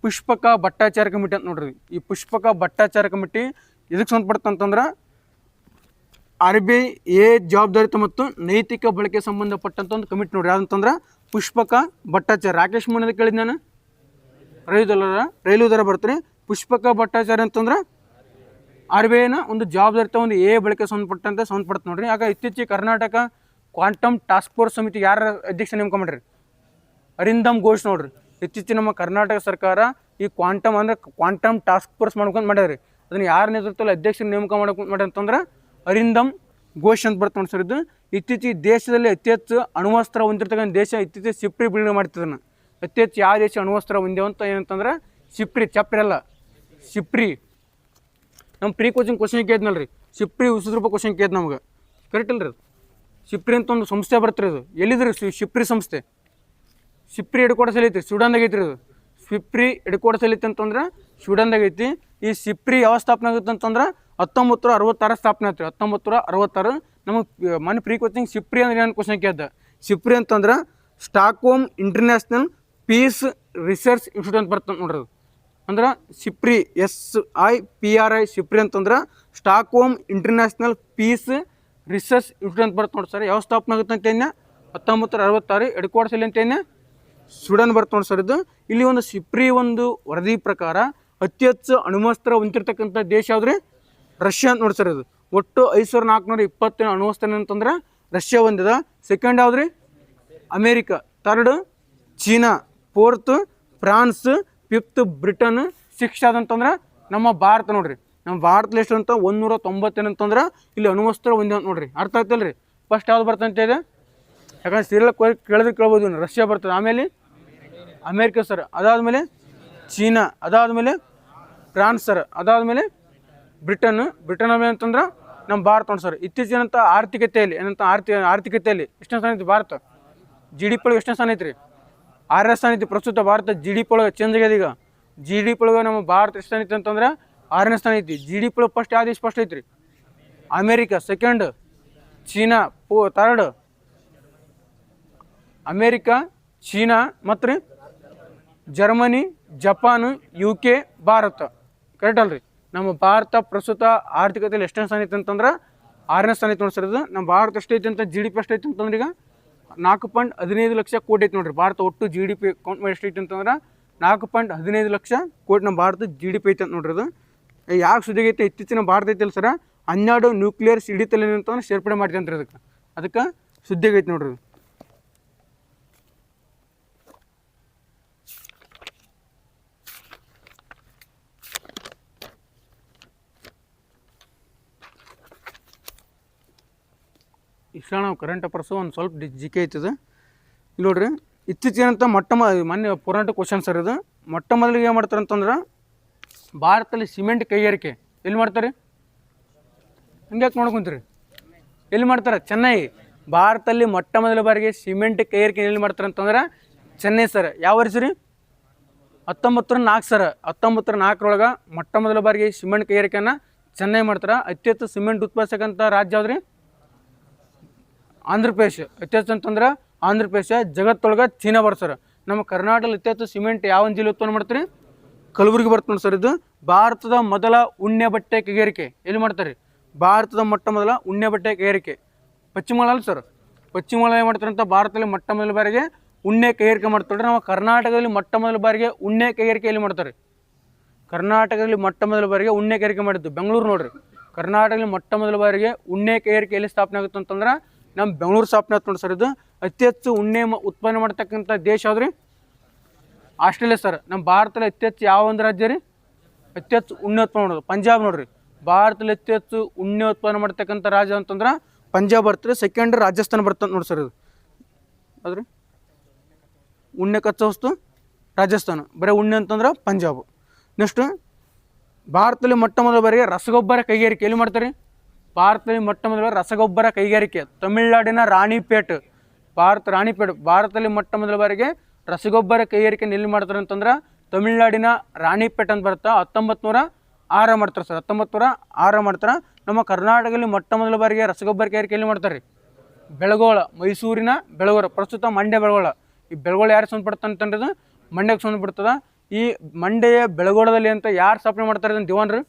ಪುಷ್ಪಕ ಭಟ್ಟಾಚಾರ್ಯ ಕಮಿಟಿ ಅಂತ ನೋಡ್ರಿ. ಈ ಪುಷ್ಪಕ ಭಟ್ಟಾಚಾರ್ಯ ಕಮಿಟಿ ಇದಕ್ಕೆ ಸಂಬಂಧಪಟ್ಟಂತಂದ್ರೆ RBI ಜವಾಬ್ದಾರಿತ ಮತ್ತು ನೈತಿಕ ಬಳಕೆ ಸಂಬಂಧಪಟ್ಟಂತ ಒಂದು ಕಮಿಟಿ ನೋಡ್ರಿ. ಯಾವ್ದಂತಂದ್ರೆ ಪುಷ್ಪಕ ಭಟ್ಟಾಚಾರ್ಯ. ರಾಕೇಶ್ ಮುನ್ನ ಕೇಳಿದ್ ನಾನು ರೈಲು ದರ ಬರ್ತಾರೆ. ಪುಷ್ಪಕ ಭಟ್ಟಾಚಾರ್ಯ ಅಂತಂದ್ರೆ RBIನ ಒಂದು ಜವಾಬ್ದಾರಿತ ಒಂದು ಬಳಕೆ ಸಂಬಂಧಪಟ್ಟಂತೆ ನೋಡ್ರಿ. ಆಗ ಇತ್ತೀಚೆಗೆ ಕರ್ನಾಟಕ ಕ್ವಾಂಟಮ್ ಟಾಸ್ಕ್ ಫೋರ್ಸ್ ಸಮಿತಿ ಯಾರ ಅಧ್ಯಕ್ಷ ನೇಮಕ ಮಾಡ್ರಿ? ಅರಿಂದಮ್ ಘೋಷ್ ನೋಡ್ರಿ. ಇತ್ತೀಚೆಗೆ ನಮ್ಮ ಕರ್ನಾಟಕ ಸರ್ಕಾರ ಈ ಕ್ವಾಂಟಮ್ ಟಾಸ್ಕ್ ಫೋರ್ಸ್ ಮಾಡ್ಕೊಂಡು ಮಾಡ್ಯಾರಿ. ಅದನ್ನು ಯಾರ ನೇತೃತ್ವದಲ್ಲಿ ಅಧ್ಯಕ್ಷರ ನೇಮಕ ಮಾಡಿ ಅಂತಂದ್ರೆ ಅರಿಂದಮ್ ಘೋಷ್ ಅಂತ ಬರ್ತಾ ನೋಡಿ ಸರ್. ಇದು ಇತ್ತೀಚೆಗೆ ದೇಶದಲ್ಲಿ ಅತಿ ಹೆಚ್ಚು ಅಣ್ವಸ್ತ್ರ ಹೊಂದಿರ್ತಕ್ಕಂಥ ದೇಶ ಇತ್ತೀಚೆಗೆ ಸಿಪ್ರಿ ಬಿಡುಗಡೆ ಮಾಡ್ತಿದ್ದಾನೆ. ಅತಿ ಹೆಚ್ಚು ಯಾವ ದೇಶ ಅಣ್ವಸ್ತ್ರ ಹೊಂದೇವಂತ ಏನಂತಂದ್ರೆ ಸಿಪ್ರಿ, ಚಪ್ರಿ ಅಲ್ಲ ಸಿಪ್ರಿ. ನಮ್ಮ ಪ್ರೀ ಕೋಚಿಂಗ್ ಕ್ವಶನ್ ಕೇಳಿದ್ನಲ್ರಿ, ಸಿಪ್ರಿ ಉಸಿದ ರೂಪಾಯಿ ಕ್ವಶನ್ ಕೇಳಿದ್ ನಮ್ಗೆ ಕರೆಕ್ಟ್ ಇಲ್ರಿ. ಅದು ಸಿಪ್ರಿ ಅಂತ ಒಂದು ಸಂಸ್ಥೆ ಬರ್ತಿರಿ. ಅದು ಎಲ್ಲಿದ್ರಿ ಸಿಪ್ರಿ ಸಂಸ್ಥೆ? ಸಿಪ್ರಿ ಹೆಡ್ಕ್ವಾರ್ಟರ್ಸ್ ಐತಿ, ಸ್ವೀಡನ್ದಾಗ ಐತ್ರಿ. ಅದು ಸಿಪ್ರಿ ಹೆಡ್ಕ್ವಾರ್ಟರ್ಸ್ ಐತಿ ಅಂತಂದ್ರೆ ಸ್ವೀಡನ್ದಾಗ ಐತಿ. ಈ ಸಿಪ್ರಿ ಯಾವ ಸ್ಥಾಪನೆ ಆಗುತ್ತೆ ಅಂತಂದ್ರೆ 1966 ಸ್ಥಾಪನೆ ಆಯ್ತು. 1966 ನಮಗೆ ಮನೆ ಪ್ರೀ ಕೋಚಿಂಗ್ ಸಿಪ್ರಿ ಅಂದ್ರೆ ಏನು ಕ್ವಶನ್ ಕೇಳ್ದ. ಸಿಪ್ರಿ ಅಂತಂದ್ರೆ Stockholm international piece research institute ಅಂತ ಬರ್ತದೆ ನೋಡ್ರಿ. ಅಂದ್ರೆ ಸಿಪ್ರಿ SIPRI ಸಿಪ್ರಿ ಅಂತಂದ್ರೆ Stockholm international piece research institute ಅಂತ ಬರ್ತದೆ ನೋಡಿ ಸರ್. ಯಾವ ಸ್ಥಾಪನೆ ಆಗುತ್ತೆ ಅಂತ 1966 ಹೆಡ್ಕ್ವಾರ್ಟರ್ಸ್ ಎಲ್ಲಿ ಅಂತ ಸ್ವೀಡನ್ ಬರ್ತದೆ ನೋಡಿ ಸರ್. ಇದು ಇಲ್ಲಿ ಒಂದು ಸಿಪ್ರಿ ಒಂದು ವರದಿ ಪ್ರಕಾರ ಅತಿ ಹೆಚ್ಚು ಅಣ್ವಸ್ತ್ರ ಹೊಂದಿರ್ತಕ್ಕಂಥ ದೇಶ ಯಾವ್ದ್ರಿ? ರಷ್ಯಾ ಅಂತ ನೋಡಿ ಸರ್. ಇದು ಒಟ್ಟು 5420 ಅಣ್ವಸ್ತ್ರ ಅಂತಂದ್ರೆ ರಷ್ಯಾ ಒಂದಿದೆ. ಸೆಕೆಂಡ್ ಯಾವ್ದ್ರಿ? America. Third China. Fourth France. Fifth Britain. Six ಯಾವ್ದಂತಂದ್ರೆ ನಮ್ಮ ಭಾರತ ನೋಡ್ರಿ. ನಮ್ಮ ಭಾರತದಲ್ಲಿ ಎಷ್ಟು ಅಂತ 198 ಅಂತಂದ್ರೆ ಇಲ್ಲಿ ಅಣ್ವಸ್ತ್ರ ಹೊಂದಿದೆ ನೋಡ್ರಿ. ಅರ್ಥ ಆಯ್ತಲ್ರಿ? ಫಸ್ಟ್ ಯಾವ್ದು ಬರ್ತಂತ ಇದೆ? ಯಾಕಂದ್ರೆ ಸೀರಿಯಲ್ ಕೇಳ್ಬೋದು. ರಷ್ಯಾ ಬರ್ತದೆ, ಆಮೇಲೆ ಅಮೇರಿಕಾ ಸರ್, ಅದಾದಮೇಲೆ ಚೀನಾ, ಅದಾದಮೇಲೆ ಫ್ರಾನ್ಸ್ ಸರ್, ಅದಾದಮೇಲೆ ಬ್ರಿಟನ್ ಆಮೇಲೆ ಅಂತಂದ್ರೆ ನಮ್ಮ ಭಾರತ ನೋಡಿ ಸರ್. ಇತ್ತೀಚಿನಂಥ ಆರ್ಥಿಕತೆಯಲ್ಲಿ ಆರ್ಥಿಕತೆಯಲ್ಲಿ ಎಷ್ಟನೇ ಸ್ಥಾನ ಐತಿ ಭಾರತ? GDP ಒಳಗೆ ಎಷ್ಟನೇ ಸ್ಥಾನ ಐತ್ರಿ? 6ನೇ ಸ್ಥಾನ ಐತಿ. ಪ್ರಸ್ತುತ ಭಾರತ GDP ಒಳಗೆ ಚೇಂಜ್ ಆಗ್ಯದ. ಈಗ GDP ಒಳಗೆ ನಮ್ಮ ಭಾರತ ಎಷ್ಟು ಸ್ಥಾನ ಐತಿ ಅಂತಂದ್ರೆ 6ನೇ ಸ್ಥಾನ ಐತಿ. GDP ಒಳಗೆ ಫಸ್ಟ್ ಯಾವ ದೇಶ ಫಸ್ಟ್ ಐತ್ರಿ? America. Second China. Third America, China ಮತ್ತು ರೀ Germany, Japan, UK, Bharat. Correct ಅಲ್ರಿ? ನಮ್ಮ ಭಾರತ ಪ್ರಸ್ತುತ ಆರ್ಥಿಕತೆಯಲ್ಲಿ ಎಷ್ಟನೇ ಸ್ಥಾನ ಐತೆ ಅಂತಂದ್ರೆ 6ನೇ ಸ್ಥಾನ ಐತೆ ನೋಡಿ ಸರ್. ಇದು ನಮ್ಮ ಭಾರತ ಎಷ್ಟೈತೆ ಅಂತ GDP ಎಷ್ಟೈತೆ ಅಂತಂದ್ರೆ ಈಗ 4.15 ಲಕ್ಷ ಕೋಟಿ ಐತೆ ನೋಡ್ರಿ. ಭಾರತ ಒಟ್ಟು GDP ಕೌಂಟ್ ಮಾಡಿ ಎಷ್ಟೈತೆ ಅಂತಂದ್ರೆ 4.15 ಲಕ್ಷ ಕೋಟಿ ನಮ್ಮ ಭಾರತ GDP ಐತೆ ಅಂತ ನೋಡ್ರಿ. ಅದು ಯಾಕೆ ಸುದ್ದಿಗೆ ಐತೆ? ಇತ್ತೀಚಿನ ಭಾರತ ಐತಲ್ಲ ಸರ 12 ನ್ಯೂಕ್ಲಿಯರ್ ಸಿಡಿತಲ್ಲಿ ಅಂತಂದ್ರೆ ಸೇರ್ಪಡೆ ಮಾಡ್ತೀವಿ ಅಂತ್ರಿ. ಅದಕ್ಕೆ ಸುದ್ದಿಗೆ ಐತೆ ನೋಡ್ರಿ. ಇಷ್ಟ ನಾವು ಕರೆಂಟ್ ಅಫೇರ್ಸು ಒಂದು ಸ್ವಲ್ಪ ಜಿಕೆ ಐತದ. ಇಲ್ಲಿ ನೋಡ್ರಿ, ಇತ್ತೀಚೆಗಂತ ಮೊನ್ನೆ ಪುರಾಣ ಕ್ವಶನ್ ಸರ್. ಇದು ಮೊಟ್ಟ ಮೊದಲಿಗೆ ಏನು ಮಾಡ್ತಾರೆ ಅಂತಂದ್ರೆ ಭಾರತದಲ್ಲಿ ಸಿಮೆಂಟ್ ಕೈಗಾರಿಕೆ ಎಲ್ಲಿ ಮಾಡ್ತಾರೆ? ಹಂಗ್ಯಾಕೆ ನೋಡ್ಕೊಂತೀರಿ? ಎಲ್ಲಿ ಮಾಡ್ತಾರೆ? ಚೆನ್ನೈ. ಭಾರತದಲ್ಲಿ ಮೊಟ್ಟ ಮೊದಲ ಬಾರಿಗೆ ಸಿಮೆಂಟ್ ಕೈಗಾರಿಕೆ ಎಲ್ಲಿ ಮಾಡ್ತಾರೆ ಅಂತಂದ್ರೆ ಚೆನ್ನೈ ಸರ್. ಯಾವ ವರ್ಷ ರೀ? 1904 ಸರ್. 1904 ಮೊಟ್ಟ ಮೊದಲ ಬಾರಿಗೆ ಸಿಮೆಂಟ್ ಕೈಗಾರಿಕೆಯನ್ನು ಚೆನ್ನೈ ಮಾಡ್ತಾರೆ. ಅತಿ ಹೆಚ್ಚು ಸಿಮೆಂಟ್ ಉತ್ಪಾದಿಸಕ್ಕಂಥ ರಾಜ್ಯ ಯಾವ್ದ್ರಿ? ಆಂಧ್ರ ಪ್ರದೇಶ. ಅತಿ ಹೆಚ್ಚು ಅಂತಂದ್ರೆ ಆಂಧ್ರ ಪ್ರದೇಶ. ಜಗತ್ತೊಳಗೆ ಚೀನಾ ಬರ್ತಾರೆ. ನಮ್ಮ ಕರ್ನಾಟಕದಲ್ಲಿ ಅತಿ ಹೆಚ್ಚು ಸಿಮೆಂಟ್ ಯಾವ ಜಿಲ್ಲೆ ಉತ್ಪನ್ನ ಮಾಡ್ತಾರೆ? ಕಲಬುರಗಿ ಬರ್ತದೆ ನೋಡಿ ಸರ್. ಇದು ಭಾರತದ ಮೊದಲ ಉಣ್ಣೆ ಬಟ್ಟೆ ಕೈಗಾರಿಕೆ ಎಲ್ಲಿ ಮಾಡ್ತಾರೆ? ಭಾರತದ ಮೊಟ್ಟ ಮೊದಲ ಉಣ್ಣೆ ಬಟ್ಟೆ ಕೈಗಾರಿಕೆ ಪಶ್ಚಿಮ ಬಂಗಾಳ ಸರ್. ಪಶ್ಚಿಮ ಬಂಗಾಳ ಏನು ಮಾಡ್ತಾರೆ ಅಂತ ಭಾರತದಲ್ಲಿ ಮೊಟ್ಟ ಮೊದಲ ಬಾರಿಗೆ ಉಣ್ಣೆ ಕೈಗಾರಿಕೆ ಮಾಡ್ತಾರೆ. ನಮ್ಮ ಕರ್ನಾಟಕದಲ್ಲಿ ಮೊಟ್ಟ ಮೊದಲ ಬಾರಿಗೆ ಉಣ್ಣೆ ಕೈಗಾರಿಕೆ ಎಲ್ಲಿ ಮಾಡ್ತಾರೆ? ಕರ್ನಾಟಕದಲ್ಲಿ ಮೊಟ್ಟ ಮೊದಲ ಬಾರಿಗೆ ಉಣ್ಣೆ ಕೈಗಾರಿಕೆ ಮಾಡಿದ್ದು ಬೆಂಗಳೂರು ನೋಡ್ರಿ. ಕರ್ನಾಟಕದಲ್ಲಿ ಮೊಟ್ಟ ಮೊದಲ ಬಾರಿಗೆ ಉಣ್ಣೆ ಕೈಗಾರಿಕೆ ಎಲ್ಲಿ ಸ್ಥಾಪನೆ ಆಗುತ್ತೆ ಅಂತಂದ್ರೆ ನಮ್ಮ ಬೆಂಗಳೂರು ಸ್ಥಾಪನೆ ಆಯ್ತು ನೋಡಿ ಸರ್. ಇದು ಅತಿ ಹೆಚ್ಚು ಉಣ್ಣೆ ಉತ್ಪನ್ನ ಮಾಡ್ತಕ್ಕಂಥ ದೇಶ ಯಾವ್ದ್ರಿ? Australia sir. ನಮ್ಮ ಭಾರತದಲ್ಲಿ ಅತಿ ಹೆಚ್ಚು ಯಾವ ಒಂದು ರಾಜ್ಯ ರೀ ಅತಿ ಹೆಚ್ಚು ಉಣ್ಣೆ ಉತ್ಪನ್ನ ಮಾಡೋದು? ಪಂಜಾಬ್ ನೋಡ್ರಿ. ಭಾರತದಲ್ಲಿ ಅತಿ ಹೆಚ್ಚು ಉಣ್ಣೆ ಉತ್ಪನ್ನ ಮಾಡ್ತಕ್ಕಂಥ ರಾಜ್ಯ ಅಂತಂದ್ರೆ ಪಂಜಾಬ್ ಬರ್ತದೆ. ಸೆಕೆಂಡ್ ರಾಜಸ್ಥಾನ ಬರ್ತದೆ ನೋಡಿ ಸರ್. ಇದು ಅದ್ರಿ ಉಣ್ಣೆ ಕಚ್ಚಾ ವಸ್ತು ರಾಜಸ್ಥಾನ, ಬರೀ ಉಣ್ಣೆ ಅಂತಂದ್ರೆ ಪಂಜಾಬ್. ನೆಕ್ಸ್ಟ್ ಭಾರತದಲ್ಲಿ ಮೊಟ್ಟ ಮೊದಲ ಬಾರಿಗೆ ರಸಗೊಬ್ಬರ ಕೈಗಾರಿಕೆ ಎಲ್ಲಿ ಮಾಡ್ತಾರೆ? ಭಾರತದಲ್ಲಿ ಮೊಟ್ಟ ಮೊದಲ ರಸಗೊಬ್ಬರ ಕೈಗಾರಿಕೆ ತಮಿಳುನಾಡಿನ ರಾಣಿಪೇಟ್. ಭಾರತದಲ್ಲಿ ಮೊಟ್ಟ ಮೊದಲ ಬಾರಿಗೆ ರಸಗೊಬ್ಬರ ಕೈಗಾರಿಕೆ ಎಲ್ಲಿ ಮಾಡ್ತಾರೆ ಅಂತಂದ್ರೆ ತಮಿಳುನಾಡಿನ ರಾಣಿಪೇಟ್ ಅಂತ ಬರುತ್ತೆ. 1906 ಮಾಡ್ತಾರೆ ಸರ್. 1906 ಮಾಡ್ತಾರೆ. ನಮ್ಮ ಕರ್ನಾಟಕದಲ್ಲಿ ಮೊಟ್ಟ ಮೊದಲ ಬಾರಿಗೆ ರಸಗೊಬ್ಬರ ಕೈಗಾರಿಕೆ ಎಲ್ಲಿ ಮಾಡ್ತಾರೆ? ಬೆಳಗೋಳ. ಮೈಸೂರಿನ ಬೆಳಗೋಳ. ಪ್ರಸ್ತುತ ಮಂಡ್ಯ ಬೆಳಗೋಳ. ಈ ಬೆಳಗೋಳ ಯಾರು ಸಂಬಂಧಪಡ್ತಾನೆ ಅಂತಂದ್ರೆ ಮಂಡ್ಯಕ್ಕೆ ಸಂಬಂಧಪಡ್ತದೆ. ಈ ಮಂಡ್ಯ ಬೆಳಗೋಡದಲ್ಲಿ ಅಂತ ಯಾರು ಸ್ಥಾಪನೆ ಮಾಡ್ತಾರೆ ಇದನ್ನು ದಿವಾನ್ರು?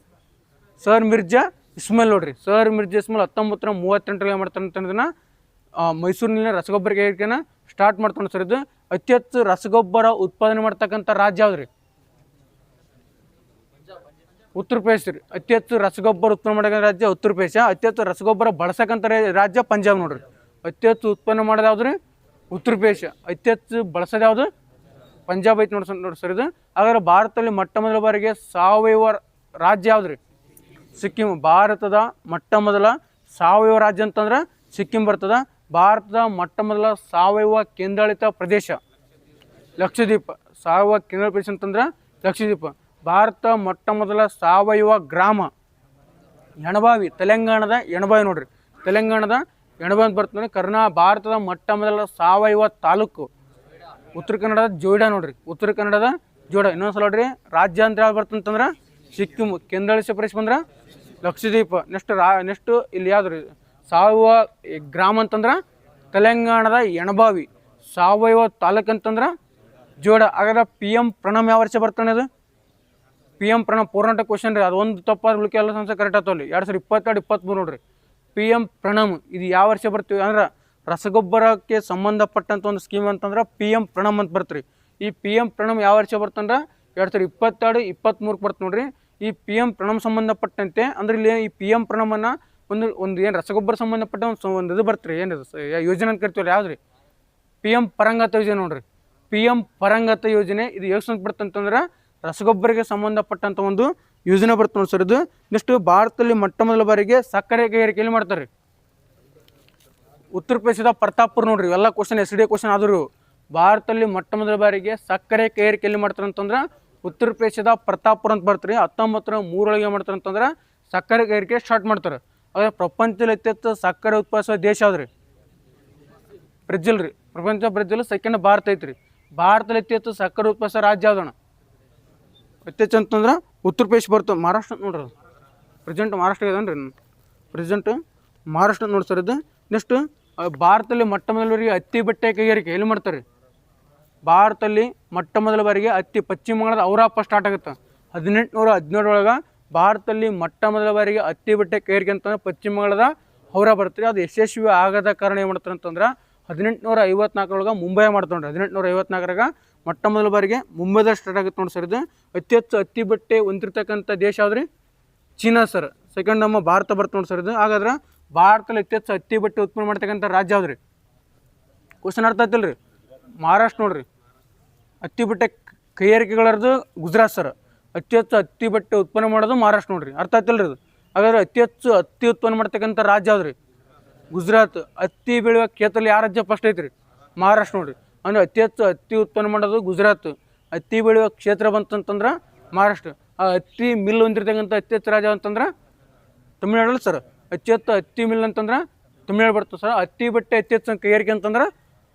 ಸರ್ ಮಿರ್ಜಾ ಇಸ್ಮಾಯಿಲ್ ನೋಡ್ರಿ. ಸರ್ ಮಿರ್ಜಾ ಇಸ್ಮಾಯಿಲ್ 1938 ಮಾಡ್ತಾರೆ ಅಂತ ಇದನ್ನು ಮೈಸೂರಿನಲ್ಲಿ ರಸಗೊಬ್ಬರ ಕೈಗಾರಿಕೆನ ಸ್ಟಾರ್ಟ್ ಮಾಡ್ತಾನೆ ಸರ್. ಇದು ಅತಿ ಹೆಚ್ಚು ರಸಗೊಬ್ಬರ ಉತ್ಪಾದನೆ ಮಾಡ್ತಕ್ಕಂಥ ರಾಜ್ಯ ಯಾವ್ದು ರೀ? ಉತ್ತರ ಪ್ರದೇಶ ರೀ. ಅತಿ ಹೆಚ್ಚು ರಸಗೊಬ್ಬರ ಉತ್ಪನ್ನ ಮಾಡೋ ರಾಜ್ಯ ಉತ್ತರ ಪ್ರದೇಶ. ಅತಿ ಹೆಚ್ಚು ರಸಗೊಬ್ಬರ ಬಳಸಕ್ಕಂಥ ರಾಜ್ಯ ಪಂಜಾಬ್ ನೋಡ್ರಿ. ಅತಿ ಹೆಚ್ಚು ಉತ್ಪನ್ನ ಮಾಡೋದು ಯಾವ್ದು ರೀ? ಉತ್ತರ ಪ್ರದೇಶ. ಅತಿ ಹೆಚ್ಚು ಬಳಸೋದು ಯಾವುದು? ಪಂಜಾಬ್ ಐತಿ ನೋಡಿ ಸರ್ ಇದು. ಹಾಗಾದ್ರೆ ಭಾರತದಲ್ಲಿ ಮೊಟ್ಟ ಮೊದಲ ಬಾರಿಗೆ ಸಾವಯವ ರಾಜ್ಯ ಯಾವ್ದು ರೀ? ಸಿಕ್ಕಿಂ. ಭಾರತದ ಮೊಟ್ಟ ಮೊದಲ ಸಾವಯವ ರಾಜ್ಯ ಅಂತಂದ್ರೆ ಸಿಕ್ಕಿಂ ಬರ್ತದ. ಭಾರತದ ಮೊಟ್ಟ ಮೊದಲ ಸಾವಯವ ಕೇಂದ್ರಾಡಳಿತ ಪ್ರದೇಶ ಲಕ್ಷದ್ವೀಪ. ಸಾವಯವ ಕೇಂದ್ರಾಡಳಿತ ಪ್ರದೇಶ ಅಂತಂದ್ರೆ ಲಕ್ಷದ್ವೀಪ. ಭಾರತ ಮೊಟ್ಟ ಮೊದಲ ಸಾವಯವ ಗ್ರಾಮ ಎಣಬಾವಿ. ತೆಲಂಗಾಣದ ಎಣಬಾವಿ ನೋಡ್ರಿ. ತೆಲಂಗಾಣದ ಎಣಬಾವಿ ಅಂತ ಬರ್ತದೆ. ಭಾರತದ ಮೊಟ್ಟ ಮೊದಲ ಸಾವಯವ ತಾಲೂಕು ಉತ್ತರ ಕನ್ನಡದ ಜೋಯಿಡಾ ನೋಡ್ರಿ. ಉತ್ತರ ಕನ್ನಡದ ಜೋಯಿಡಾ. ಇನ್ನೊಂದ್ಸಲ ನೋಡ್ರಿ, ರಾಜ್ಯ ಅಂತ ಯಾವ್ದು ಬರ್ತಂತಂದ್ರೆ ಸಿಕ್ಕಿಂ. ಕೇಂದ್ರಾಡಳಿತ ಪ್ರದೇಶ ಬಂದ್ರೆ ಲಕ್ಷದ್ವೀಪ. ನೆಕ್ಸ್ಟ್ ಇಲ್ಲಿ ಯಾವ್ದು ರೀ ಸಾವಯವ ಗ್ರಾಮ ಅಂತಂದ್ರೆ ತೆಲಂಗಾಣದ ಎಣಬಾವಿ. ಸಾವಯವ ತಾಲೂಕು ಅಂತಂದ್ರೆ ಜೋಯಿಡಾ. ಹಾಗಾದ್ರೆ PM ಪ್ರಣಮ್ ಯಾವ ವರ್ಷ ಬರ್ತಾನೆ? ಅದು PM ಪ್ರಣಮ್ ಪೂರ್ಣಟ ಕ್ವಶನ್ ರೀ. ಅದೊಂದು ತಪ್ಪಾದ ಉಳಿಕೆ ಎಲ್ಲ ಸಂಸ್ಥೆ ಕರೆಕ್ಟ್ ಆಗ್ತಾವಲ್ಲಿ. 2022-23 ನೋಡ್ರಿ. PM ಪ್ರಣಮ್ ಇದು ಯಾವ ವರ್ಷ ಬರ್ತೀವಿ ಅಂದ್ರೆ ರಸಗೊಬ್ಬರಕ್ಕೆ ಸಂಬಂಧಪಟ್ಟಂಥ ಒಂದು ಸ್ಕೀಮ್ ಅಂತಂದ್ರೆ PM ಪ್ರಣಮ್ ಅಂತ ಬರ್ತೀರಿ. ಈ PM ಪ್ರಣಮ್ ಯಾವ ವರ್ಷ ಬರ್ತಂದ್ರೆ 2022-23 ಬರ್ತ ನೋಡ್ರಿ. ಈ PM ಪ್ರಣಮ್ ಸಂಬಂಧಪಟ್ಟಂತೆ ಅಂದ್ರೆ ಇಲ್ಲಿ ಈ PM ಪ್ರಣಮನ್ನು ಒಂದು ಏನು ರಸಗೊಬ್ಬರ ಸಂಬಂಧಪಟ್ಟ ಒಂದು ಇದು ಬರ್ತೀರಿ. ಏನು ಯೋಜನೆ ಅಂತ ಕರಿತೀವಲ್ಲ, ಯಾವ್ದು ರೀ? PM ಪರಂಗತ ಯೋಜನೆ ನೋಡ್ರಿ. PM ಪರಂಗತ ಯೋಜನೆ ಇದು ಎಷ್ಟು ಅಂತ ಬರ್ತಂತಂದ್ರೆ ರಸಗೊಬ್ಬರಿಗೆ ಸಂಬಂಧಪಟ್ಟಂಥ ಒಂದು ಯೋಜನೆ ಬರ್ತದೆ ನೋಡಿ ಸರ್ ಇದು. ನೆಕ್ಸ್ಟ್ ಭಾರತದಲ್ಲಿ ಮೊಟ್ಟ ಮೊದಲ ಬಾರಿಗೆ ಸಕ್ಕರೆ ಕೈಗಾರಿಕೆಯಲ್ಲಿ ಮಾಡ್ತಾರೆ. ಉತ್ತರ ಪ್ರದೇಶದ ಪ್ರತಾಪುರ ನೋಡ್ರಿ. ಎಲ್ಲ ಕ್ವಶನ್ SDA ಕ್ವಶನ್ ಆದರೂ ಭಾರತದಲ್ಲಿ ಮೊಟ್ಟ ಮೊದಲ ಬಾರಿಗೆ ಸಕ್ಕರೆ ಕೈಗಾರಿಕೆಯಲ್ಲಿ ಮಾಡ್ತಾರೆ ಅಂತಂದ್ರೆ ಉತ್ತರ ಪ್ರದೇಶದ ಪ್ರತಾಪುರ ಅಂತ ಬರ್ತಾರೆ. 1903 ಮಾಡ್ತಾರೆ ಅಂತಂದ್ರೆ ಸಕ್ಕರೆ ಕೈಗಾರಿಕೆ ಸ್ಟಾರ್ಟ್ ಮಾಡ್ತಾರೆ. ಅದೇ ಪ್ರಪಂಚದಲ್ಲಿ ಅತಿ ಹೆಚ್ಚು ಸಕ್ಕರೆ ಉತ್ಪಾದಿಸುವ ದೇಶ ಯಾವ್ದು ರೀ? ಬ್ರೆಜಿಲ್ ರೀ. ಪ್ರಪಂಚ ಬ್ರೆಜಿಲ್. ಸೆಕೆಂಡ್ ಭಾರತ ಐತ್ರಿ. ಭಾರತದಲ್ಲಿ ಅತಿ ಹೆಚ್ಚು ಸಕ್ಕರೆ ಉತ್ಪಾದಿಸೋ ರಾಜ್ಯ ಯಾವ್ದಣ? ಅತಿ ಹೆಚ್ಚು ಅಂತಂದ್ರೆ ಉತ್ತರ ಪ್ರದೇಶ ಬರ್ತದೆ. ಮಹಾರಾಷ್ಟ್ರ ನೋಡ್ರಿ. ಪ್ರೆಸೆಂಟ್ ಮಹಾರಾಷ್ಟ್ರ ಇದನ್ರಿ. ಪ್ರೆಸೆಂಟ್ ಮಹಾರಾಷ್ಟ್ರ ನೋಡಿ ಸರ್ ಇದು. ನೆಕ್ಸ್ಟ್ ಭಾರತದಲ್ಲಿ ಮೊಟ್ಟ ಮೊದಲ ಬಾರಿಗೆ ಹತ್ತಿ ಬಟ್ಟೆ ಕೈಗಾರಿಕೆ ಎಲ್ಲಿ ಮಾಡ್ತಾರೆ? ಭಾರತದಲ್ಲಿ ಮೊಟ್ಟ ಮೊದಲ ಬಾರಿಗೆ ಹತ್ತಿ ಪಶ್ಚಿಮ ಬಂಗಾಳದ ಔರಾಪ ಸ್ಟಾರ್ಟ್ ಆಗುತ್ತೆ. 1817 ಭಾರತದಲ್ಲಿ ಮೊಟ್ಟ ಮೊದಲ ಬಾರಿಗೆ ಹತ್ತಿ ಬಟ್ಟೆ ಕೈಗಾರಿಕೆ ಅಂತಂದ್ರೆ ಪಶ್ಚಿಮ ಬಂಗಾಳದ ಔರಾ ಬರ್ತಾರೆ. ಅದು ಯಶಸ್ವಿ ಆಗದ ಕಾರಣ ಏನು ಮಾಡ್ತಾರೆ ಅಂತಂದ್ರೆ 1854 ಮುಂಬೈ ಮಾಡ್ತಾರೆ ನೋಡ್ರಿ. 1854 ಮೊಟ್ಟ ಮೊದಲ ಬಾರಿಗೆ ಮುಂಬೈದಾಗ ಸ್ಟಾರ್ಟ್ ಆಗುತ್ತೆ ನೋಡಿ ಸರ್ ಇದು. ಅತಿ ಹೆಚ್ಚು ಹತ್ತಿ ಬಟ್ಟೆ ಹೊಂದಿರ್ತಕ್ಕಂಥ ದೇಶ ಯಾವ್ದ್ರಿ? China sir. ಸೆಕೆಂಡ್ ನಮ್ಮ ಭಾರತ ಬರ್ತ ನೋಡಿ ಸರ್ ಇದು. ಹಾಗಾದ್ರೆ ಭಾರತದಲ್ಲಿ ಅತಿ ಹೆಚ್ಚು ಹತ್ತಿ ಬಟ್ಟೆ ಉತ್ಪನ್ನ ಮಾಡ್ತಕ್ಕಂಥ ರಾಜ್ಯ ಯಾವ್ದು ರೀ? ಕ್ವಶನ್ ಅರ್ಥ ಆಯ್ತಿಲ್ಲ ರೀ? ಮಹಾರಾಷ್ಟ್ರ ನೋಡ್ರಿ. ಹತ್ತಿ ಬಟ್ಟೆ ಕೈಗಾರಿಕೆಗಳದ್ದು ಗುಜರಾತ್ ಸರ್. ಅತಿ ಹೆಚ್ಚು ಹತ್ತಿ ಬಟ್ಟೆ ಉತ್ಪನ್ನ ಮಾಡೋದು ಮಹಾರಾಷ್ಟ್ರ ನೋಡ್ರಿ. ಅರ್ಥ ಆಯ್ತಿಲ್ಲ ರೀ ಇದು? ಹಾಗಾದ್ರೆ ಅತಿ ಹೆಚ್ಚು ಹತ್ತಿ ಉತ್ಪನ್ನ ಮಾಡ್ತಕ್ಕಂಥ ರಾಜ್ಯ ಯಾವ್ದು ರೀ? ಗುಜರಾತ್. ಹತ್ತಿ ಬೆಳೆಯುವ ಕ್ಷೇತ್ರದಲ್ಲಿ ಯಾವ ರಾಜ್ಯ ಫಸ್ಟ್ ಐತ್ರಿ? ಮಹಾರಾಷ್ಟ್ರ ನೋಡ್ರಿ. ಅಂದರೆ ಅತಿ ಹೆಚ್ಚು ಹತ್ತಿ ಉತ್ಪನ್ನ ಮಾಡೋದು ಗುಜರಾತ್. ಹತ್ತಿ ಬೆಳೆಯುವ ಕ್ಷೇತ್ರ ಬಂತಂತಂದ್ರೆ ಮಹಾರಾಷ್ಟ್ರ. ಆ ಹತ್ತಿ ಮಿಲ್ ಹೊಂದಿರ್ತಕ್ಕಂಥ ಅತಿ ಹೆಚ್ಚು ರಾಜ್ಯ ಅಂತಂದ್ರೆ ತಮಿಳ್ನಾಡಲ್ಲ ಸರ್. ಅತಿ ಹೆಚ್ಚು ಹತ್ತಿ ಮಿಲ್ ಅಂತಂದ್ರೆ ತಮಿಳ್ನಾಡು ಬರ್ತದೆ ಸರ್. ಹತ್ತಿ ಬಟ್ಟೆ ಅತಿ ಹೆಚ್ಚು ಕೈಗಾರಿಕೆ ಅಂತಂದ್ರೆ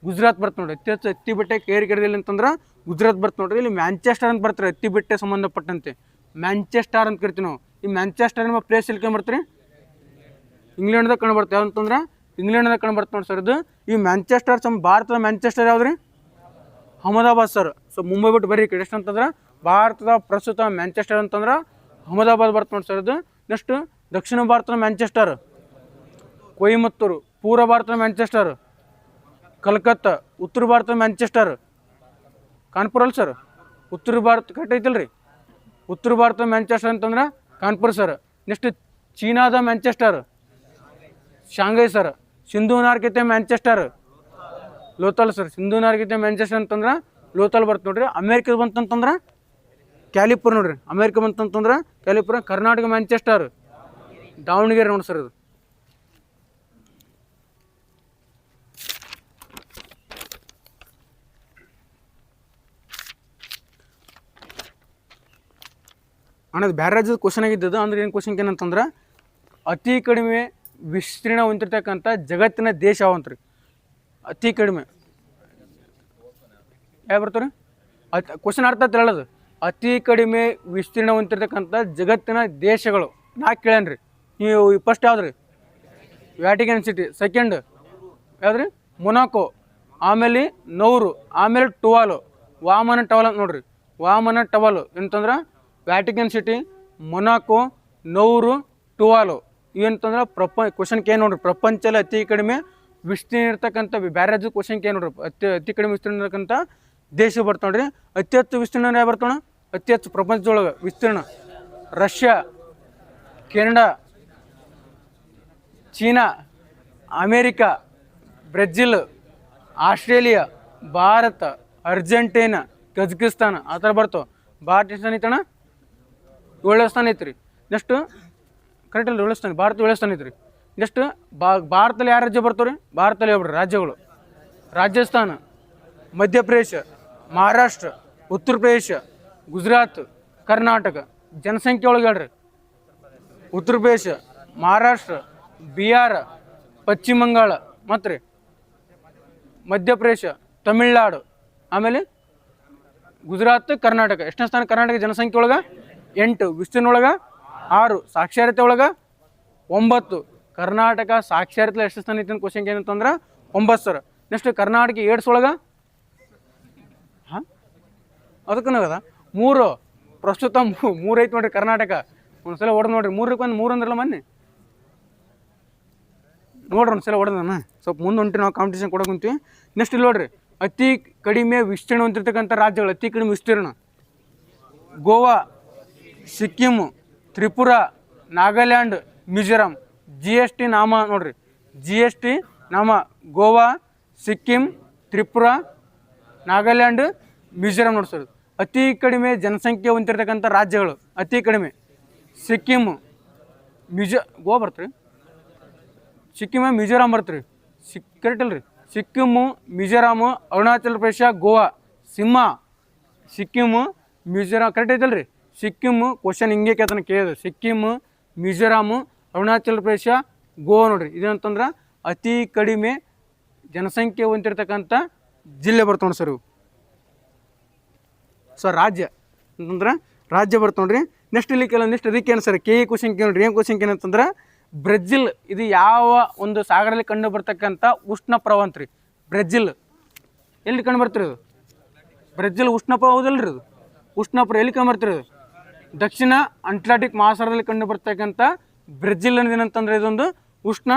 ಗುಜರಾತ್ ಬರ್ತ ನೋಡ್ರಿ. ಅತಿ ಹೆಚ್ಚು ಹತ್ತಿ ಬಟ್ಟೆ ಕೈಗಾರಿಕೆಯಲ್ಲಿ ಅಂತಂದ್ರೆ ಗುಜರಾತ್ ಬರ್ತ ನೋಡ್ರಿ. ಇಲ್ಲಿ ಮ್ಯಾಂಚೆಸ್ಟರ್ ಅಂತ ಬರ್ತಾರೆ ಹತ್ತಿ ಬಟ್ಟೆ ಸಂಬಂಧಪಟ್ಟಂತೆ. ಮ್ಯಾಂಚೆಸ್ಟರ್ ಅಂತ ಕರಿತೀವಿ ನಾವು. ಈ ಮ್ಯಾಂಚೆಸ್ಟರ್ ಎಂಬ ಪ್ಲೇಸ್ ಎಲ್ಲಿ ಬರ್ತೀರಿ? ಇಂಗ್ಲೆಂಡ್ದಾಗ ಕಂಡು ಬರ್ತದೆ. ಯಾವಂತಂದ್ರೆ ಇಂಗ್ಲೆಂಡ್ದಾಗ ಕಂಡು ಬರ್ತದೆ ನೋಡಿ ಸರ್ ಇದು. ಈ ಮ್ಯಾಂಚೆಸ್ಟರ್ ಭಾರತದ ಮ್ಯಾಂಚೆಸ್ಟರ್ ಯಾವ್ದು ರೀ? ಅಹಮದಾಬಾದ್ ಸರ್. ಸೊ ಮುಂಬೈ ಬಿಟ್ಟು ಬರೀ ಕಡೆ ಎಷ್ಟು ಅಂತಂದ್ರೆ ಭಾರತದ ಪ್ರಸ್ತುತ ಮ್ಯಾಂಚೆಸ್ಟರ್ ಅಂತಂದ್ರೆ ಅಹಮದಾಬಾದ್ ಬರ್ತ ನೋಡಿ ಸರ್ ಇದು. ನೆಕ್ಸ್ಟ್ ದಕ್ಷಿಣ ಭಾರತದ ಮ್ಯಾಂಚೆಸ್ಟರ್ ಕೊಯಮತ್ತೂರು. ಪೂರ್ವ ಭಾರತದ ಮ್ಯಾಂಚೆಸ್ಟರ್ ಕಲ್ಕತ್ತಾ. ಉತ್ತರ ಭಾರತದ ಮ್ಯಾಂಚೆಸ್ಟರ್ ಕಾನ್ಪುರ್ ಅಲ್ಲ ಸರ್. ಉತ್ತರ ಭಾರತ ಕರೆಕ್ಟ್ ಐತಿಲ್ಲ ರೀ? ಉತ್ತರ ಭಾರತದ ಮ್ಯಾಂಚೆಸ್ಟರ್ ಅಂತಂದ್ರೆ ಕಾನ್ಪುರ್ ಸರ್. ನೆಕ್ಸ್ಟ್ ಚೀನಾದ ಮ್ಯಾಂಚೆಸ್ಟರ್ ಶಾಂಘೈ ಸರ್. ಸಿಂಧೂ ನಾಗರಿಕತೆ ಮ್ಯಾಂಚೆಸ್ಟರ್ ಲೋಥಲ್ ಸರ್. ಸಿಂಧೂ ನಾಗರಿಕತೆ ಮ್ಯಾಂಚೆಸ್ಟರ್ ಅಂತಂದ್ರೆ ಲೋಥಲ್ ಬರ್ತ ನೋಡ್ರಿ. ಅಮೇರಿಕದ ಬಂತಂತಂದ್ರೆ ಕ್ಯಾಲಿಪುರ್ ನೋಡ್ರಿ. ಅಮೇರಿಕ ಬಂತಂತಂದ್ರೆ ಕ್ಯಾಲಿಪುರ. ಕರ್ನಾಟಕ ಮ್ಯಾಂಚೆಸ್ಟರ್ ದಾವಣಗೆರೆ ನೋಡಿ ಸರ್ ಇದು. ಅನ್ನೋದು ಬೇರೆ ರಾಜ್ಯದ ಕ್ವಶನ್ ಆಗಿದ್ದದು. ಅಂದ್ರೆ ಏನು ಕ್ವಶನ್ ಏನಂತಂದ್ರೆ ಅತಿ ಕಡಿಮೆ ವಿಸ್ತೀರ್ಣ ಹೊಂದಿರ್ತಕ್ಕಂಥ ಜಗತ್ತಿನ ದೇಶ ಯಾವಂತ್ರಿ? ಅತಿ ಕಡಿಮೆ ಯಾವ ಬರ್ತಾರೆ? ಕ್ವಶನ್ ಅರ್ಥ ಆಯ್ತು ಹೇಳೋದು. ಅತಿ ಕಡಿಮೆ ವಿಸ್ತೀರ್ಣ ಹೊಂದಿರ್ತಕ್ಕಂಥ ಜಗತ್ತಿನ ದೇಶಗಳು ನಾ ಕೇಳೇನ್ರಿ. ನೀವು ಫಸ್ಟ್ ಯಾವ್ದು ರೀ? Vatican city. ಸೆಕೆಂಡ್ ಯಾವ್ದು ರೀ? ಮೊನಾಕೋ. ಆಮೇಲೆ ನೌರು. ಆಮೇಲೆ ಟುವಾಲು. ವಾಮನ ಟವಲ್ ಅಂತ ನೋಡ್ರಿ. ವಾಮನ ಟವಲು ಎಂತಂದ್ರೆ Vatican City, Monaco, Nauru, Tuvalu ಇವಂತಂದ್ರೆ ಕ್ವಶನ್ ಕೆ ನೋಡ್ರಿ ಪ್ರಪಂಚದಲ್ಲಿ ಅತಿ ಕಡಿಮೆ ವಿಸ್ತೀರ್ಣ ಇರ್ತಕ್ಕಂಥ ಬೇರೆ ರಾಜ್ಯದ ಕ್ವಶನ್ ಕೆ ನೋಡ್ರಿ ಅತಿ ಕಡಿಮೆ ವಿಸ್ತೀರ್ಣ ಇರ್ತಕ್ಕಂಥ ದೇಶ ಬರ್ತಾವ ನೋಡ್ರಿ. ಅತಿ ಹೆಚ್ಚು ವಿಸ್ತೀರ್ಣ ಯಾವ ಬರ್ತಾವ? ಅತಿ ಹೆಚ್ಚು ಪ್ರಪಂಚದೊಳಗೆ ವಿಸ್ತೀರ್ಣ Russia, Canada, China, America, Brazil, Australia, Bharat, Argentina, Kazakhstan ಆ ಥರ ಬರ್ತಾವೆ. ಭಾರತ ಎಷ್ಟು ಸ್ಥಾನ ಐತಣ್ಣ? 7ನೇ ಸ್ಥಾನ ಐತ್ರಿ. ನೆಕ್ಸ್ಟು ಕರೆಕ್ಟ್ ಅಲ್ಲ 7ನೇ ಸ್ಥಾನ, ಭಾರತ 7ನೇ ಸ್ಥಾನ ಐತ್ರಿ. ನೆಕ್ಸ್ಟ್ ಭಾರತದಲ್ಲಿ ಯಾವ ರಾಜ್ಯ ಬರ್ತಾವೆ ರೀ? ಭಾರತದಲ್ಲಿ ಹೇಳ್ಬಿಡ್ರಿ ರಾಜ್ಯಗಳು: ರಾಜಸ್ಥಾನ, ಮಧ್ಯಪ್ರದೇಶ, ಮಹಾರಾಷ್ಟ್ರ, ಉತ್ತರ ಪ್ರದೇಶ, ಗುಜರಾತ್, ಕರ್ನಾಟಕ. ಜನಸಂಖ್ಯೆ ಒಳಗೆ ಹೇಳ್ರಿ: ಉತ್ತರ ಪ್ರದೇಶ, ಮಹಾರಾಷ್ಟ್ರ, ಬಿಹಾರ, ಪಶ್ಚಿಮ ಬಂಗಾಳ, ಮತ್ತು ರೀ ಮಧ್ಯಪ್ರದೇಶ, ತಮಿಳ್ನಾಡು, ಆಮೇಲೆ ಗುಜರಾತ್, ಕರ್ನಾಟಕ. ಎಷ್ಟನೇ ಸ್ಥಾನ ಕರ್ನಾಟಕ ಜನಸಂಖ್ಯೆ ಒಳಗೆ? 8. ವಿಸ್ತೀರ್ಣ ಒಳಗೆ 6. ಸಾಕ್ಷರತೆ ಒಳಗೆ 9. ಕರ್ನಾಟಕ ಸಾಕ್ಷರತೆ ಎಷ್ಟು ಸ್ಥಾನ ಐತಿ ಅಂತ ಕ್ವಶನ್ ಏನಂತಂದ್ರೆ 9 ಸರ್. ನೆಕ್ಸ್ಟ್ ಕರ್ನಾಟಕ ಏಡ್ಸ್ ಒಳಗೆ ಹಾಂ ಅದಕ್ಕದ 3 ಪ್ರಸ್ತುತ 3 ಐತಿ ನೋಡ್ರಿ ಕರ್ನಾಟಕ. ಒಂದ್ಸಲ ಹೊಡೆದು ನೋಡ್ರಿ 3 ಅಂದ್ರಲ್ಲ ಮೊನ್ನೆ ನೋಡ್ರಿ ಒಂದ್ಸಲ ಹೊಡೆದ ನಾನು ಸ್ವಲ್ಪ ಮುಂದೆ ಹೊಂಟಿ ನಾವು ಕಾಂಪಿಟೇಷನ್ ಕೊಡೋಕೆ ಕುಂತೀವಿ. ನೆಕ್ಸ್ಟ್ ಇಲ್ಲಿ ನೋಡ್ರಿ ಅತಿ ಕಡಿಮೆ ವಿಸ್ತೀರ್ಣ ಹೊಂದಿರತಕ್ಕಂಥ ರಾಜ್ಯಗಳು ಅತಿ ಕಡಿಮೆ ವಿಸ್ತೀರ್ಣ: ಗೋವಾ, ಸಿಕ್ಕಿಮು, ತ್ರಿಪುರಾ, ನಾಗಾಲ್ಯಾಂಡ್, ಮಿಜೋರಾಂ. GST ನಾಮ ನೋಡ್ರಿ, GST ನಾಮ: ಗೋವಾ, ಸಿಕ್ಕಿಂ, ತ್ರಿಪುರಾ, ನಾಗಾಲ್ಯಾಂಡ್, ಮಿಜೋರಾಂ ನೋಡಿ ಸರ್. ಅತಿ ಕಡಿಮೆ ಜನಸಂಖ್ಯೆ ಹೊಂದಿರತಕ್ಕಂಥ ರಾಜ್ಯಗಳು ಅತಿ ಕಡಿಮೆ: ಸಿಕ್ಕಿಮು, ಗೋವಾ ಬರ್ತೀರಿ, ಸಿಕ್ಕಿಮ, ಮಿಜೋರಾಂ ಬರ್ತೀರಿ. ಕರೆಕ್ಟ್ ಅಲ್ರಿ? ಸಿಕ್ಕಿಮು, ಮಿಜೋರಾಮು, ಅರುಣಾಚಲ ಪ್ರದೇಶ, ಗೋವಾ. ಸಿಕ್ಕಿಮು, ಮಿಜೋರಾಂ ಕರೆಕ್ಟ್ ಐತಲ್ರಿ? ಸಿಕ್ಕಿಮು ಕ್ವಶನ್ ಹಿಂಗೆ ಕೇಳ್ತಾನೆ ಕೇಳಿದೆ. ಸಿಕ್ಕಿಮು, ಮಿಜೋರಾಮು, ಅರುಣಾಚಲ ಪ್ರದೇಶ, ಗೋವಾ ನೋಡ್ರಿ. ಇದಂತಂದ್ರೆ ಅತಿ ಕಡಿಮೆ ಜನಸಂಖ್ಯೆ ಹೊಂದಿರತಕ್ಕಂಥ ಜಿಲ್ಲೆ ಬರ್ತಾವ ನೋಡಿ ಸರ್ ಇವು. ಸರ್ ರಾಜ್ಯ ಅಂತಂದ್ರೆ ರಾಜ್ಯ ಬರ್ತಾವ ನೋಡ್ರಿ. ನೆಕ್ಸ್ಟ್ ಇಲ್ಲಿ ಕೆಲವೊಂದಿಷ್ಟು ಅದಕ್ಕೆ ಏನು ಸರ್ KE ಕ್ವಶನ್ ಕೇಳ್ರಿ. ಏನು ಕ್ವಶನ್ ಏನಂತಂದ್ರೆ ಬ್ರೆಜಿಲ್ ಇದು ಯಾವ ಒಂದು ಸಾಗರದಲ್ಲಿ ಕಂಡು ಬರ್ತಕ್ಕಂಥ ಉಷ್ಣ ಪ್ರವಾಹ ಅಂತ್ರಿ? ಬ್ರೆಜಿಲ್ ಎಲ್ಲಿ ಕಂಡು ಬರ್ತಿರಿ? ಇದು ಬ್ರೆಜಿಲ್ ಉಷ್ಣ ಪ್ರವಾಹ ಹೌದಲ್ರಿ? ಇದು ಉಷ್ಣ ಪ್ರವಾಹ ಎಲ್ಲಿ ಕಂಡು ಬರ್ತಿರೋದು? ದಕ್ಷಿಣ ಅಟ್ಲಾಂಟಿಕ್ ಮಹಾಸಾಗರದಲ್ಲಿ ಕಂಡು ಬರ್ತಕ್ಕಂಥ ಬ್ರೆಜಿಲ್ ಏನಂತಂದ್ರೆ ಇದೊಂದು ಉಷ್ಣ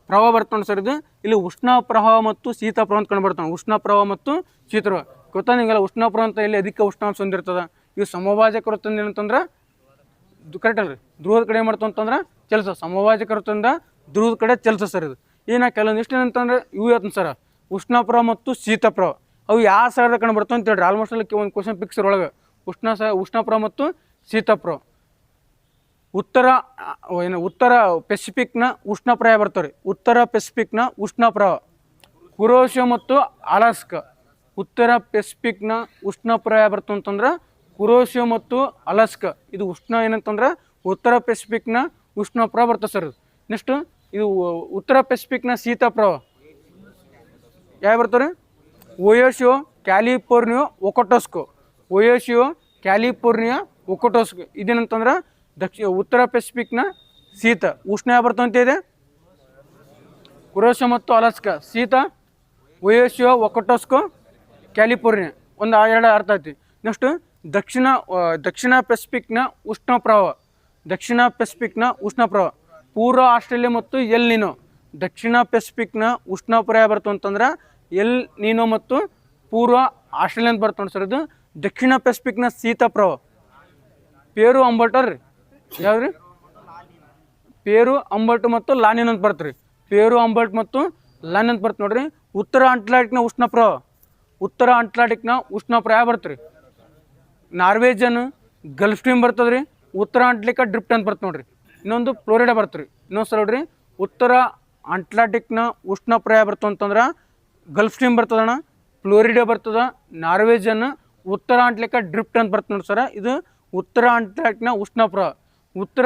ಪ್ರವಾಹ ಬರ್ತಾನೆ ಸರ್. ಇದು ಇಲ್ಲಿ ಉಷ್ಣ ಪ್ರವಾಹ ಮತ್ತು ಶೀತ ಪ್ರವಾಹ ಅಂತ ಕಂಡು ಬರ್ತಾನೆ. ಉಷ್ಣ ಪ್ರವಾಹ ಮತ್ತು ಶೀತ ಪ್ರವಾಹ ಗೊತ್ತಾ ನಿಮಗೆಲ್ಲ? ಉಷ್ಣ ಪ್ರವಾಹ ಅಂತ ಇಲ್ಲಿ ಅಧಿಕ ಉಷ್ಣಾಂಶ ಹೊಂದಿರ್ತದೆ. ಇವು ಸಮಭಾಜಕ ವೃತ್ತದಿಂದ ಏನಂತಂದ್ರೆ ಕರೆಕ್ಟ್ ಅಲ್ರಿ? ಧ್ರುವದ ಕಡೆ ಮಾಡ್ತಾವ ಅಂತಂದ್ರೆ ಚಲಿಸ. ಸಮಭಾಜಕ ವೃತ್ತದಿಂದ ಧ್ರುವದ ಕಡೆ ಚಲಿಸ ಸರ್. ಇದು ಏನ ಕೆಲವೊಂದಿಷ್ಟು ಏನಂತಂದ್ರೆ ಇವು ಹೇಳ್ತಾನೆ ಸರ್ ಉಷ್ಣ ಪ್ರವಾಹ ಮತ್ತು ಶೀತ ಪ್ರವಾಹ. ಅವು ಯಾವ ಸಾಗರದ ಕಂಡು ಬರ್ತಾವ ಅಂತ ಹೇಳ್ರಿ. ಆಲ್ಮೋಸ್ಟ್ ಅಲ್ಲಿ ಒಂದು ಕ್ವಶನ್ ಪಿಕ್ಸರ್ ಒಳಗೆ ಉಷ್ಣ ಪ್ರವಾಹ ಮತ್ತು ಶೀತ ಪ್ರವಾಹ. ಉತ್ತರ ಪೆಸಿಫಿಕ್ನ ಉಷ್ಣ ಪ್ರವಾಹ ಬರ್ತಾರೆ. ಉತ್ತರ ಪೆಸಿಫಿಕ್ನ ಉಷ್ಣ ಪ್ರವಾಹ ಕುರೋಶಿಯೋ ಮತ್ತು ಅಲಾಸ್ಕಾ. ಉತ್ತರ ಪೆಸಿಫಿಕ್ನ ಉಷ್ಣ ಪ್ರವಾಹ ಬರ್ತು ಅಂತಂದ್ರೆ ಕುರೋಶಿಯೋ ಮತ್ತು ಅಲಾಸ್ಕಾ. ಇದು ಉಷ್ಣ ಏನಂತಂದ್ರೆ ಉತ್ತರ ಪೆಸಿಫಿಕ್ನ ಉಷ್ಣ ಪ್ರವಾಹ ಬರ್ತದೆ ಸರ್. ನೆಕ್ಸ್ಟ್ ಇದು ಉತ್ತರ ಪೆಸಿಫಿಕ್ನ ಶೀತ ಪ್ರವಾಹ ಯಾವ ಬರ್ತಾರೆ? ಒಯೋಶಿಯೋ, ಕ್ಯಾಲಿಫೋರ್ನಿಯಾ, ಒಕೊಟೋಸ್ಕೋ. ಒಯೋಶಿಯೋ, ಕ್ಯಾಲಿಫೋರ್ನಿಯಾ, ಒಕೊಟೋಸ್ಕೋ. ಇದೇನಂತಂದ್ರೆ ಉತ್ತರ ಪೆಸಿಫಿಕ್ನ ಶೀತ ಉಷ್ಣ ಯಾವ ಬರ್ತಾವ ಅಂತ ಇದೆ? ಕುರೋಶಿಯೋ ಮತ್ತು ಅಲಾಸ್ಕಾ. ಶೀತ ಒಯೋಶಿಯೋ, ಒಕೊಟೋಸ್ಕೋ, ಕ್ಯಾಲಿಫೋರ್ನಿಯಾ. ಒಂದು 2 ಅರ್ಥ ಐತಿ. ನೆಕ್ಸ್ಟ್ ದಕ್ಷಿಣ ಪೆಸಿಫಿಕ್ನ ಉಷ್ಣ ಪ್ರವಾಹ. ದಕ್ಷಿಣ ಪೆಸಿಫಿಕ್ನ ಉಷ್ಣ ಪ್ರವಾಹ ಪೂರ್ವ ಆಸ್ಟ್ರೇಲಿಯಾ ಮತ್ತು ಎಲ್ ನೀನೋ. ದಕ್ಷಿಣ ಪೆಸಿಫಿಕ್ನ ಉಷ್ಣ ಪ್ರವಾಹ ಬರ್ತಾವ ಅಂತಂದ್ರೆ ಎಲ್ ನೀನೋ ಮತ್ತು ಪೂರ್ವ ಆಸ್ಟ್ರೇಲಿಯಾ ಅಂತ ಬರ್ತಾವ ಸರ್. ಇದು ದಕ್ಷಿಣ ಪೆಸಿಫಿಕ್ನ ಶೀತ ಪ್ರವಾಹ ಪೇರು ಅಂಬರ್ಟೋ ರೀ. ಯಾವ್ರಿ? ಪೇರು ಅಂಬರ್ಟ್ ಮತ್ತು ಲಾನಿನ್ ಅಂತ ಬರ್ತೀರಿ. ಪೇರು ಅಂಬರ್ಟ್ ಮತ್ತು ಲಾನಿನ್ ಅಂತ ಬರ್ತ ನೋಡ್ರಿ. ಉತ್ತರ ಅಟ್ಲಾಂಟಿಕ್ನ ಉಷ್ಣ ಪ್ರವಾಹ. ಉತ್ತರ ಅಟ್ಲಾಂಟಿಕ್ನ ಉಷ್ಣ ಪ್ರವಾಹ ಬರ್ತೀರಿ. ನಾರ್ವೇಜನ್ ಗಲ್ಫ್ ಸ್ಟ್ರೀಮ್ ಬರ್ತದೆ ರೀ. ಉತ್ತರ ಅಟ್ಲಾಂಟಿಕ್ ಡ್ರಿಫ್ಟ್ ಅಂತ ಬರ್ತ ನೋಡ್ರಿ. ಇನ್ನೊಂದು ಫ್ಲೋರಿಡಾ ಬರ್ತೀರಿ. ಇನ್ನೊಂದು ಸಲ ನೋಡ್ರಿ ಉತ್ತರ ಅಟ್ಲಾಂಟಿಕ್ನ ಉಷ್ಣ ಪ್ರವಾಹ ಬರ್ತಾವ ಅಂತಂದ್ರೆ ಗಲ್ಫ್ ಸ್ಟ್ರೀಮ್ ಬರ್ತದಣ್ಣ, ಫ್ಲೋರಿಡಾ ಬರ್ತದ, ನಾರ್ವೇಜನ್, ಉತ್ತರ ಅಟ್ಲಾಂಟಿಕ್ ಡ್ರಿಫ್ಟ್ ಅಂತ ಬರ್ತ ನೋಡಿ ಸರ. ಇದು ಉತ್ತರ ಅಟ್ಲಾಂಟಿಕ್ನ ಉಷ್ಣ ಪ್ರವಾಹ. ಉತ್ತರ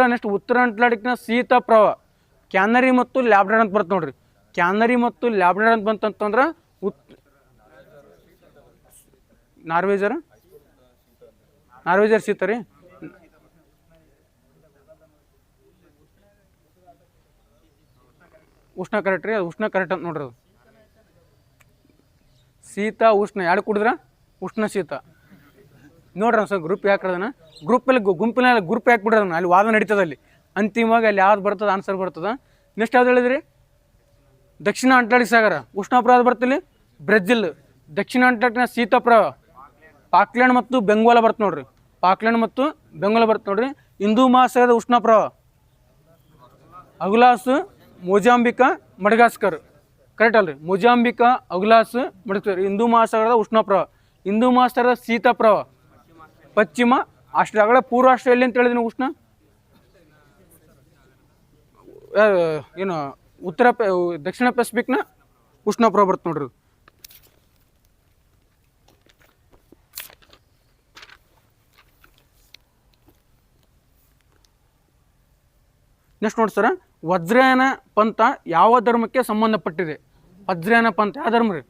ಅಟ್ಲಾಂಟಿಕ್ನ ಶೀತ ಪ್ರವಾಹ ಕ್ಯಾನರಿ ಮತ್ತು ಲ್ಯಾಬ್ರಡಾರ್ ಅಂತ ಬರ್ತ ನೋಡ್ರಿ. ಕ್ಯಾನರಿ ಮತ್ತು ಲ್ಯಾಬ್ರಡಾರ್ ಅಂತ ಬಂತಂತಂದ್ರೆ ನಾರ್ವೇಜರ್ ಶೀತ ರೀ. ಉಷ್ಣ ಕರೆಕ್ಟ್ ರೀ. ಅದು ಉಷ್ಣ ಕರೆಕ್ಟ್ ಅಂತ ನೋಡ್ರಿ. ಅದು ಶೀತ ಉಷ್ಣ ಎರಡು ಕುಡಿದ್ರೆ ಉಷ್ಣ ಶೀತ. ನೋಡ್ರಿ ಸರ್ ಗ್ರೂಪ್ ಯಾಕದನ ಗುಂಪಿನಲ್ಲಿ ಗ್ರೂಪ್ ಹಾಕ್ಬಿಡ್ರದನ್ನ ಅಲ್ಲಿ ವಾದ ನಡೀತದೆ ಅಲ್ಲಿ ಅಂತಿಮವಾಗಿ ಅಲ್ಲಿ ಯಾವ್ದು ಬರ್ತದೆ ಆನ್ಸರ್ ಬರ್ತದೆ. ನೆಕ್ಸ್ಟ್ ಯಾವ್ದು ಹೇಳಿದ್ರಿ? ದಕ್ಷಿಣ ಅಂಟಾರ್ಟಿಕ್ ಸಾಗರ ಉಷ್ಣಪ್ರವಾಹ ಬರ್ತಿಲ್ಲಿ ಬ್ರೆಜಿಲ್. ದಕ್ಷಿಣ ಅಂಟಾರ್ಟಿಕ್ನ ಶೀತಪ್ರವಾಹ ಪಾಕ್ಲ್ಯಾಂಡ್ ಮತ್ತು ಬೆಂಗಾಲ್ ಬರ್ತದೆ ನೋಡ್ರಿ. ಪಾಕ್ಲ್ಯಾಂಡ್ ಮತ್ತು ಬೆಂಗಾಲ್ ಬರ್ತದೆ ನೋಡ್ರಿ. ಹಿಂದೂ ಮಹಾಸಾಗರದ ಉಷ್ಣಪ್ರವಾಹ ಅಗುಲಾಸ್, ಮೊಜಾಂಬಿಕಾ, ಮಡಗಾಸ್ಕರ್. ಕರೆಕ್ಟ್ ಅಲ್ರಿ? ಮೊಜಾಂಬಿಕಾ, ಅಗುಲಾಸ್, ಮಡಗಾಸ್ಕರ್ ಹಿಂದೂ ಮಹಾಸಾಗರದ ಉಷ್ಣಪ್ರವಾಹ. ಹಿಂದೂ ಮಹಾಸಾಗರದ ಶೀತಪ್ರವಾಹ ಪಶ್ಚಿಮ ಆಸ್ಟ್ರೇಲಿಯಾ. ಪೂರ್ವ ಆಸ್ಟ್ರೇಲಿಯಾ ಅಂತ ಹೇಳಿದ್ರಿ ಉಷ್ಣ ಏನು ದಕ್ಷಿಣ ಪೆಸಿಫಿಕ್ನ ಉಷ್ಣಪ್ರವಾಹ ಬರ್ತದೆ ನೋಡ್ರಿ. ನೆಕ್ಸ್ಟ್ ನೋಡಿ ಸರ, ವಜ್ರಯಾನ ಪಂಥ ಯಾವ ಧರ್ಮಕ್ಕೆ ಸಂಬಂಧಪಟ್ಟಿದೆ? ವಜ್ರಯಾನ ಪಂಥ ಯಾವ ಧರ್ಮ ರೀ?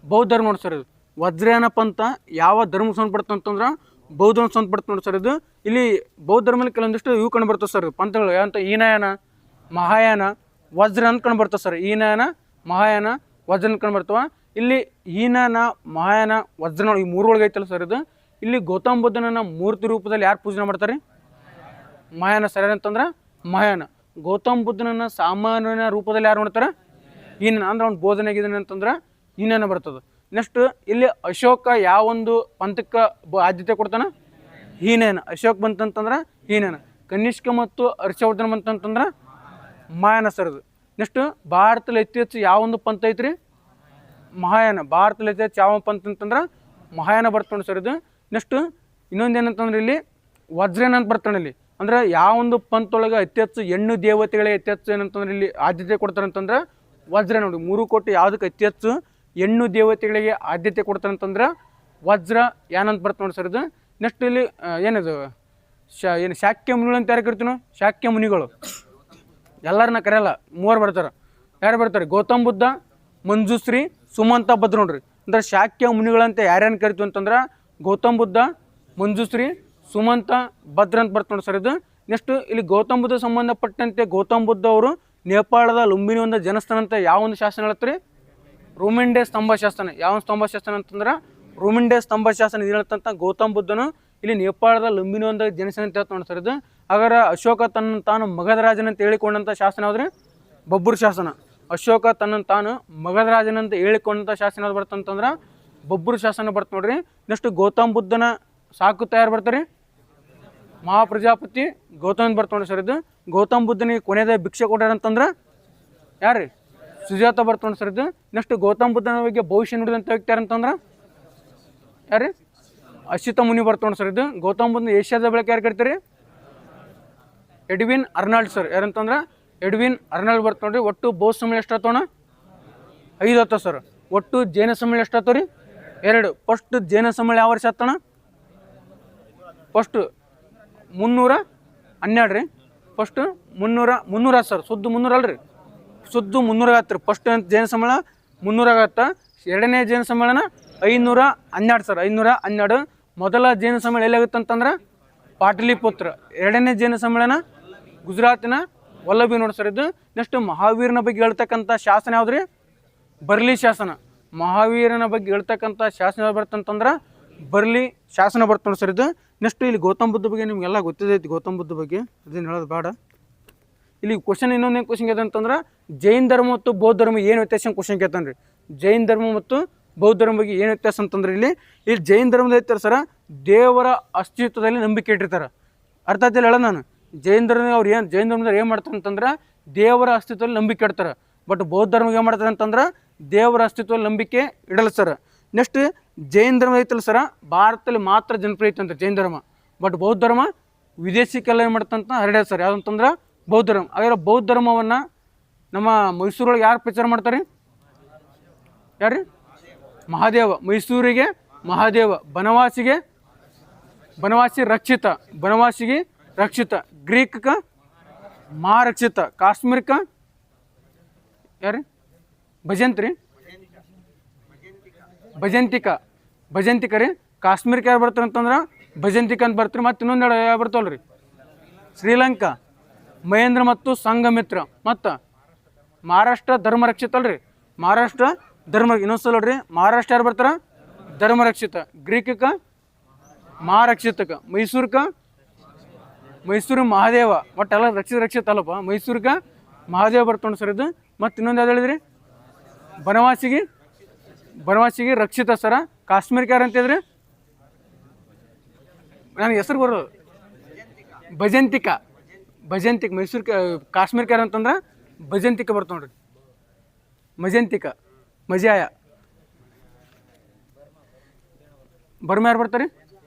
ಬೌದ್ಧ ಧರ್ಮ ನೋಡಿ ಸರ್ ಇದು. ವಜ್ರಯಾನ ಪಂಥ ಯಾವ ಧರ್ಮಕ್ಕೆ ಸಂಬಂಧಪಡ್ತದೆ ಅಂತಂದ್ರೆ ಬೌದ್ಧ ಧರ್ಮಕ್ಕೆ ಸಂಬಂಧಪಡ್ತದೆ ನೋಡಿ ಸರ್ ಇದು. ಇಲ್ಲಿ ಬೌದ್ಧ ಧರ್ಮದಲ್ಲಿ ಕೆಲವೊಂದಿಷ್ಟು ಇವು ಕಂಡು ಬರ್ತದೆ ಸರ್ ಪಂಥಗಳು. ಯಾವಂತ ಹೀನಯಾನ, ಮಹಾಯಾನ, ವಜ್ರ ಅಂತ ಕಂಡು ಬರ್ತದೆ ಸರ್. ಹೀನಯಾನ, ಮಹಾಯಾನ, ವಜ್ರ ಅಂತ ಕಂಡು ಬರ್ತವೆ. ಇಲ್ಲಿ ಹೀನಯಾನ, ಮಹಾಯಾನ, ವಜ್ರ ನೋಡಿ ಈ ಮೂರು ಒಳಗೆ ಐತಲ್ಲ ಸರ್ ಇದು. ಇಲ್ಲಿ ಗೌತಮ ಬುದ್ಧನ ಮೂರ್ತಿ ರೂಪದಲ್ಲಿ ಯಾರು ಪೂಜನೆ ಮಾಡ್ತಾರೆ? ಮಹಾಯಾನ ಸರ್. ಅಂತಂದ್ರೆ ಮಹಾಯಾನ. ಗೌತಮ ಬುದ್ಧನನ್ನು ಸಾಮಾನ್ಯನ ರೂಪದಲ್ಲಿ ಯಾರು ಮಾಡ್ತಾರೆ? ಹೀನಯಾನ. ಅಂದ್ರೆ ಅವ್ನು ಬೋಧನೆ ಆಗಿದ್ದಾನೆ ಅಂತಂದ್ರೆ ಹೀನಯಾನ ಬರ್ತದೆ. ನೆಕ್ಸ್ಟ್ ಇಲ್ಲಿ ಅಶೋಕ ಯಾವೊಂದು ಪಂಥಕ್ಕೆ ಆದ್ಯತೆ ಕೊಡ್ತಾನೆ? ಹೀನಯಾನ. ಅಶೋಕ್ ಬಂತಂತಂದ್ರೆ ಹೀನಯಾನ. ಕನಿಷ್ಕ ಮತ್ತು ಹರ್ಷವರ್ಧನ ಬಂತಂತಂದ್ರೆ ಮಹಾಯಾನ ಸರ್ ಇದು. ನೆಕ್ಸ್ಟ್ ಭಾರತದಲ್ಲಿ ಅತಿ ಹೆಚ್ಚು ಯಾವೊಂದು ಪಂಥ ಐತ್ರಿ? ಮಹಾಯಾನ. ಭಾರತದಲ್ಲಿ ಅತಿ ಹೆಚ್ಚು ಯಾವ ಪಂಥ ಅಂತಂದ್ರೆ ಮಹಾಯಾನ ಬರ್ತಾನೆ ಸರ್ ಇದು. ನೆಕ್ಸ್ಟ್ ಇನ್ನೊಂದು ಏನಂತಂದ್ರೆ ಇಲ್ಲಿ ವಜ್ರಯಾನ ಅಂತ ಬರ್ತಾನೆ ಇಲ್ಲಿ. ಅಂದ್ರೆ ಯಾವೊಂದು ಪಂಥೊಳಗೆ ಅತಿ ಹೆಚ್ಚು ಹೆಣ್ಣು ದೇವತೆಗಳಿಗೆ ಅತಿ ಹೆಚ್ಚು ಏನಂತಂದ್ರೆ ಇಲ್ಲಿ ಆದ್ಯತೆ ಕೊಡ್ತಾರೆ ಅಂತಂದ್ರೆ ವಜ್ರ ನೋಡಿ. 3 ಕೋಟಿ ಯಾವುದಕ್ಕೆ ಅತಿ ಹೆಚ್ಚು ಹೆಣ್ಣು ದೇವತೆಗಳಿಗೆ ಆದ್ಯತೆ ಕೊಡ್ತಾರೆ ಅಂತಂದ್ರೆ ವಜ್ರ ಯಾನ ಅಂತ ಬರ್ತಾನೆ ನೋಡಿ ಸರ್ ಇದು. ನೆಕ್ಸ್ಟ್ ಇಲ್ಲಿ ಏನಿದು ಏನು ಶಾಕ್ಯ ಮುನಿಗಳು ಅಂತ ಯಾರು ಕರಿತೀವಿ ನಾವು? ಶಾಕ್ಯ ಮುನಿಗಳು ಎಲ್ಲರನ್ನ ಕರೆಯಲ್ಲ, 3 ಬರ್ತಾರೆ. ಯಾರು ಬರ್ತಾರೆ? ಗೌತಮ್ ಬುದ್ಧ, ಮಂಜುಶ್ರೀ, ಸುಮಂತ, ಭದ್ರ ನೋಡ್ರಿ. ಅಂದ್ರೆ ಶಾಕ್ಯ ಮುನಿಗಳಂತ ಯಾರ್ಯಾರು ಕರಿತೀವಿ ಅಂತಂದ್ರೆ ಗೌತಮ್ ಬುದ್ಧ, ಮಂಜುಶ್ರೀ, ಸುಮಂತ, ಭದ್ರ ಅಂತ ಬರ್ತಾರೆ ನೋಡಿ ಸರ್ ಇದು. ನೆಕ್ಸ್ಟ್ ಇಲ್ಲಿ ಗೌತಮ್ ಬುದ್ಧ ಸಂಬಂಧಪಟ್ಟಂತೆ ಗೌತಮ್ ಬುದ್ಧ ಅವರು ನೇಪಾಳದ ಲುಂಬಿನಿ ಒಂದು ಜನಸ್ಥಾನ ಅಂತ ಯಾವ ಒಂದು ಶಾಸನ ಹೇಳ್ತಾರೆ? ರೋಮಿಂಡೆ ಸ್ತಂಭ ಶಾಸನ. ಯಾವ ಸ್ತಂಭ ಶಾಸನ ಅಂತಂದ್ರೆ ರೋಮಿಂಡೆ ಸ್ತಂಭ ಶಾಸನ ಇದು ಹೇಳ್ತಂತ ಗೌತಮ್ ಬುದ್ಧನು ಇಲ್ಲಿ ನೇಪಾಳದ ಲುಂಬಿನಿ ಒಂದು ಜನಸ್ಥಾನ ಅಂತ ಹೇಳ್ತಾ ನೋಡಿ ಸರ್ ಇದು. ಹಾಗಾದ್ರೆ ಅಶೋಕ ತನ್ನ ತಾನು ಮಗಧರಾಜನಂತ ಹೇಳಿಕೊಂಡಂಥ ಶಾಸನ ಯಾವ್ದ್ರಿ? ಬಬ್ಬರ್ ಶಾಸನ. ಅಶೋಕ ತನ್ನನ್ನು ತಾನು ಮಗಧರಾಜನಂತ ಹೇಳಿಕೊಂಡಂಥ ಶಾಸನ ಯಾವ್ದು ಬರ್ತಂತಂದ್ರೆ ಬಬ್ಬರ್ ಶಾಸನ ಬರ್ತ ನೋಡ್ರಿ. ನೆಕ್ಸ್ಟ್ ಗೌತಮ್ ಬುದ್ಧನ ಸಾಕುತ್ತಾ ಯಾರು ಬರ್ತಾರೆ? ಮಹಾಪ್ರಜಾಪತಿ ಗೌತಮ್ ಬರ್ತ ನೋಡಿ ಸರ್ ಇದು. ಗೌತಮ್ ಬುದ್ಧನಿಗೆ ಕೊನೆಯದ ಭಿಕ್ಷೆ ಕೊಟ್ಟಾರಂತಂದ್ರೆ ಯಾರು? ಸುಜಾತ ಬರ್ತ ನೋಡಿ ಸರ್ ಇದು. ನೆಕ್ಸ್ಟ್ ಗೌತಮ್ ಬುದ್ಧನ ಬಗ್ಗೆ ಭವಿಷ್ಯ ನುಡಿದಂತ ವ್ಯಕ್ತಿ ಯಾರಂತಂದ್ರೆ ಯಾರು? ಅಶ್ವಿತ ಮುನಿ ಬರ್ತ ನೋಡಿ ಸರ್ ಇದು. ಗೌತಮ್ ಬುದ್ಧನ ಏಷ್ಯಾದ ಬೆಳಕು ಯಾರು ಕರಿತಾರೆ? Edwin Arnold sir. ಯಾರಂತಂದ್ರೆ ಎಡ್ವಿನ್ ಅರ್ನಾಲ್ಡ್ ಬರ್ತ ನೋಡ್ರಿ. ಒಟ್ಟು ಬೌದ್ಧ ಸಮ್ಮೇಳನ ಎಷ್ಟು ಆತವಣ? 5 ಆತ ಸರ್. ಒಟ್ಟು ಜೈನ ಸಮ್ಮೇಳನ ಎಷ್ಟು ಆತವ ರೀ? 2. ಫಸ್ಟ್ ಜೈನ ಸಮ್ಮೇಳನ ಯಾವ ವರ್ಷ ಆತಣ? ಫಸ್ಟ್ 312 ರೀ. First 300 sir. ಸುದ್ದು 300 ಅಲ್ರಿ, ಸುದ್ದು 300 ಆಗತ್ತೆ ರೀ. ಫಸ್ಟ್ ಜೈನ ಸಮ್ಮೇಳನ 300 ಆಗತ್ತೆ. ಎರಡನೇ ಜೈನ ಸಮ್ಮೇಳನ 512 ಸರ್. 512. ಮೊದಲ ಜೈನ ಸಮ್ಮೇಳನ ಎಲ್ಲಾಗುತ್ತೆ ಅಂತಂದ್ರೆ ಪಾಟಲಿಪುತ್ರ. ಎರಡನೇ ಜೈನ ಸಮ್ಮೇಳನ ಗುಜರಾತಿನ ವಲ್ಲಭಿ ನೋಡಿ ಸರ್ ಇದು. ನೆಕ್ಸ್ಟ್ ಮಹಾವೀರನ ಬಗ್ಗೆ ಹೇಳ್ತಕ್ಕಂಥ ಶಾಸನ ಯಾವ್ದು ರೀ? ಬರ್ಲಿ ಶಾಸನ. ಮಹಾವೀರನ ಬಗ್ಗೆ ಹೇಳ್ತಕ್ಕಂಥ ಶಾಸನ ಯಾವ್ದು ಬರ್ತಂತಂದ್ರೆ ಬರ್ಲಿ ಶಾಸನ ಬರ್ತ ನೋಡಿ ಸರ್ ಇದು. ನೆಕ್ಸ್ಟ್ ಇಲ್ಲಿ ಗೌತಮ್ ಬುದ್ಧ ಬಗ್ಗೆ ನಿಮಗೆಲ್ಲ ಗೊತ್ತಿದೈತಿ. ಗೌತಮ್ ಬುದ್ಧ ಬಗ್ಗೆ ಅದೇನು ಹೇಳೋದು ಬೇಡ. ಇಲ್ಲಿ ಕ್ವಶನ್ ಇನ್ನೊಂದೇನು ಕ್ವಶನ್ ಕೇಳ್ತಂತಂದ್ರೆ ಜೈನ್ ಧರ್ಮ ಮತ್ತು ಬೌದ್ಧ ಧರ್ಮ ಏನು ವ್ಯತ್ಯಾಸ ಕ್ವಶನ್ ಕೇಳ್ತಾನೆ ರೀ. ಜೈನ್ ಧರ್ಮ ಮತ್ತು ಬೌದ್ಧ ಧರ್ಮ ಬಗ್ಗೆ ಏನು ವ್ಯತ್ಯಾಸ ಅಂತಂದ್ರೆ ಇಲ್ಲಿ ಜೈನ್ ಧರ್ಮದ ಇರ್ತಾರೆ ಸರ ದೇವರ ಅಸ್ತಿತ್ವದಲ್ಲಿ ನಂಬಿಕೆ ಇಟ್ಟಿರ್ತಾರೆ. ಅರ್ಥಾತ್ ಹೇಳ ನಾನು ಜೈನ್ ಧರ್ಮ ಅವ್ರು ಜೈನ್ ಧರ್ಮದವ್ರು ಏನು ಮಾಡ್ತಾರೆ ಅಂತಂದ್ರೆ ದೇವರ ಅಸ್ತಿತ್ವದಲ್ಲಿ ನಂಬಿಕೆ ಇಡ್ತಾರೆ. ಬಟ್ ಬೌದ್ಧ ಧರ್ಮ ಏನು ಮಾಡ್ತಾರೆ ಅಂತಂದ್ರೆ ದೇವರ ಅಸ್ತಿತ್ವದಲ್ಲಿ ನಂಬಿಕೆ ಇಡಲ್ಲ ಸರ್. ನೆಕ್ಸ್ಟ್ ಜೈನ್ ಧರ್ಮ ಐತಲ್ಲ ಸರ ಭಾರತದಲ್ಲಿ ಮಾತ್ರ ಜನಪ್ರಿಯ ಐತಂತ ಜೈನ್ ಧರ್ಮ. ಬಟ್ ಬೌದ್ಧ ಧರ್ಮ ವಿದೇಶಕ್ಕೆಲ್ಲ ಏನು ಮಾಡ್ತಂತ ಹರಡ್ಯಾದ ಸರ್. ಯಾವುದಂತಂದ್ರೆ ಬೌದ್ಧ ಧರ್ಮ. ಹಾಗಾದ್ರೆ ಬೌದ್ಧ ಧರ್ಮವನ್ನು ನಮ್ಮ ಮೈಸೂರೊಳಗೆ ಯಾರು ಪ್ರಚಾರ ಮಾಡ್ತಾರೆ? ಯಾರು? ಮಹಾದೇವ. ಮೈಸೂರಿಗೆ ಮಹಾದೇವ, ಬನವಾಸಿ ರಕ್ಷಿತ, ಬನವಾಸಿಗೆ ರಕ್ಷಿತ, ಗ್ರೀಕ್ ಮಹಾರಕ್ಷಿತ, ಕಾಶ್ಮೀರಕ ಯಾರು? ಭಜಂತ್ರಿ, ಭಜಂತಿಕ ರೀ. ಕಾಶ್ಮೀರಕ್ಕೆ ಯಾರು ಬರ್ತಾರೆ ಅಂತಂದ್ರೆ ಭಜಂತಿಕ ಅಂತ ಬರ್ತಾರೆ. ಮತ್ತು ಇನ್ನೊಂದು ಯಾವ ಬರ್ತಾವಲ್ಲ ರೀ? ಶ್ರೀಲಂಕಾ ಮಹೇಂದ್ರ ಮತ್ತು ಸಂಘಮಿತ್ರ. ಮತ್ತು ಮಹಾರಾಷ್ಟ್ರ ಧರ್ಮರಕ್ಷಿತ ಅಲ್ರಿ. ಮಹಾರಾಷ್ಟ್ರ ಧರ್ಮ ಇನ್ನೊಂದ್ಸಲ ನೋಡ್ರಿ. ಮಹಾರಾಷ್ಟ್ರ ಯಾರು ಬರ್ತಾರ? ಧರ್ಮರಕ್ಷಿತ. ಗ್ರೀಕಕ್ಕೆ ಮಹಾರಕ್ಷಿತಕ ಮೈಸೂರು ಮಹಾದೇವ ಒಟ್ಟೆಲ್ಲ ರಕ್ಷಿತ ಅಲ್ಲಪ್ಪ. ಮೈಸೂರ್ಗೆ ಮಹಾದೇವ ಬರ್ತಾನೆ ಸರ್ ಇದು. ಮತ್ತು ಇನ್ನೊಂದು ಯಾವ್ದು ಹೇಳಿದ್ರಿ? ಬನವಾಸಿಗೆ ರಕ್ಷಿತ ಸರ. ಕಾಶ್ಮೀರಕ್ಕೆ ಯಾರು ಅಂತ ಹೇಳಿದ್ರಿ? ನನಗೆ ಹೆಸರು ಬರೋದು ಭಜಂತಿಕ. ಮೈಸೂರು ಕಾಶ್ಮೀರಕ್ಕೆ ಯಾರು ಅಂತಂದ್ರೆ ಭಜಂತಿಕ ಬರ್ತಾವೆ ನೋಡ್ರಿ. ಮಜಾಯ. ಬರ್ಮ ಯಾರು ಬರ್ತಾರೆ?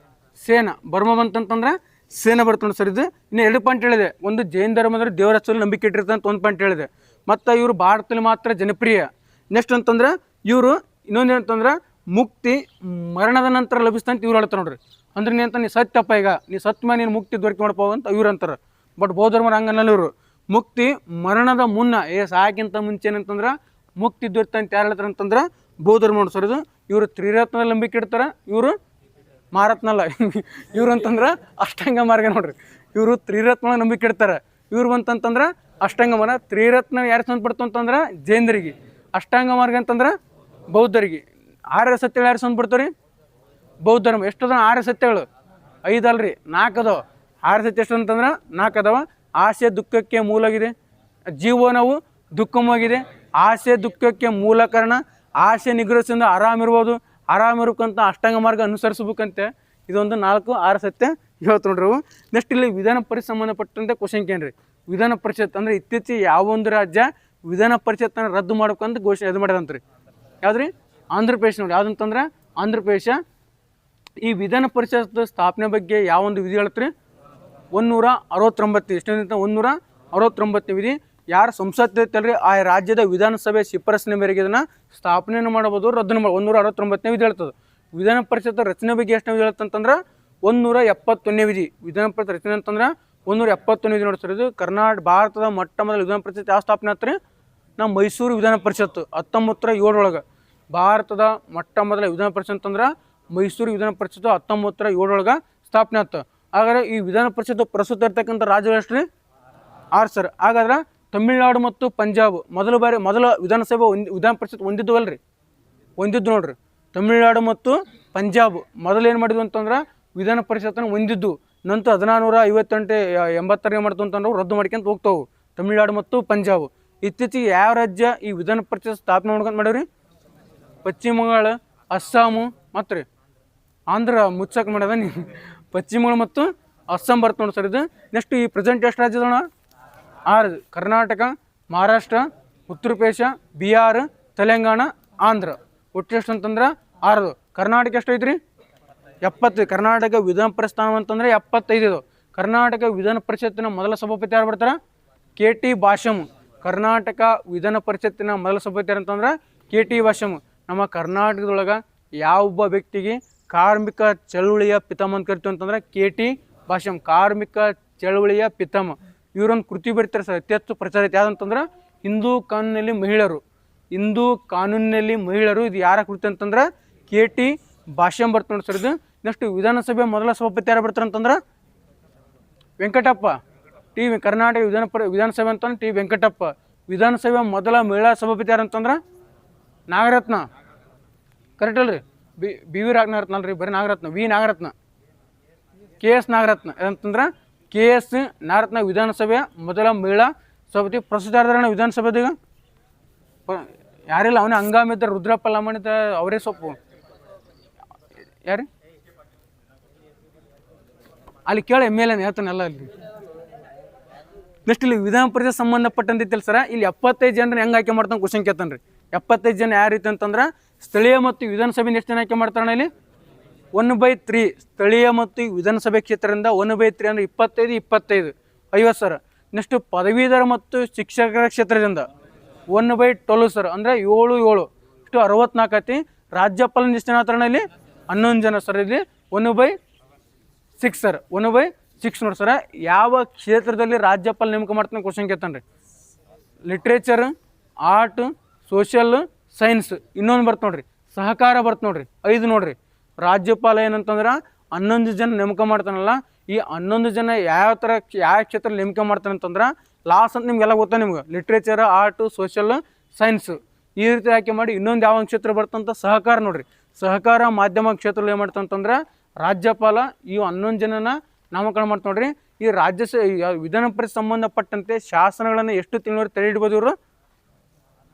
ಸೇನಾ. ಬರ್ಮ ಬಂತಂತಂದ್ರೆ ಸೇನಾ ಬರ್ತಾನೆ ಸರ್ ಇದು. ಇನ್ನು 2 ಪಾಯಿಂಟ್ ಹೇಳಿದೆ. ಒಂದು ಜೈನ ಧರ್ಮದಲ್ಲಿ ದೇವರ ಹಚ್ಚಲು ನಂಬಿಕೆ ಇಟ್ಟಿರ್ತಾರೆ ಅಂತ 1 ಪಾಯಿಂಟ್ ಹೇಳಿದೆ. ಮತ್ತು ಇವರು ಭಾರತದಲ್ಲಿ ಮಾತ್ರ ಜನಪ್ರಿಯ. ನೆಕ್ಸ್ಟ್ ಅಂತಂದ್ರೆ ಇವರು ಇನ್ನೊಂದು ಏನಂತಂದ್ರೆ ಮುಕ್ತಿ ಮರಣದ ನಂತರ ಲಭಿಸ್ತಂತ ಇವ್ರು ಹೇಳ್ತಾರೆ ನೋಡ್ರಿ. ಅಂದ್ರೆ ನೀ ಅಂತ ನೀ ಸತ್ಯಪ್ಪ, ಈಗ ನೀ ಸತ್ಯ ಮೇಲೆ ನೀನು ಮುಕ್ತಿ ದೊರಕಿ ಮಾಡ್ಪೋ ಅಂತ ಇವ್ರು ಅಂತಾರೆ. ಬಟ್ ಬೌದ್ಧ ಧರ್ಮರ ಹಂಗನಲ್ಲಿ ಇವರು ಮುಕ್ತಿ ಮರಣದ ಮುನ್ನ ಸಾಯಕ್ಕಿಂತ ಮುಂಚೆ ಏನಂತಂದ್ರೆ ಮುಕ್ತಿ ದೊರೆತ ಅಂತ ಯಾರು ಹೇಳ್ತಾರೆ ಅಂತಂದ್ರೆ ಬೌದ್ಧ ಧರ್ಮ ನೋಡಿ ಸರ್ ಇದು. ಇವರು ತ್ರಿರತ್ನದಲ್ಲಿ ನಂಬಿಕೆ ಇಡ್ತಾರೆ. ಇವರು ಮಹಾರತ್ನಲ್ಲ ಇವ್ರು ಅಂತಂದ್ರೆ ಅಷ್ಟಾಂಗ ಮಾರ್ಗ ನೋಡ್ರಿ. ಇವರು ತ್ರಿರತ್ನ ನಂಬಿಕೆ ಇಡ್ತಾರೆ. ಇವ್ರು ಬಂತಂತಂದ್ರೆ ಅಷ್ಟಾಂಗ ಮಾರ್ಗ. ತ್ರಿರತ್ನ ಯಾರು ಸಂಬಂಧಪಡ್ತು ಅಂತಂದ್ರೆ ಜೈನರಿಗೆ. ಅಷ್ಟಾಂಗ ಮಾರ್ಗ ಅಂತಂದ್ರೆ ಬೌದ್ಧರಿಗೆ. 6 ಸತ್ಯಗಳು ಯಾರು ಸಂಬಂಧಪಡ್ತಾರೆ? ಬೌದ್ಧ ಧರ್ಮ. ಎಷ್ಟದ? 6 ಸತ್ಯಗಳು. 5 ಅಲ್ರಿ, 4 ಅದಾವ. 6 ಸತ್ಯ ಎಷ್ಟು ಅಂತಂದ್ರೆ 4 ಅದಾವ. ಆಸೆ ದುಃಖಕ್ಕೆ ಮೂಲಗಿದೆ, ಜೀವನವು ದುಃಖವಾಗಿದೆ, ಆಸೆ ದುಃಖಕ್ಕೆ ಮೂಲ ಕಾರಣ, ಆಸೆ ನಿಗ್ರಹಿಸಿಂದ ಆರಾಮಿರ್ಬೋದು, ಆರಾಮಿರ್ಬೇಕಂತ ಅಷ್ಟಾಂಗ ಮಾರ್ಗ ಅನುಸರಿಸ್ಬೇಕಂತೆ. ಇದೊಂದು 4-6 ಸತ್ಯ ಹೇಳ್ತು ನೋಡ್ರಿ. ನೆಕ್ಸ್ಟ್ ಇಲ್ಲಿ ವಿಧಾನ ಪರಿಷತ್ ಸಂಬಂಧಪಟ್ಟಂತೆ ಕ್ವಶನ್ ಕೇನ್ರಿ. ವಿಧಾನ ಪರಿಷತ್ ಅಂದರೆ ಇತ್ತೀಚೆಗೆ ಯಾವೊಂದು ರಾಜ್ಯ ವಿಧಾನ ಪರಿಷತ್ತನ್ನು ರದ್ದು ಮಾಡ್ಬೇಕಂತ ಘೋಷಣೆ ಇದು ಮಾಡ್ಯದಂತ್ರಿ. ಯಾವ್ದು ರೀ? ಆಂಧ್ರ ಪ್ರದೇಶ ನೋಡಿ. ಯಾವುದಂತಂದ್ರೆ ಆಂಧ್ರ ಪ್ರದೇಶ. ಈ ವಿಧಾನ ಪರಿಷತ್ ಸ್ಥಾಪನೆ ಬಗ್ಗೆ ಯಾವೊಂದು ವಿಧಿ ಹೇಳ್ತೀರಿ? 169. ಎಷ್ಟಂತ? 169 ವಿಧಿ. ಯಾರು ಸಂಸತ್ ಐತಲ್ರಿ ಆ ರಾಜ್ಯದ ವಿಧಾನಸಭೆ ಶಿಫಾರಸಿನ ಮೇರೆಗೆ ಇದನ್ನು ಸ್ಥಾಪನೆಯನ್ನು ಮಾಡ್ಬೋದು, ರದ್ದನ್ನು ಮಾಡ್ಬೋದು. 169 ವಿಧಿ ಹೇಳ್ತದೆ. ವಿಧಾನ ಪರಿಷತ್ ರಚನೆ ಬಗ್ಗೆ ಎಷ್ಟು ವಿಧಿ ಹೇಳ್ತಂತಂದ್ರೆ 171 ವಿಧಿ. ವಿಧಾನ ಪರಿಷತ್ ರಚನೆ ಅಂತಂದ್ರೆ 171 ವಿಧಿ ನೋಡ್ತಾರೆ. ಇದು ಭಾರತದ ಮೊಟ್ಟ ಮೊದಲ ವಿಧಾನ ಪರಿಷತ್ ಯಾವ ಸ್ಥಾಪನೆ ಆಗ್ತಾರೆ? ನಮ್ಮ ಮೈಸೂರು ವಿಧಾನ ಪರಿಷತ್ತು 1907 ಭಾರತದ ಮೊಟ್ಟ ಮೊದಲ ವಿಧಾನ ಪರಿಷತ್ ಅಂತಂದ್ರೆ ಮೈಸೂರು ವಿಧಾನ ಪರಿಷತ್ತು 1907 ಸ್ಥಾಪನೆ ಆಗ್ತದೆ. ಹಾಗಾದ್ರೆ ಈ ವಿಧಾನ ಪರಿಷತ್ತು ಪ್ರಸ್ತುತ ಇರ್ತಕ್ಕಂಥ ರಾಜ್ಯಗಳು ಎಷ್ಟು ರೀ? 6 ಸರ್. ಹಾಗಾದ್ರೆ ತಮಿಳುನಾಡು ಮತ್ತು ಪಂಜಾಬ್ ಮೊದಲ ವಿಧಾನಸಭೆ ವಿಧಾನ ಪರಿಷತ್ ಹೊಂದಿದ್ದು ನೋಡ್ರಿ. ತಮಿಳುನಾಡು ಮತ್ತು ಪಂಜಾಬ್ ಮೊದಲು ಏನು ಮಾಡಿದ್ವು ಅಂತಂದ್ರೆ ವಿಧಾನ ಪರಿಷತ್ತನ್ನು ಹೊಂದಿದ್ದು. ನಂತರ 1958-80 ಮಾಡ್ತು ಅಂತಂದ್ರೆ ರದ್ದು ಮಾಡ್ಕೊಂತ ಹೋಗ್ತಾವೆ ತಮಿಳುನಾಡು ಮತ್ತು ಪಂಜಾಬ್. ಇತ್ತೀಚೆಗೆ ಯಾವ ರಾಜ್ಯ ಈ ವಿಧಾನ ಪರಿಷತ್ ಸ್ಥಾಪನೆ ಮಾಡ್ಕೊಂಡು ಮಾಡ್ಯಾವ್ರಿ? ಪಶ್ಚಿಮ ಬಂಗಾಳ, ಅಸ್ಸಾಮು ಮತ್ತು ರೀ ಆಂಧ್ರ ಮುಚ್ಚಕ್ಕೆ ಮಾಡ್ಯದ ಪಶ್ಚಿಮ ಬಂಗಾಳ ಮತ್ತು ಅಸ್ಸಾಂ ಬರ್ತ ನೋಡಿ ಸರ್ ಇದು. ನೆಕ್ಸ್ಟ್ ಈ ಪ್ರೆಸೆಂಟ್ ಎಷ್ಟು ರಾಜ್ಯದಣ? 6. ಕರ್ನಾಟಕ, ಮಹಾರಾಷ್ಟ್ರ, ಉತ್ತರ ಪ್ರದೇಶ, ಬಿಹಾರ್, ತೆಲಂಗಾಣ, ಆಂಧ್ರ. ಒಟ್ಟು ಎಷ್ಟು ಅಂತಂದ್ರೆ 6. ಕರ್ನಾಟಕ ಎಷ್ಟು ಐತ್ರಿ? 70. ಕರ್ನಾಟಕ ವಿಧಾನ ಪರಿಷತ್ ಅಂತಂದ್ರೆ 75. ಕರ್ನಾಟಕ ವಿಧಾನ ಪರಿಷತ್ತಿನ ಮೊದಲ ಸಭಾಪತಿ ಯಾರು ಬರ್ತಾರೆ? KT ಭಾಷಮ್. ಕರ್ನಾಟಕ ವಿಧಾನ ಪರಿಷತ್ತಿನ ಮೊದಲ ಸಭಾಪತಿ ಯಾರು ಅಂತಂದ್ರೆ KT ಭಾಷಮ್. ನಮ್ಮ ಕರ್ನಾಟಕದೊಳಗೆ ಯಾವೊಬ್ಬ ವ್ಯಕ್ತಿಗೆ ಕಾರ್ಮಿಕ ಚಳುವಳಿಯ ಪಿತಾಮಹ ಅಂತ ಕರಿತೀವಿ ಅಂತಂದ್ರೆ KT ಭಾಷಮ್. ಕಾರ್ಮಿಕ ಚಳುವಳಿಯ ಪಿತಾಮಹ. ಇವರೊಂದು ಕೃತಿ ಬರೀತಾರೆ ಸರ್, ಅತಿ ಹೆಚ್ಚು ಪ್ರಚಾರ ಯಾವುದಂತಂದ್ರೆ ಹಿಂದೂ ಕಾನೂನಿನಲ್ಲಿ ಮಹಿಳೆಯರು. ಇದು ಯಾರ ಕೃತಿ ಅಂತಂದ್ರೆ KT ಭಾಷಮ್ ಬರ್ತಾರೆ ನೋಡಿ ಸರ್ ಇದು. ನೆಕ್ಸ್ಟ್ ವಿಧಾನಸಭೆ ಮೊದಲ ಸಭಾಪತಿ ಯಾರು ಬರ್ತಾರೆ ಅಂತಂದ್ರೆ ವೆಂಕಟಪ್ಪ. ಕರ್ನಾಟಕ ವಿಧಾನಸಭೆ ಅಂತಂದ್ರೆ T ವೆಂಕಟಪ್ಪ. ವಿಧಾನಸಭೆ ಮೊದಲ ಮಹಿಳಾ ಸಭಾಪತಿ ಯಾರು ಅಂತಂದ್ರೆ ನಾಗರತ್ನ. ಕರೆಕ್ಟ್ ಅಲ್ರಿ? BV ನಾಗರತ್ನ ಅಲ್ರಿ, ಬರೀ ನಾಗರತ್ನ. ನಾಗರತ್ನ, KS ನಾಗರತ್ನ. ಏನಂತಂದ್ರೆ KS ನಾಗರತ್ನ ವಿಧಾನಸಭೆಯ ಮೊದಲ ಮಹಿಳಾ ಸಭಾಪತಿ. ಪ್ರಸ್ತುತ ಯಾರ್ದಾರ ವಿಧಾನಸಭೆದಾಗ? ಯಾರಿಲ್ಲ, ಅವನೇ ಹಂಗಾಮಿ ಇದ್ದಾರೆ. ರುದ್ರಪ್ಪ ಲಮಾಣಿತ ಅವರೇ ಸೊಪ್ಪು. ಯಾರು ಅಲ್ಲಿ ಕೇಳ MLA ಹೇಳ್ತಾನೆಲ್ಲ ಅಲ್ಲಿ. ನೆಕ್ಸ್ಟ್ ಇಲ್ಲಿ ವಿಧಾನ ಪರಿಷತ್ ಸಂಬಂಧಪಟ್ಟಂತೈತಿಲ್ಲ ಸರ. ಇಲ್ಲಿ 75 ಜನರನ್ನ ಹೆಂಗೆ ಆಯ್ಕೆ ಮಾಡ್ತಾನೆ ಕ್ವಶನ್ ಕೇಳ್ತಾನೆ ರೀ. 75 ಜನ ಯಾವ ರೀತಿ ಅಂತಂದ್ರೆ ಸ್ಥಳೀಯ ಮತ್ತು ವಿಧಾನಸಭೆ ಎಷ್ಟು ಜನ ಆಯ್ಕೆ ಮಾಡ್ತಾರಣ ಇಲ್ಲಿ? 1/3. ಸ್ಥಳೀಯ ಮತ್ತು ವಿಧಾನಸಭೆ ಕ್ಷೇತ್ರದಿಂದ 1/3 ಅಂದರೆ 25 50 ಸರ್. ನೆಕ್ಸ್ಟ್ ಪದವೀಧರ ಮತ್ತು ಶಿಕ್ಷಕರ ಕ್ಷೇತ್ರದಿಂದ 1/12 ಸರ್, ಅಂದರೆ 7 ಇಷ್ಟು 64 ಐತಿ. ರಾಜ್ಯಪಾಲ ಎಷ್ಟು ಜನ ಆಗ್ತಾರಣ ಇಲ್ಲಿ? 11 ಜನ ಸರ್. ಇಲ್ಲಿ 1/6 ಸರ್. 1/6 ನೋಡಿ ಸರ. ಯಾವ ಕ್ಷೇತ್ರದಲ್ಲಿ ರಾಜ್ಯಪಾಲ ನೇಮಕ ಮಾಡ್ತಾನೆ ಕ್ವಶನ್ ಕೇಳ್ತಾನೆ ರೀ? Literature, art, social, science. ಇನ್ನೊಂದು ಬರ್ತ ನೋಡ್ರಿ, ಸಹಕಾರ ಬರ್ತ ನೋಡ್ರಿ. 5 ನೋಡ್ರಿ. ರಾಜ್ಯಪಾಲ ಏನಂತಂದ್ರೆ 11 ಜನ ನೇಮಕ ಮಾಡ್ತಾನಲ್ಲ. ಈ 11 ಜನ ಯಾವ ಕ್ಷೇತ್ರ ನೇಮಕ ಮಾಡ್ತಾನೆ ಅಂತಂದ್ರೆ ಲಾಸ್ಟ್ ಅಂತ ನಿಮ್ಗೆಲ್ಲ ಗೊತ್ತಾ ನಿಮ್ಗೆ? ಲಿಟ್ರೇಚರ್, ಆರ್ಟ್, ಸೋಷಿಯಲ್, ಸೈನ್ಸ್ ಈ ರೀತಿ ಆಯ್ಕೆ ಮಾಡಿ ಇನ್ನೊಂದು ಯಾವ ಕ್ಷೇತ್ರ ಬರ್ತಂತ? ಸಹಕಾರ ನೋಡ್ರಿ. ಸಹಕಾರ ಮಾಧ್ಯಮ ಕ್ಷೇತ್ರದಲ್ಲಿ ಏನು ಮಾಡ್ತಂತಂದ್ರೆ ರಾಜ್ಯಪಾಲ ಈ 11 ಜನನ ನಾಮಕರಣ ಮಾಡ್ತಾರೆ ನೋಡ್ರಿ. ಈ ವಿಧಾನ ಪರಿಷತ್ ಸಂಬಂಧಪಟ್ಟಂತೆ ಶಾಸನಗಳನ್ನು ಎಷ್ಟು ತಿಂಗಳು ತಡೆ ಹಿಡ್ಬೋದು ಇವರು?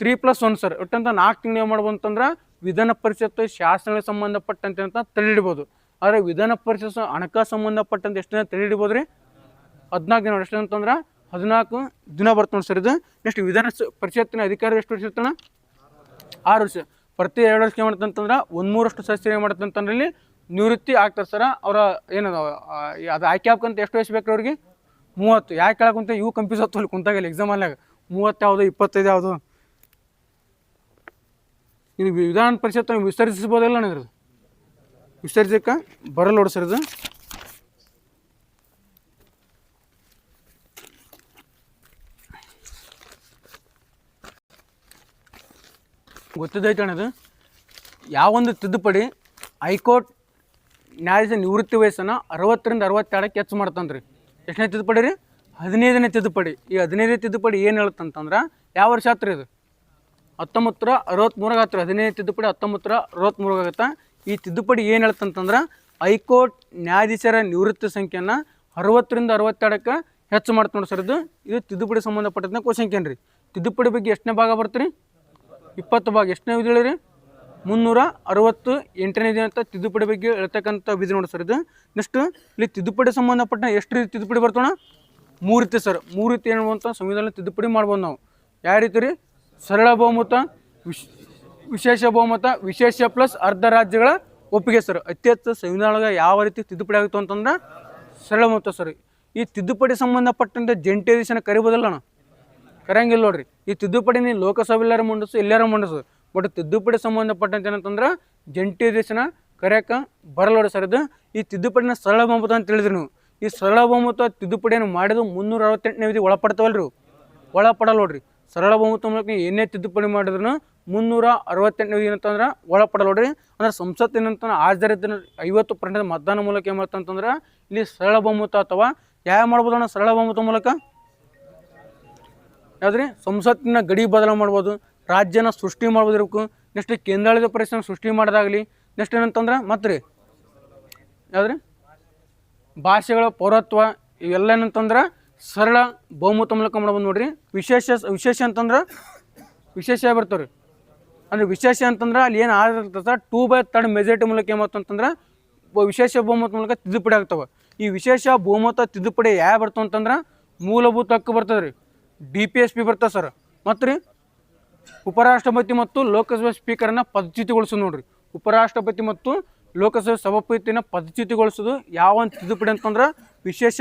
3+1 ಸರ್. ಒಟ್ಟಂತ 4 ತಿಂಗಳು ಏನು ಮಾಡ್ಬೋದು ಅಂತಂದ್ರೆ ವಿಧಾನ ಪರಿಷತ್ತು ಶಾಸನಗಳಿಗೆ ಸಂಬಂಧಪಟ್ಟಂತೆ ಅಂತ ತಡೆ ಹಿಡ್ಬೋದು. ಆದರೆ ವಿಧಾನ ಪರಿಷತ್ ಹಣಕಾಸು ಸಂಬಂಧಪಟ್ಟಂತೆ ಎಷ್ಟು ದಿನ ತಡೆ ಹಿಡ್ಬೋದು ರೀ? 14 ದಿನ. ಎಷ್ಟು ಅಂತಂದ್ರೆ 14 ದಿನ ಬರ್ತದೆ ನೋಡಿ ಸರ್ ಇದು. ನೆಕ್ಸ್ಟ್ ವಿಧಾನ ಪರಿಷತ್ತಿನ ಅಧಿಕಾರ ಎಷ್ಟು ವರ್ಷ ಇರ್ತಾನೆ? 6 ವರ್ಷ. ಪ್ರತಿ 2 ವರ್ಷಕ್ಕೆ ಏನು ಮಾಡ್ತಂತಂದ್ರೆ 1/3 ಸದಸ್ಯರು ಏನು ಮಾಡ್ತಂತಂದ್ರೆ ಇಲ್ಲಿ ನಿವೃತ್ತಿ ಆಗ್ತಾರೆ ಸರ. ಅವರ ಏನದು ಅದು ಆಯ್ಕೆ ಹಾಕಂತ ಎಷ್ಟು ವಯಸ್ಸು ಬೇಕು ಅವ್ರಿಗೆ? 30. ಯಾಕೆ ಕೇಳಕ್ಕಂತ ಇವು ಕನ್ಫ್ಯೂಸ್ ಆಗ್ತವೆ ಅಲ್ಲಿ ಕುಂತಾಗಲ್ಲ ಎಕ್ಸಾಮಲ್ಲಾಗ. 30 ಯಾವುದು 25 ಯಾವುದು? ಇದು ವಿಧಾನ ಪರಿಷತ್ ವಿಸರ್ಜಿಸ್ಬೋದಲ್ಲ ನನಗೆ ವಿಸರ್ಜಕ್ಕೆ ಬರಲ್ಲ ನೋಡಿ ಸರ್ ಇದು. ಗೊತ್ತಿದ್ದೈತೆ ಅಣ್ಣದು. ಯಾವೊಂದು ತಿದ್ದುಪಡಿ ಹೈಕೋರ್ಟ್ ನ್ಯಾಯಾಧೀಶ ನಿವೃತ್ತಿ ವಯಸ್ಸನ್ನು 60ರಿಂದ 62ಕ್ಕೆ ಹೆಚ್ಚು ಮಾಡ್ತಾನ್ರಿ. ಎಷ್ಟನೇ ತಿದ್ದುಪಡಿ ರೀ? 15ನೇ ತಿದ್ದುಪಡಿ. ಈ 15ನೇ ತಿದ್ದುಪಡಿ ಏನು ಹೇಳುತ್ತಂತಂದ್ರೆ ಯಾವ ವರ್ಷ ಆತ್ರಿ ಇದು? 1963 ಆತ್ರಿ. 15ನೇ ತಿದ್ದುಪಡಿ 1963 ಆಗುತ್ತೆ. ಈ ತಿದ್ದುಪಡಿ ಏನು ಹೇಳುತ್ತಂತಂದ್ರೆ ಹೈಕೋರ್ಟ್ ನ್ಯಾಯಾಧೀಶರ ನಿವೃತ್ತಿ ಸಂಖ್ಯೆಯನ್ನು 60ರಿಂದ 62ಕ್ಕೆ ಹೆಚ್ಚು ಮಾಡ್ತಾ ನೋಡಿ ಸರ್ ಇದು. ಇದು ತಿದ್ದುಪಡಿ ಸಂಬಂಧಪಟ್ಟಂತೆ ಕ್ವಶನ್ ರೀ. ತಿದ್ದುಪಡಿ ಬಗ್ಗೆ ಎಷ್ಟನೇ ಭಾಗ ಬರ್ತೀರಿ? 20 ಭಾಗ. ಎಷ್ಟನೇ ವಿಧಿ ಹೇಳಿರಿ? 368ನೇ ವಿಧಿ ಅಂತ ತಿದ್ದುಪಡಿ ಬಗ್ಗೆ ಹೇಳ್ತಕ್ಕಂಥ ವಿಧಿ ನೋಡಿ ಸರ್ ಇದು. ನೆಕ್ಸ್ಟ್ ಇಲ್ಲಿ ತಿದ್ದುಪಡಿ ಸಂಬಂಧಪಟ್ಟ ಎಷ್ಟು ರೀತಿ ತಿದ್ದುಪಡಿ ಬರ್ತೋಣ? 3 ರೀತಿ ಸರ್. 3 ರೀತಿ ಏನು ಅಂತ ಸಂವಿಧಾನ ತಿದ್ದುಪಡಿ ಮಾಡ್ಬೋದು ನಾವು. ಯಾವ ರೀತಿ ರೀ? ಸರಳ ಬಹುಮತ, ವಿಶೇಷ ಬಹುಮತ, ವಿಶೇಷ ಪ್ಲಸ್ ಅರ್ಧ ರಾಜ್ಯಗಳ ಒಪ್ಪಿಗೆ ಸರ್. ಅತಿ ಹೆಚ್ಚು ಸಂವಿಧಾನದಾಗ ಯಾವ ರೀತಿ ತಿದ್ದುಪಡಿ ಆಗುತ್ತೆ ಅಂತಂದ್ರೆ ಸರಳ ಬಹುಮತ ಸರ್. ಈ ತಿದ್ದುಪಡಿ ಸಂಬಂಧಪಟ್ಟಂತೆ ಜಂಟಿ ಅಧಿವೇಶನ ಕರಿಬೋದಲ್ಲ ಅಣ್ಣ? ಕರೆಯಂಗಿಲ್ಲ ನೋಡ್ರಿ. ಈ ತಿದ್ದುಪಡಿ ನೀವು ಲೋಕಸಭೆ ಎಲ್ಲಾರು ಮಂಡಿಸು, ಎಲ್ಲಾರು ಮಂಡಿಸು. ಬಟ್ ತಿದ್ದುಪಡಿ ಸಂಬಂಧಪಟ್ಟಂತೆ ಏನಂತಂದ್ರೆ ಜಂಟಿ ಅಧಿವೇಶನ ಕರೆಯೋಕೆ ಬರಲ್ಲ ನೋಡಿ ಸರ್ ಇದು. ಈ ತಿದ್ದುಪಡಿನ ಸರಳ ಬಹುಮತ ಅಂತ ಹೇಳಿದ್ರಿ ನೀವು. ಈ ಸರಳ ಬಹುಮತ ತಿದ್ದುಪಡಿಯನ್ನು ಮಾಡಿದ್ದು 368ನೇ ವಿಧಿ ಒಳಪಡ್ತಾವಲ್ರಿ? ಒಳಪಡಲ್ಲ ನೋಡ್ರಿ. ಸರಳ ಬಹುಮತ ಮೂಲಕ ಏನೇ ತಿದ್ದುಪಡಿ ಮಾಡಿದ್ರು 368ನೇ ವಿಧಿ ಏನಂತಂದ್ರೆ ಒಳಪಡಲ್ಲ ನೋಡ್ರಿ. ಅಂದ್ರೆ ಸಂಸತ್ ಏನಂತ ಹಾಜರಿದ್ದ 50% ಮತದಾನ ಮೂಲಕ ಏನು ಮಾಡ್ತಂತಂದ್ರೆ ಇಲ್ಲಿ ಸರಳ ಬಹುಮತ ಅಥವಾ ಯಾವ ಮಾಡ್ಬೋದಣ್ಣ ಸರಳ ಬಹುಮತ ಮೂಲಕ? ಯಾವ್ದ್ರಿ? ಸಂಸತ್ತಿನ ಗಡಿ ಬದಲಾವಣೆ ಮಾಡ್ಬೋದು, ರಾಜ್ಯನ ಸೃಷ್ಟಿ ಮಾಡ್ಬೋದು ಇರಬೇಕು. ನೆಕ್ಸ್ಟ್ ಕೇಂದ್ರಾಡಳಿತ ಪ್ರದೇಶನ ಸೃಷ್ಟಿ ಮಾಡೋದಾಗಲಿ. ನೆಕ್ಸ್ಟ್ ಏನಂತಂದ್ರೆ ಮತ್ತೆ ರೀ ಯಾವ್ದ್ರಿ? ಭಾಷೆಗಳ ಪೌರತ್ವ ಇವೆಲ್ಲ ಏನಂತಂದ್ರೆ ಸರಳ ಬಹುಮತ ಮೂಲಕ ಮಾಡ್ಬೋದು ನೋಡ್ರಿ. ವಿಶೇಷ ಅಂತಂದ್ರೆ ವಿಶೇಷ ಬರ್ತಾವೆ ರೀ. ಅಂದರೆ ವಿಶೇಷ ಅಂತಂದ್ರೆ ಅಲ್ಲಿ ಏನು ಆಗಿರ್ತದೆ 2/3 ಮೆಜಾರಿಟಿ ಮೂಲಕ ಏಮಾಗ್ತಂತಂದ್ರೆ ವಿಶೇಷ ಬಹುಮತ ಮೂಲಕ ತಿದ್ದುಪಡಿ ಆಗ್ತವೆ. ಈ ವಿಶೇಷ ಬಹುಮತ ತಿದ್ದುಪಡಿ ಯಾವ ಬರ್ತಾವ ಅಂತಂದ್ರೆ ಮೂಲಭೂತ ಹಕ್ಕು ಬರ್ತದೆ ರೀ, DPSP ಬರ್ತದೆ ಸರ್. ಮತ್ತು ರೀ ಉಪರಾಷ್ಟ್ರಪತಿ ಮತ್ತು ಲೋಕಸಭೆ ಸ್ಪೀಕರನ್ನು ಪದಚ್ಯುತಿಗೊಳಿಸೋದು ನೋಡ್ರಿ. ಉಪರಾಷ್ಟ್ರಪತಿ ಮತ್ತು ಲೋಕಸಭೆ ಸಭಾಪತಿನ ಪದಚ್ಯುತಿಗೊಳಿಸೋದು ಯಾವ ತಿದ್ದುಪಡಿ ಅಂತಂದ್ರೆ ವಿಶೇಷ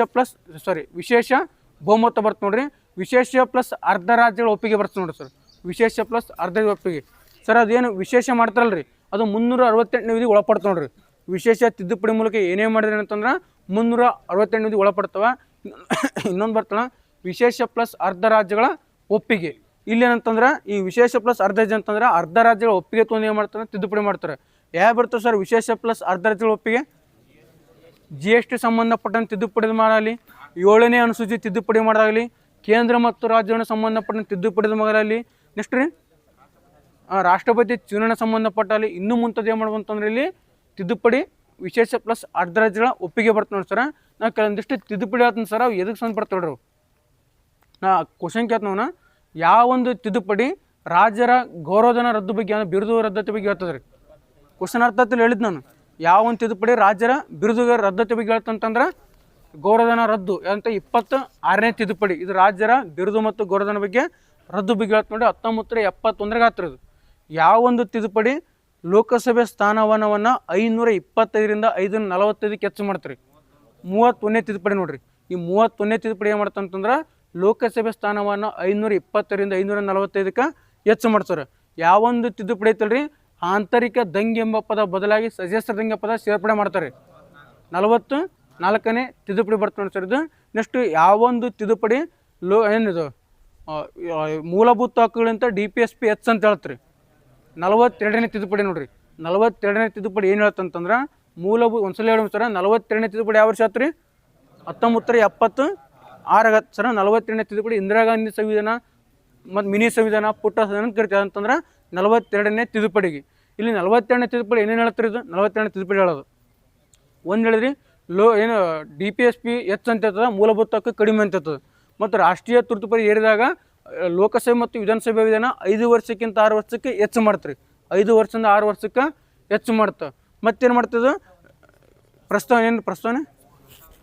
ಬಹುಮತ ಬರ್ತದೆ ನೋಡ್ರಿ. ವಿಶೇಷ ಪ್ಲಸ್ ಅರ್ಧ ರಾಜ್ಯಗಳ ಒಪ್ಪಿಗೆ ಬರ್ತದೆ ನೋಡ್ರಿ ಸರ್. ವಿಶೇಷ ಪ್ಲಸ್ ಅರ್ಧ ಒಪ್ಪಿಗೆ ಸರ್. ಅದೇನು ವಿಶೇಷ ಮಾಡ್ತಾರಲ್ಲ ರೀ ಅದು 368ನೇ ವಿಧಿ ಒಳಪಡ್ತಾವೆ ನೋಡ್ರಿ. ವಿಶೇಷ ತಿದ್ದುಪಡಿ ಮೂಲಕ ಏನೇ ಮಾಡಿದ್ರೆ ಅಂತಂದ್ರೆ 368ನೇ ವಿಧಿ ಒಳಪಡ್ತಾವೆ. ಇನ್ನೊಂದು ಬರ್ತಾನೆ ವಿಶೇಷ ಪ್ಲಸ್ ಅರ್ಧ ರಾಜ್ಯಗಳ ಒಪ್ಪಿಗೆ. ಇಲ್ಲೇನಂತಂದ್ರೆ ಈ ವಿಶೇಷ ಪ್ಲಸ್ ಅರ್ಧ ರಾಜ್ಯ ಅಂತಂದ್ರೆ ಅರ್ಧ ರಾಜ್ಯಗಳ ಒಪ್ಪಿಗೆ ತೊಗೊಂಡು ಏನು ಮಾಡ್ತಾರೆ? ತಿದ್ದುಪಡಿ ಮಾಡ್ತಾರೆ. ಯಾವ ಬರ್ತವೆ ಸರ್ ವಿಶೇಷ ಪ್ಲಸ್ ಅರ್ಧ ರಾಜ್ಯಗಳ ಒಪ್ಪಿಗೆ? GST ಸಂಬಂಧಪಟ್ಟಂತೆ ತಿದ್ದುಪಡಿ ಮಾಡಲಿ, 7ನೇ ಅನುಸೂಚಿ ತಿದ್ದುಪಡಿ ಮಾಡೋದಾಗಲಿ, ಕೇಂದ್ರ ಮತ್ತು ರಾಜ್ಯಗಳಿಗೆ ಸಂಬಂಧಪಟ್ಟಂತೆ ತಿದ್ದುಪಡಿ ಮಾಡಲಿ. ನೆಕ್ಸ್ಟ್ ರೀ ರಾಷ್ಟ್ರಪತಿ ಚುನಾವಣೆ ಸಂಬಂಧಪಟ್ಟಲ್ಲಿ ಇನ್ನೂ ಮುಂತಾದ ಏನು ಮಾಡ್ಬೋದು ಅಂತಂದ್ರೆ ಇಲ್ಲಿ ತಿದ್ದುಪಡಿ ವಿಶೇಷ ಪ್ಲಸ್ ಅರ್ಧ ರಾಜ್ಯಗಳ ಒಪ್ಪಿಗೆ ಬರ್ತದೆ ನೋಡಿ ಸರ. ನಾವು ಕೆಲವೊಂದಿಷ್ಟು ತಿದ್ದುಪಡಿ ಆತನ ಸರ್ ಅವು ಎದಕ್ಕೆ ಸಂಬಂಧಪಡ್ತಾವೆ ನೋಡ್ರಿ. ನಾ ಕ್ವಶನ್ ಕೇಳ್ತಾವನ ಯಾವ ಒಂದು ತಿದ್ದುಪಡಿ ರಾಜ್ಯರ ಗೌರವಧನ ರದ್ದು ಬಗ್ಗೆ ಅಂದರೆ ಬಿರುದು ರದ್ದತಿ ಬಗ್ಗೆ ಹೇಳ್ತದೆ ರೀ. ಕ್ವಶನ್ ಅರ್ಥದಲ್ಲಿ ಹೇಳಿದ್ದು ನಾನು. ಯಾವ ಒಂದು ತಿದ್ದುಪಡಿ ರಾಜ್ಯರ ಬಿರುದು ರದ್ದತಿ ಬಗ್ಗೆ ಹೇಳ್ತಂತಂದ್ರೆ ಗೌರವಧನ ರದ್ದು ಅಂತ 26ನೇ ತಿದ್ದುಪಡಿ. ಇದು ರಾಜ್ಯರ ಬಿರುದು ಮತ್ತು ಗೌರವಧನ ಬಗ್ಗೆ ರದ್ದು ಬಗ್ಗೆ ಹೇಳ್ತ ನೋಡಿ 1971ಗೆ ಆಗ್ತಿರೋದು. ಯಾವ ಒಂದು ತಿದ್ದುಪಡಿ ಲೋಕಸಭೆ ಸ್ಥಾನಮಾನವನ್ನು 525ರಿಂದ 545ಕ್ಕೆ ಹೆಚ್ಚು ಮಾಡ್ತಾರೆ. 31ನೇ ತಿದ್ದುಪಡಿ ನೋಡ್ರಿ. ಈ 31ನೇ ತಿದ್ದುಪಡಿ ಏನು ಮಾಡ್ತಂತಂದ್ರೆ ಲೋಕಸಭೆ ಸ್ಥಾನಮಾನ 520ರಿಂದ 545ಕ್ಕೆ ಹೆಚ್ಚು ಮಾಡ್ತಾರೆ. ಯಾವೊಂದು ತಿದ್ದುಪಡಿ ಐತಲ್ರಿ ಆಂತರಿಕ ದಂಗೆ ಎಂಬ ಪದ ಬದಲಾಗಿ ಸಶಸ್ತ್ರ ದಂಗೆ ಪದ ಸೇರ್ಪಡೆ ಮಾಡ್ತಾರೆ. 44ನೇ ತಿದ್ದುಪಡಿ ಬರ್ತದೆ ಸರ್ ಇದು. ನೆಕ್ಸ್ಟ್ ಯಾವೊಂದು ತಿದ್ದುಪಡಿ ಏನಿದು ಮೂಲಭೂತ ಹಕ್ಕುಗಳಿಂತ DPSP ಹೆಚ್ಚು ಅಂತ ಹೇಳ್ತಾರೆ. 42ನೇ ತಿದ್ದುಪಡಿ ನೋಡ್ರಿ. 42ನೇ ತಿದ್ದುಪಡಿ ಏನು ಹೇಳ್ತಂತಂದ್ರೆ ಒಂದ್ಸಲ ಹೇಳಿ ಸರ 42ನೇ ತಿದ್ದುಪಡಿ ಯಾವ ವರ್ಷ ಆಯ್ತು ರೀ? 1976 ಆಗತ್ತೆ ಸರ. 42ನೇ ತಿದ್ದುಪಡಿ ಇಂದಿರಾ ಗಾಂಧಿ ಸಂವಿಧಾನ ಮತ್ತು ಮಿನಿ ಸಂವಿಧಾನ ಪುಟ್ಟ ಸಂವಿಧಾನ ಕರಿತೀವಿ ಅಂತಂದ್ರೆ 42ನೇ ತಿದ್ದುಪಡಿಗೆ. ಇಲ್ಲಿ 42ನೇ ತಿದ್ದುಪಡಿ ಏನೇನು ಹೇಳ್ತಾರೆ? ಇದು 42ನೇ ತಿದ್ದುಪಡಿ ಹೇಳೋದು ಒಂದು ಹೇಳಿದ್ರಿ ಏನು DPSP ಹೆಚ್ಚು ಅಂತ ಇರ್ತದೆ, ಮೂಲಭೂತ ಹಕ್ಕು ಕಡಿಮೆ ಅಂತ ಇರ್ತದೆ. ಮತ್ತು ರಾಷ್ಟ್ರೀಯ ತುರ್ತುಪರಿ ಏರಿದಾಗ ಲೋಕಸಭೆ ಮತ್ತು ವಿಧಾನಸಭೆ ವಿಧಾನ 5 ವರ್ಷಕ್ಕಿಂತ 6 ವರ್ಷಕ್ಕೆ ಹೆಚ್ಚು ಮಾಡ್ತಾರೆ. 5 ವರ್ಷದಿಂದ 6 ವರ್ಷಕ್ಕೆ ಹೆಚ್ಚು ಮಾಡ್ತವೆ. ಮತ್ತೇನು ಮಾಡ್ತದೆ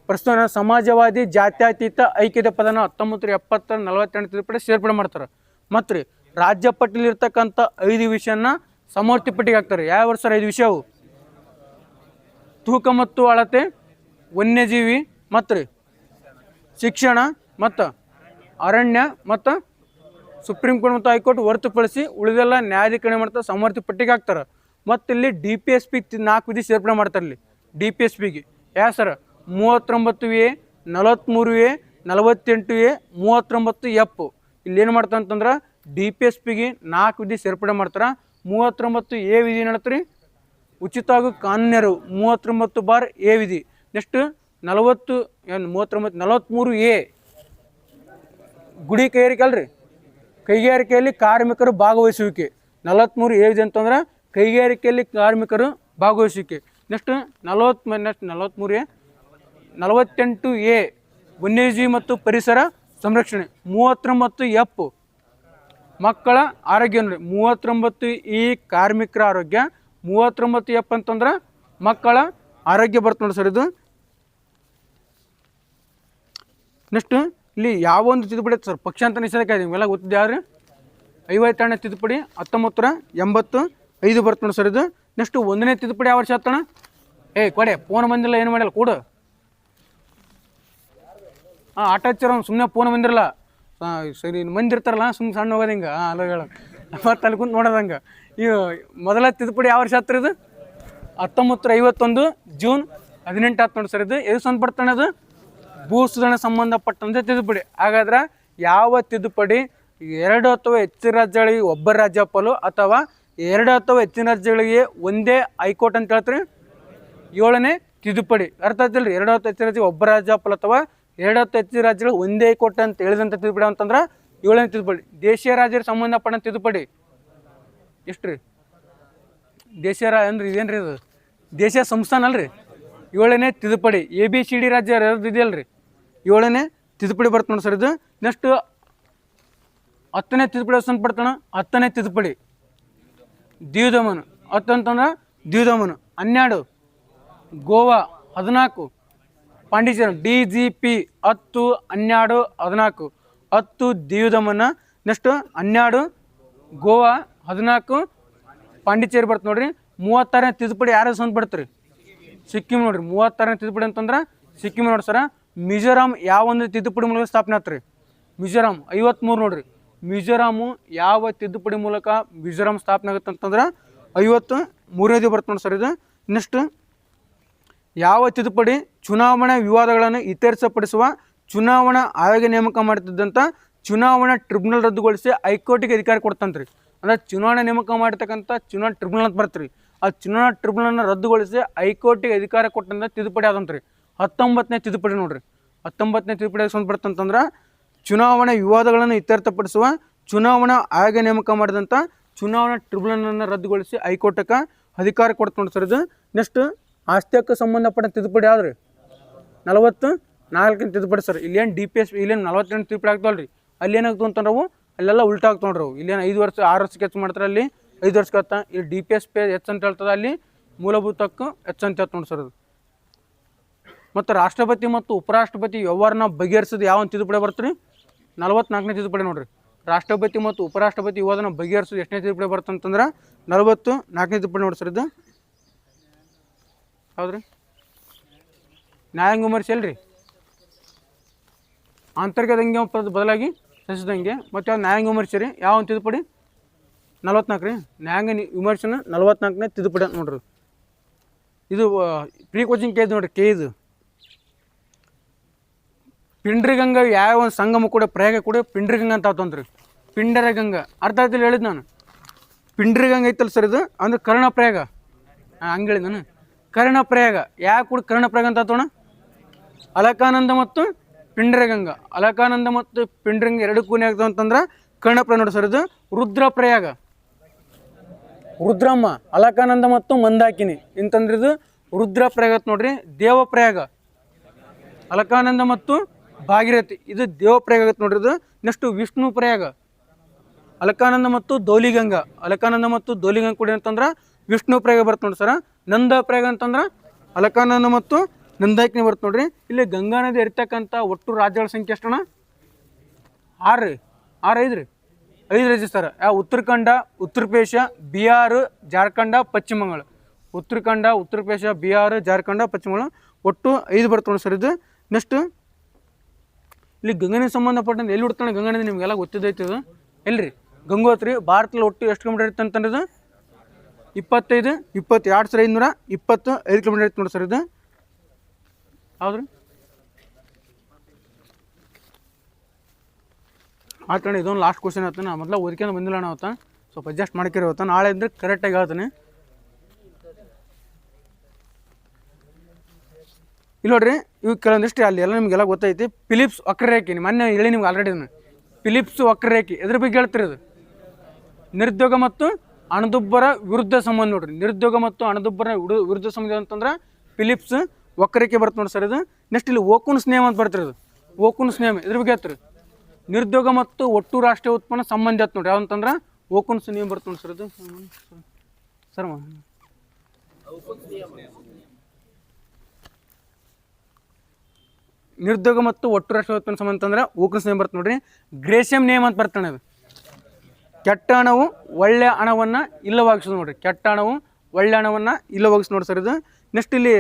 ಪ್ರಸ್ತಾವನೆ ಸಮಾಜವಾದಿ ಜಾತ್ಯತೀತ ಐಕ್ಯತೆ ಪದನ 1970 48 ತಿದ್ದುಪಡಿ ಸೇರ್ಪಡೆ ಮಾಡ್ತಾರೆ. ಮತ್ತು ರೀ ರಾಜ್ಯ ಪಟ್ಟಿಲಿರ್ತಕ್ಕಂಥ 5 ವಿಷಯನ ಸಮವರ್ತಿ ಪಟ್ಟಿಗೆ ಹಾಕ್ತಾರೆ. ಯಾವ ವರ್ಷ 5 ವಿಷಯವು ತೂಕ ಮತ್ತು ಅಳತೆ, ವನ್ಯಜೀವಿ ಮತ್ತು ರೀ ಶಿಕ್ಷಣ ಮತ್ತು ಅರಣ್ಯ ಮತ್ತು ಸುಪ್ರೀಂ ಕೋರ್ಟ್ ಮತ್ತು ಹೈಕೋರ್ಟ್ ಹೊರತುಪಡಿಸಿ ಉಳಿದೆಲ್ಲ ನ್ಯಾಯಾಧಿಕರಣ ಮಾಡ್ತಾರೆ, ಸಮವರ್ತಿ ಪಟ್ಟಿಗೆ ಹಾಕ್ತಾರೆ. ಮತ್ತು ಇಲ್ಲಿ DPSP 4 ವಿಧಿ ಸೇರ್ಪಡೆ ಮಾಡ್ತಾರೆ. ಇಲ್ಲಿ DPSPಗೆ ಯಾವ sir 39A 43A 48A 39F. ಇಲ್ಲಿ ಏನು ಮಾಡ್ತಾರೆ ಅಂತಂದ್ರೆ DPSPಗೆ 4 ವಿಧಿ ಸೇರ್ಪಡೆ ಮಾಡ್ತಾರೆ. 39A ವಿಧಿ ನಡತ್ರಿ ಉಚಿತ ಹಾಗೂ ಕಾನೂನ್ಯರು 39(a) ವಿಧಿ. ನೆಕ್ಸ್ಟ್ 43A ಗುಡಿ ಕೈಗಾರಿಕೆ ಅಲ್ರಿ, ಕೈಗಾರಿಕೆಯಲ್ಲಿ ಕಾರ್ಮಿಕರು ಭಾಗವಹಿಸುವಿಕೆ. 43A ವಿಧಿ ಅಂತಂದ್ರೆ ಕೈಗಾರಿಕೆಯಲ್ಲಿ ಕಾರ್ಮಿಕರು ಭಾಗವಹಿಸುವಿಕೆ. ನೆಕ್ಸ್ಟ್ 43A 48A ವನ್ಯಜೀವಿ ಮತ್ತು ಪರಿಸರ ಸಂರಕ್ಷಣೆ. 39F ಮಕ್ಕಳ ಆರೋಗ್ಯ ನೋಡಿ. 39E ಕಾರ್ಮಿಕರ ಆರೋಗ್ಯ, 39F ಅಂತಂದ್ರೆ ಮಕ್ಕಳ ಆರೋಗ್ಯ ಬರ್ತದೆ ನೋಡಿ ಸರ್ ಇದು. ನೆಕ್ಸ್ಟ್ ಇಲ್ಲಿ ಯಾವ ಒಂದು ತಿದ್ದುಪಡಿ ಸರ್ ಪಕ್ಷಾಂತರ ನಿಷೇಧ ಕಾಯ್ದೆ ನಿಮಗೆಲ್ಲ ಗೊತ್ತಿದೆ ಯಾವ್ರಿ 52ನೇ ತಿದ್ದುಪಡಿ 1985 ಬರ್ತದೆ ನೋಡಿ ಸರ್ ಇದು. ನೆಕ್ಸ್ಟ್ 1ನೇ ತಿದ್ದುಪಡಿ ಯಾವ ವರ್ಷ ಆತಣ? ಕೊಡೆ ಫೋನ್ ಬಂದಿಲ್ಲ, ಏನು ಮಾಡಿಲ್ಲ ಕೂಡ ಆಟ ಹಚ್ಚಾರ ಸುಮ್ಮನೆ ಫೋನ್ ಬಂದಿರಲ್ಲ. ಸರಿ ಮಂದಿ ಇರ್ತಾರಲ್ಲ ಸುಮ್ಮನೆ ಸಣ್ಣ ಹೋಗೋದು ಹಿಂಗೆ ಅಲ್ಲ ಹೇಳ ಮತ್ತು ಅಲ್ಲಿ ಕುಂತು ನೋಡೋದಂಗೆ. ಈ ಮೊದಲ ತಿದ್ದುಪಡಿ ಯಾವ ವರ್ಷ ಹತ್ತಿರ ಇದು 1951 ಜೂನ್ 18 ಆತು ನೋಡಿ ಸರ್ ಇದು. ಎದು ಸಂಬಂಧಪಡ್ತಾನೆ ಅದು ಭೂ ಸುಧಾರಣೆ ಸಂಬಂಧಪಟ್ಟಂತೆ ತಿದ್ದುಪಡಿ. ಹಾಗಾದ್ರೆ ಯಾವ ತಿದ್ದುಪಡಿ 2 ಅಥವಾ ಹೆಚ್ಚಿನ ರಾಜ್ಯಗಳಿಗೆ ಒಬ್ಬ ರಾಜ್ಯಪಾಲು ಅಥವಾ 2 ಅಥವಾ ಹೆಚ್ಚಿನ ರಾಜ್ಯಗಳಿಗೆ ಒಂದೇ ಹೈಕೋರ್ಟ್ ಅಂತ ಹೇಳ್ತೀರಿ? 7ನೇ ತಿದ್ದುಪಡಿ. ಅರ್ಥ ಆಯ್ತಿಲ್ರಿ? 2 ಅಥವಾ ಹೆಚ್ಚಿನ ರಾಜ್ಯ ಒಬ್ಬ ರಾಜ್ಯಪಾಲ ಅಥವಾ 2 ಅಥವಾ ಹೆಚ್ಚಿನ ರಾಜ್ಯಗಳು ಒಂದೇ ಹೈಕೋರ್ಟ್ ಅಂತ ಹೇಳಿದಂಥ ತಿದ್ದುಪಡಿ ಅಂತಂದ್ರೆ 7ನೇ ತಿದ್ದುಪಡಿ. ದೇಶೀಯ ರಾಜ್ಯರಿಗೆ ಸಂಬಂಧಪಟ್ಟ ತಿದ್ದುಪಡಿ ಎಷ್ಟು ರೀ? ದೇಶೀಯ ಅಂದ್ರೆ ಇದೇನು ರೀ ಇದು ದೇಶೀಯ ಸಂಸ್ಥಾನ ಅಲ್ರಿ? 7ನೇ ತಿದ್ದುಪಡಿ. ABCD ರಾಜ್ಯ ಇದೆಯಲ್ರಿ 7ನೇ ತಿದ್ದುಪಡಿ ಬರ್ತದೆ ನೋಡಿ ಸರ್ ಇದು. ನೆಕ್ಸ್ಟ್ 10ನೇ ತಿದ್ದುಪಡಿ ಸಂಬಂಧಪಡ್ತಾನ 10ನೇ ತಿದ್ದುಪಡಿ ದೀವ್ ದಮನ್. 10 ಅಂತಂದ್ರೆ ದೀವ್ ದಮನ್. 12 ಗೋವಾ. 14 ಪಾಂಡಿಚೇರಿ. DGP 10 12 14 10 ದೀವ್ ದಮನ್. ನೆಕ್ಸ್ಟ್ 12 ಗೋವಾ, 14 ಪಾಂಡಿಚೇರಿ ಬರ್ತದೆ ನೋಡ್ರಿ. 36ನೇ ತಿದ್ದುಪಡಿ ಯಾರು ಸಂಬಂಧಪಡ್ತಾರೆ? ಸಿಕ್ಕಿಂ ನೋಡ್ರಿ. 36ನೇ ತಿದ್ದುಪಡಿ ಅಂತಂದ್ರೆ ಸಿಕ್ಕಿಂ ನೋಡಿ ಸರ. ಮಿಜೋರಾಂ ಯಾವ ಒಂದು ತಿದ್ದುಪಡಿ ಮೂಲಕ ಸ್ಥಾಪನೆ ಆಗ್ತಾರೆ? ಮಿಜೋರಾಂ 53 ನೋಡ್ರಿ. ಮಿಜೋರಾಮು ಯಾವ ತಿದ್ದುಪಡಿ ಮೂಲಕ ಮಿಜೋರಾಂ ಸ್ಥಾಪನೆ ಆಗುತ್ತೆ ಅಂತಂದ್ರೆ 53ನೇದು ಬರ್ತದೆ ನೋಡಿ ಸರ್ ಇದು. ನೆಕ್ಸ್ಟ್ ಯಾವ ತಿದ್ದುಪಡಿ ಚುನಾವಣಾ ವಿವಾದಗಳನ್ನು ಇತ್ಯರ್ಥಪಡಿಸುವ ಚುನಾವಣಾ ಆಯೋಗ ನೇಮಕ ಮಾಡ್ತಿದ್ದಂಥ ಚುನಾವಣಾ ಟ್ರಿಬ್ಯುನಲ್ ರದ್ದುಗೊಳಿಸಿ ಹೈಕೋರ್ಟಿಗೆ ಅಧಿಕಾರ ಕೊಡ್ತಂತ್ರಿ. ಅಂದರೆ ಚುನಾವಣೆ ನೇಮಕ ಮಾಡಿರ್ತಕ್ಕಂಥ ಚುನಾವಣಾ ಟ್ರಿಬ್ಯುನಲ್ ಅಂತ ಬರ್ತೀರಿ. ಆ ಚುನಾವಣಾ ಟ್ರಿಬ್ಯುನಲ್ನ ರದ್ದುಗೊಳಿಸಿ ಹೈಕೋರ್ಟಿಗೆ ಅಧಿಕಾರ ಕೊಟ್ಟಂಥ ತಿದ್ದುಪಡಿ ಆದಂತ್ರಿ 19ನೇ ತಿದ್ದುಪಡಿ ನೋಡ್ರಿ. 19ನೇ ತಿದ್ದುಪಡಿ ಸಂಬಂಧಪಟ್ಟಂತಂದ್ರೆ ಚುನಾವಣಾ ವಿವಾದಗಳನ್ನು ಇತ್ಯರ್ಥಪಡಿಸುವ ಚುನಾವಣಾ ಆಯೋಗ ನೇಮಕ ಮಾಡಿದಂಥ ಚುನಾವಣಾ ಟ್ರಿಬ್ಯುನಲ್ನ ರದ್ದುಗೊಳಿಸಿ ಹೈಕೋರ್ಟಕ್ಕೆ ಅಧಿಕಾರ ಕೊಡ್ತು ನೋಡಿ ಸರ್ ಇದು. ನೆಕ್ಸ್ಟ್ ಆಸ್ತಿ ಹಕ್ಕು ಸಂಬಂಧಪಟ್ಟ ತಿದ್ದುಪಡಿ ಯಾವ್ದು ರೀ? 44ನೇ ತಿದ್ದುಪಡಿ ಸರ್. ಇಲ್ಲೇನು DPSP ಇಲ್ಲೇನು 48 ತಿದ್ದುಪಡಿ ಆಗ್ತಾವಲ್ರಿ. ಅಲ್ಲಿ ಏನಾಗ್ತು ಅಂತಂದ್ರೆ ಅವು ಅಲ್ಲೆಲ್ಲ ಉಲ್ಟಾ ಆಗ್ತಾವ ನೋಡ್ರಿ. ಅವು ಇಲ್ಲೇನು 5 ವರ್ಷ 6 ವರ್ಷಕ್ಕೆ ಹೆಚ್ಚು ಮಾಡ್ತಾರೆ, ಅಲ್ಲಿ 5 ವರ್ಷಕ್ಕೆ ಹತ್ತ. ಇಲ್ಲಿ DPSP ಹೆಚ್ಚು ಅಂತ ಹೇಳ್ತದೆ, ಅಲ್ಲಿ ಮೂಲಭೂತ ಹಕ್ಕು ಹೆಚ್ಚು ಅಂತ ಹೇಳ್ತು ನೋಡಿ ಸರ್ ಅದು. ಮತ್ತು ರಾಷ್ಟ್ರಪತಿ ಮತ್ತು ಉಪರಾಷ್ಟ್ರಪತಿ ವ್ಯವಹಾರನ ಬಗೆಹರಿಸೋದು ಯಾವ ಒಂದು ತಿದ್ದುಪಡಿ ಬರ್ತೀರಿ? 44ನೇ ತಿದ್ದುಪಡಿ ನೋಡ್ರಿ. ರಾಷ್ಟ್ರಪತಿ ಮತ್ತು ಉಪರಾಷ್ಟ್ರಪತಿ ವಿವಾದನ ಬಗೆಹರಿಸೋದು ಎಷ್ಟನೇ ತಿದ್ದುಪಡಿ ಬರ್ತಂತಂದ್ರೆ 44ನೇ ತಿದ್ದುಪಡಿ ನೋಡಿ ಸರ್ ಇದು. ಹೌದ್ರಿ. ನ್ಯಾಯಾಂಗ ವಿಮರ್ಶೆ ಅಲ್ರಿ, ಆಂತರಿಕ ದಂಗೆ ಬದಲಾಗಿ ಸಹಿಸಿದ ದಂಗೆ. ಮತ್ತು ಯಾವ ನ್ಯಾಯಾಂಗ ವಿಮರ್ಶೆ ರೀ? ಯಾವ ಒಂದು ತಿದ್ದುಪಡಿ? 44 ರೀ. ನ್ಯಾಯಾಂಗ ವಿಮರ್ಶೆನ 44ನೇ ತಿದ್ದುಪಡಿ ಅಂತ ನೋಡ್ರಿ. ಇದು ಪ್ರೀ ಕೋಚಿಂಗ್ ಕೇಸ್ ನೋಡ್ರಿ. ಇದು ಪಿಂಡ್ರಿಗಂಗಾ ಯಾವ ಒಂದು ಸಂಗಮ ಕೂಡ ಪ್ರಯಾಗ ಕೂಡ ಪಿಂಡ್ರಿಗಂಗಾ ಅಂತ ಆತಂತ್ರಿ. ಪಿಂಡರಗಂಗಾ ಅರ್ಥ ಆಯ್ತಿಲ್ಲ ಹೇಳಿದ್ ನಾನು. ಪಿಂಡ್ರಿಗಂಗಾ ಐತಲ್ಲ ಸರ್ ಇದು, ಅಂದ್ರೆ ಕರ್ಣಪ್ರಯಾಗ. ಹಂಗೆ ಹೇಳಿದ್ ನಾನು. ಕರ್ಣಪ್ರಯಾಗ ಯಾಕೆ ಕೂಡ ಕರ್ಣಪ್ರಯಾಗ ಅಂತ ಆತೋಣ? ಅಲಕಾನಂದ ಮತ್ತು ಪಿಂಡ್ರಗಂಗಾ. ಅಲಕಾನಂದ ಮತ್ತು ಪಿಂಡ್ರಂಗ ಎರಡಕ್ಕೂ ಆಗ್ತಾವ ಅಂತಂದ್ರೆ ಕರ್ಣಪ್ರಯಾಗ ನೋಡಿ ಸರ್ ಇದು. ರುದ್ರಪ್ರಯಾಗ ರುದ್ರಮ್ಮ, ಅಲಕಾನಂದ ಮತ್ತು ಮಂದಾಕಿನಿ ಇಂತಂದ್ರೆ ಇದು ರುದ್ರಪ್ರಯಾಗ ಅಂತ ನೋಡ್ರಿ. ದೇವಪ್ರಯಾಗ ಅಲಕಾನಂದ ಮತ್ತು ಭಾಗೀರಥಿ, ಇದು ದೇವಪ್ರಯಾಗ ಆಗತ್ತೆ ನೋಡ್ರಿ. ಇದು ನೆಕ್ಸ್ಟ್ ವಿಷ್ಣು ಪ್ರಯಾಗ ಅಲಕಾನಂದ ಮತ್ತು ಧೌಲಿಗಂಗಾ, ಅಲಕಾನಂದ ಮತ್ತು ಧೌಲಿಗಂಗಾ ಕೂಡಿ ಅಂತಂದ್ರೆ ವಿಷ್ಣು ಪ್ರಯಾಗ ಬರುತ್ತೆ ನೋಡಿ ಸರ. ನಂದ ಪ್ರಯಾಗ ಅಂತಂದ್ರೆ ಅಲಕಾನಂದ ಮತ್ತು ನಂದಾಕಿನಿ ಬರುತ್ತೆ ನೋಡ್ರಿ. ಇಲ್ಲಿ ಗಂಗಾ ನದಿ ಹರಿತಕ್ಕಂಥ ಒಟ್ಟು ರಾಜ್ಯಗಳ ಸಂಖ್ಯೆ ಎಷ್ಟಣ್ಣ? 6 ರೀ. 5 ರೀ, 5 ರಾಜ್ಯ ಸರ್. ಉತ್ತರಾಖಂಡ, ಉತ್ತರ ಪ್ರದೇಶ, ಬಿಹಾರ, ಜಾರ್ಖಂಡ, ಪಶ್ಚಿಮ ಬಂಗಾಳ. ಉತ್ತರಾಖಂಡ, ಉತ್ತರ ಪ್ರದೇಶ, ಬಿಹಾರ, ಜಾರ್ಖಂಡ, ಪಶ್ಚಿಮ ಬಂಗಾಳ ಒಟ್ಟು 5 ಬರುತ್ತೆ ನೋಡಿ ಸರ್ ಇದು. ನೆಕ್ಸ್ಟ್ ಇಲ್ಲಿ ಗಂಗಾ ನದಿ ಸಂಬಂಧಪಟ್ಟಂತೆ ಎಲ್ಲಿ ಹುಡ್ತಾನೆ ಗಂಗಾ ನದಿ ನಿಮಗೆಲ್ಲ ಗೊತ್ತಿದ್ದೈತಿ. ಇದು ಎಲ್ಲಿ ರೀ? ಗಂಗೋತ್ರಿ. ಭಾರತದಲ್ಲಿ ಒಟ್ಟು ಎಷ್ಟು ಕಿಲೋಮೀಟರ್ ಇರುತ್ತೆ ಅಂತಂದ್ರೆ ಇದು 22,525 ಕಿಲೋಮೀಟರ್ ಇರುತ್ತೆ ನೋಡಿ ಸರ್ ಇದು. ಹೌದ್ರಿ, ಆತಣ್ಣ ಇದೊಂದು ಲಾಸ್ಟ್ ಕ್ವಶನ್ ಆಯ್ತು. ನಾ ಮೊದಲು ಓದ್ಕೊಂಡು ಬಂದಿಲ್ಲ ನಾವು ಅವತ್ತ, ಸ್ವಲ್ಪ ಅಡ್ಜಸ್ಟ್ ಮಾಡ್ಕಿರಿ ಅವತ್ತ. ನಾಳೆ ಇದ್ರೆ ಕರೆಕ್ಟಾಗಿ ಹೇಳ್ತಾನೆ. ಇಲ್ಲಿ ನೋಡ್ರಿ, ಇವು ಕೆಲವೊಂದಿಷ್ಟು ಅಲ್ಲಿ ಎಲ್ಲ ನಿಮಗೆಲ್ಲ ಗೊತ್ತೈತಿ. ಫಿಲಿಪ್ಸ್ ವಕ್ರರೇಖೆ ಮೊನ್ನೆ ಹೇಳಿ ನಿಮ್ಗೆ ಆಲ್ರೆಡಿ. ಫಿಲಿಪ್ಸ್ ವಕ್ರರೇಖೆ ಎದ್ರ ಬಗ್ಗೆ ಹೇಳ್ತೀರಿ? ಅದು ನಿರುದ್ಯೋಗ ಮತ್ತು ಹಣದುಬ್ಬರ ವಿರುದ್ಧ ಸಂಬಂಧ ನೋಡ್ರಿ. ನಿರುದ್ಯೋಗ ಮತ್ತು ಹಣದುಬ್ಬರ ವಿರುದ್ಧ ಸಂಬಂಧ ಅಂತಂದ್ರೆ ಫಿಲಿಪ್ಸ್ ವಕ್ರರೇಖೆ ಬರುತ್ತೆ ನೋಡಿ ಸರ್ ಇದು. ನೆಕ್ಸ್ಟ್ ಇಲ್ಲಿ ಓಕುನ್ಸ್ ನಿಯಮ ಅಂತ ಬರ್ತಿರಿ. ಅದು ಓಕುನ್ಸ್ ನಿಯಮ ಇದ್ರ ಬಗ್ಗೆ ಹೇಳ್ತೀರಿ. ನಿರುದ್ಯೋಗ ಮತ್ತು ಒಟ್ಟು ರಾಷ್ಟ್ರೀಯ ಉತ್ಪನ್ನ ಸಂಬಂಧ ಆಯ್ತು ನೋಡ್ರಿ. ಯಾವಂತಂದ್ರೆ ಓಕುನ್ಸ್ ನಿಯಮ ಬರುತ್ತೆ ನೋಡಿ ಸರ್ ಇದು. ಸರ್ ನಿರುದ್ಯೋಗ ಮತ್ತು ಒಟ್ಟು ರಾಷ್ಟ್ರೀಯ ಉತ್ಪನ್ನ ಸಂಬಂಧ ಅಂತಂದ್ರೆ ಓಕುನ್ಸ್ ನಿಯಮ ಬರುತ್ತೆ ನೋಡ್ರಿ. ಗ್ರೇಷಿಯಂ ನಿಯಮ ಅಂತ ಬರ್ತಾನೆ. ಅದು ಕೆಟ್ಟ ಹಣವು ಒಳ್ಳೆಯ ಹಣವನ್ನು ಇಲ್ಲವಾಗಿಸೋದು ನೋಡ್ರಿ. ಕೆಟ್ಟ ಹಣವು ಒಳ್ಳೆ ಹಣವನ್ನು ಇಲ್ಲವಾಗಿಸ್ ನೋಡಿ ಸರ್ ಇದು. ನೆಕ್ಸ್ಟ್ ಇಲ್ಲಿ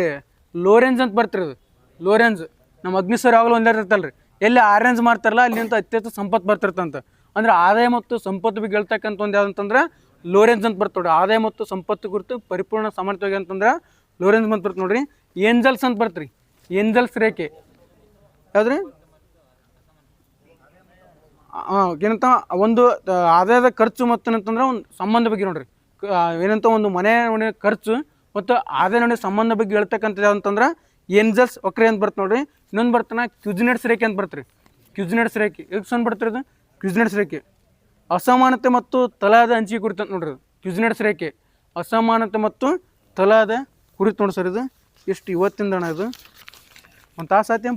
ಲೋರೆನ್ಸ್ ಅಂತ ಬರ್ತಿರೋದು. ಲೋರೆನ್ಸ್ ನಮ್ಮ ಅಗ್ನಿಸರ್ ಆಗಲೂ ಒಂದೇ ಇರ್ತಲ್ಲ ರೀ. ಎಲ್ಲಿ ಆರೆಂಜ್ ಮಾಡ್ತಾರಲ್ಲ ಅಲ್ಲಿಂತ ಅತ್ಯಂತ ಸಂಪತ್ತು ಬರ್ತಿರ್ತಂತ. ಅಂದ್ರೆ ಆದಾಯ ಮತ್ತು ಸಂಪತ್ತು ಬಗ್ಗೆ ಹೇಳ್ತಕ್ಕಂಥ ಒಂದು ಯಾವುದಂತಂದ್ರೆ ಲೋರೆನ್ಸ್ ಅಂತ ಬರ್ತದೆ. ಆದಾಯ ಮತ್ತು ಸಂಪತ್ತು ಕುರಿತು ಪರಿಪೂರ್ಣ ಸಮರ್ಥವಾಗಿ ಅಂತಂದ್ರೆ ಲೋರೆನ್ಸ್ ಅಂತ ಬರ್ತದೆ ನೋಡ್ರಿ. ಏಂಜಲ್ಸ್ ಅಂತ ಬರ್ತೀರಿ. ಏಂಜಲ್ಸ್ ರೇಖೆ ಯಾವ್ದ್ರಿ? ಏನಂತ ಒಂದು ಆದಾಯದ ಖರ್ಚು ಮತ್ತು ಏನಂತಂದ್ರೆ ಒಂದು ಸಂಬಂಧ ಬಗ್ಗೆ ನೋಡ್ರಿ. ಏನಂತ ಒಂದು ಮನೆ ಖರ್ಚು ಮತ್ತು ಆದಾಯ ನೋಡಿ ಸಂಬಂಧ ಬಗ್ಗೆ ಹೇಳ್ತಕ್ಕಂಥದ್ದು ಯಾವಂತಂದ್ರೆ ಏಂಜಲ್ಸ್ ವಕ್ರೆ ಅಂತ ಬರ್ತ ನೋಡ್ರಿ. ಇನ್ನೊಂದು ಬರ್ತಾನೆ ಕ್ಯೂಜಿನೆಟ್ಸ್ ರೇಖೆ ಅಂತ ಬರ್ತೀರಿ. ಕ್ಯೂಜಿನೆಟ್ಸ್ ರೇಖೆ ಎಕ್ಸ್ ಬರ್ತಿರೋದು ಕ್ಯೂಜಿನೆಟ್ಸ್ ರೇಖೆ. ಅಸಮಾನತೆ ಮತ್ತು ತಲಾದ ಹಂಚಿಕೆ ಕುರಿತು ಅಂತ ನೋಡ್ರಿ. ಕ್ಯೂಜಿನೆಟ್ಸ್ ರೇಖೆ ಅಸಮಾನತೆ ಮತ್ತು ತಲಾದ ಕುರಿತು ನೋಡಿ ಸರ್ ಇದು. ಎಷ್ಟು ಇವತ್ತಿಂದ ಅಣ್ಣ ಇದು ಒಂದು ತಾಸು ಆಯ್ತು.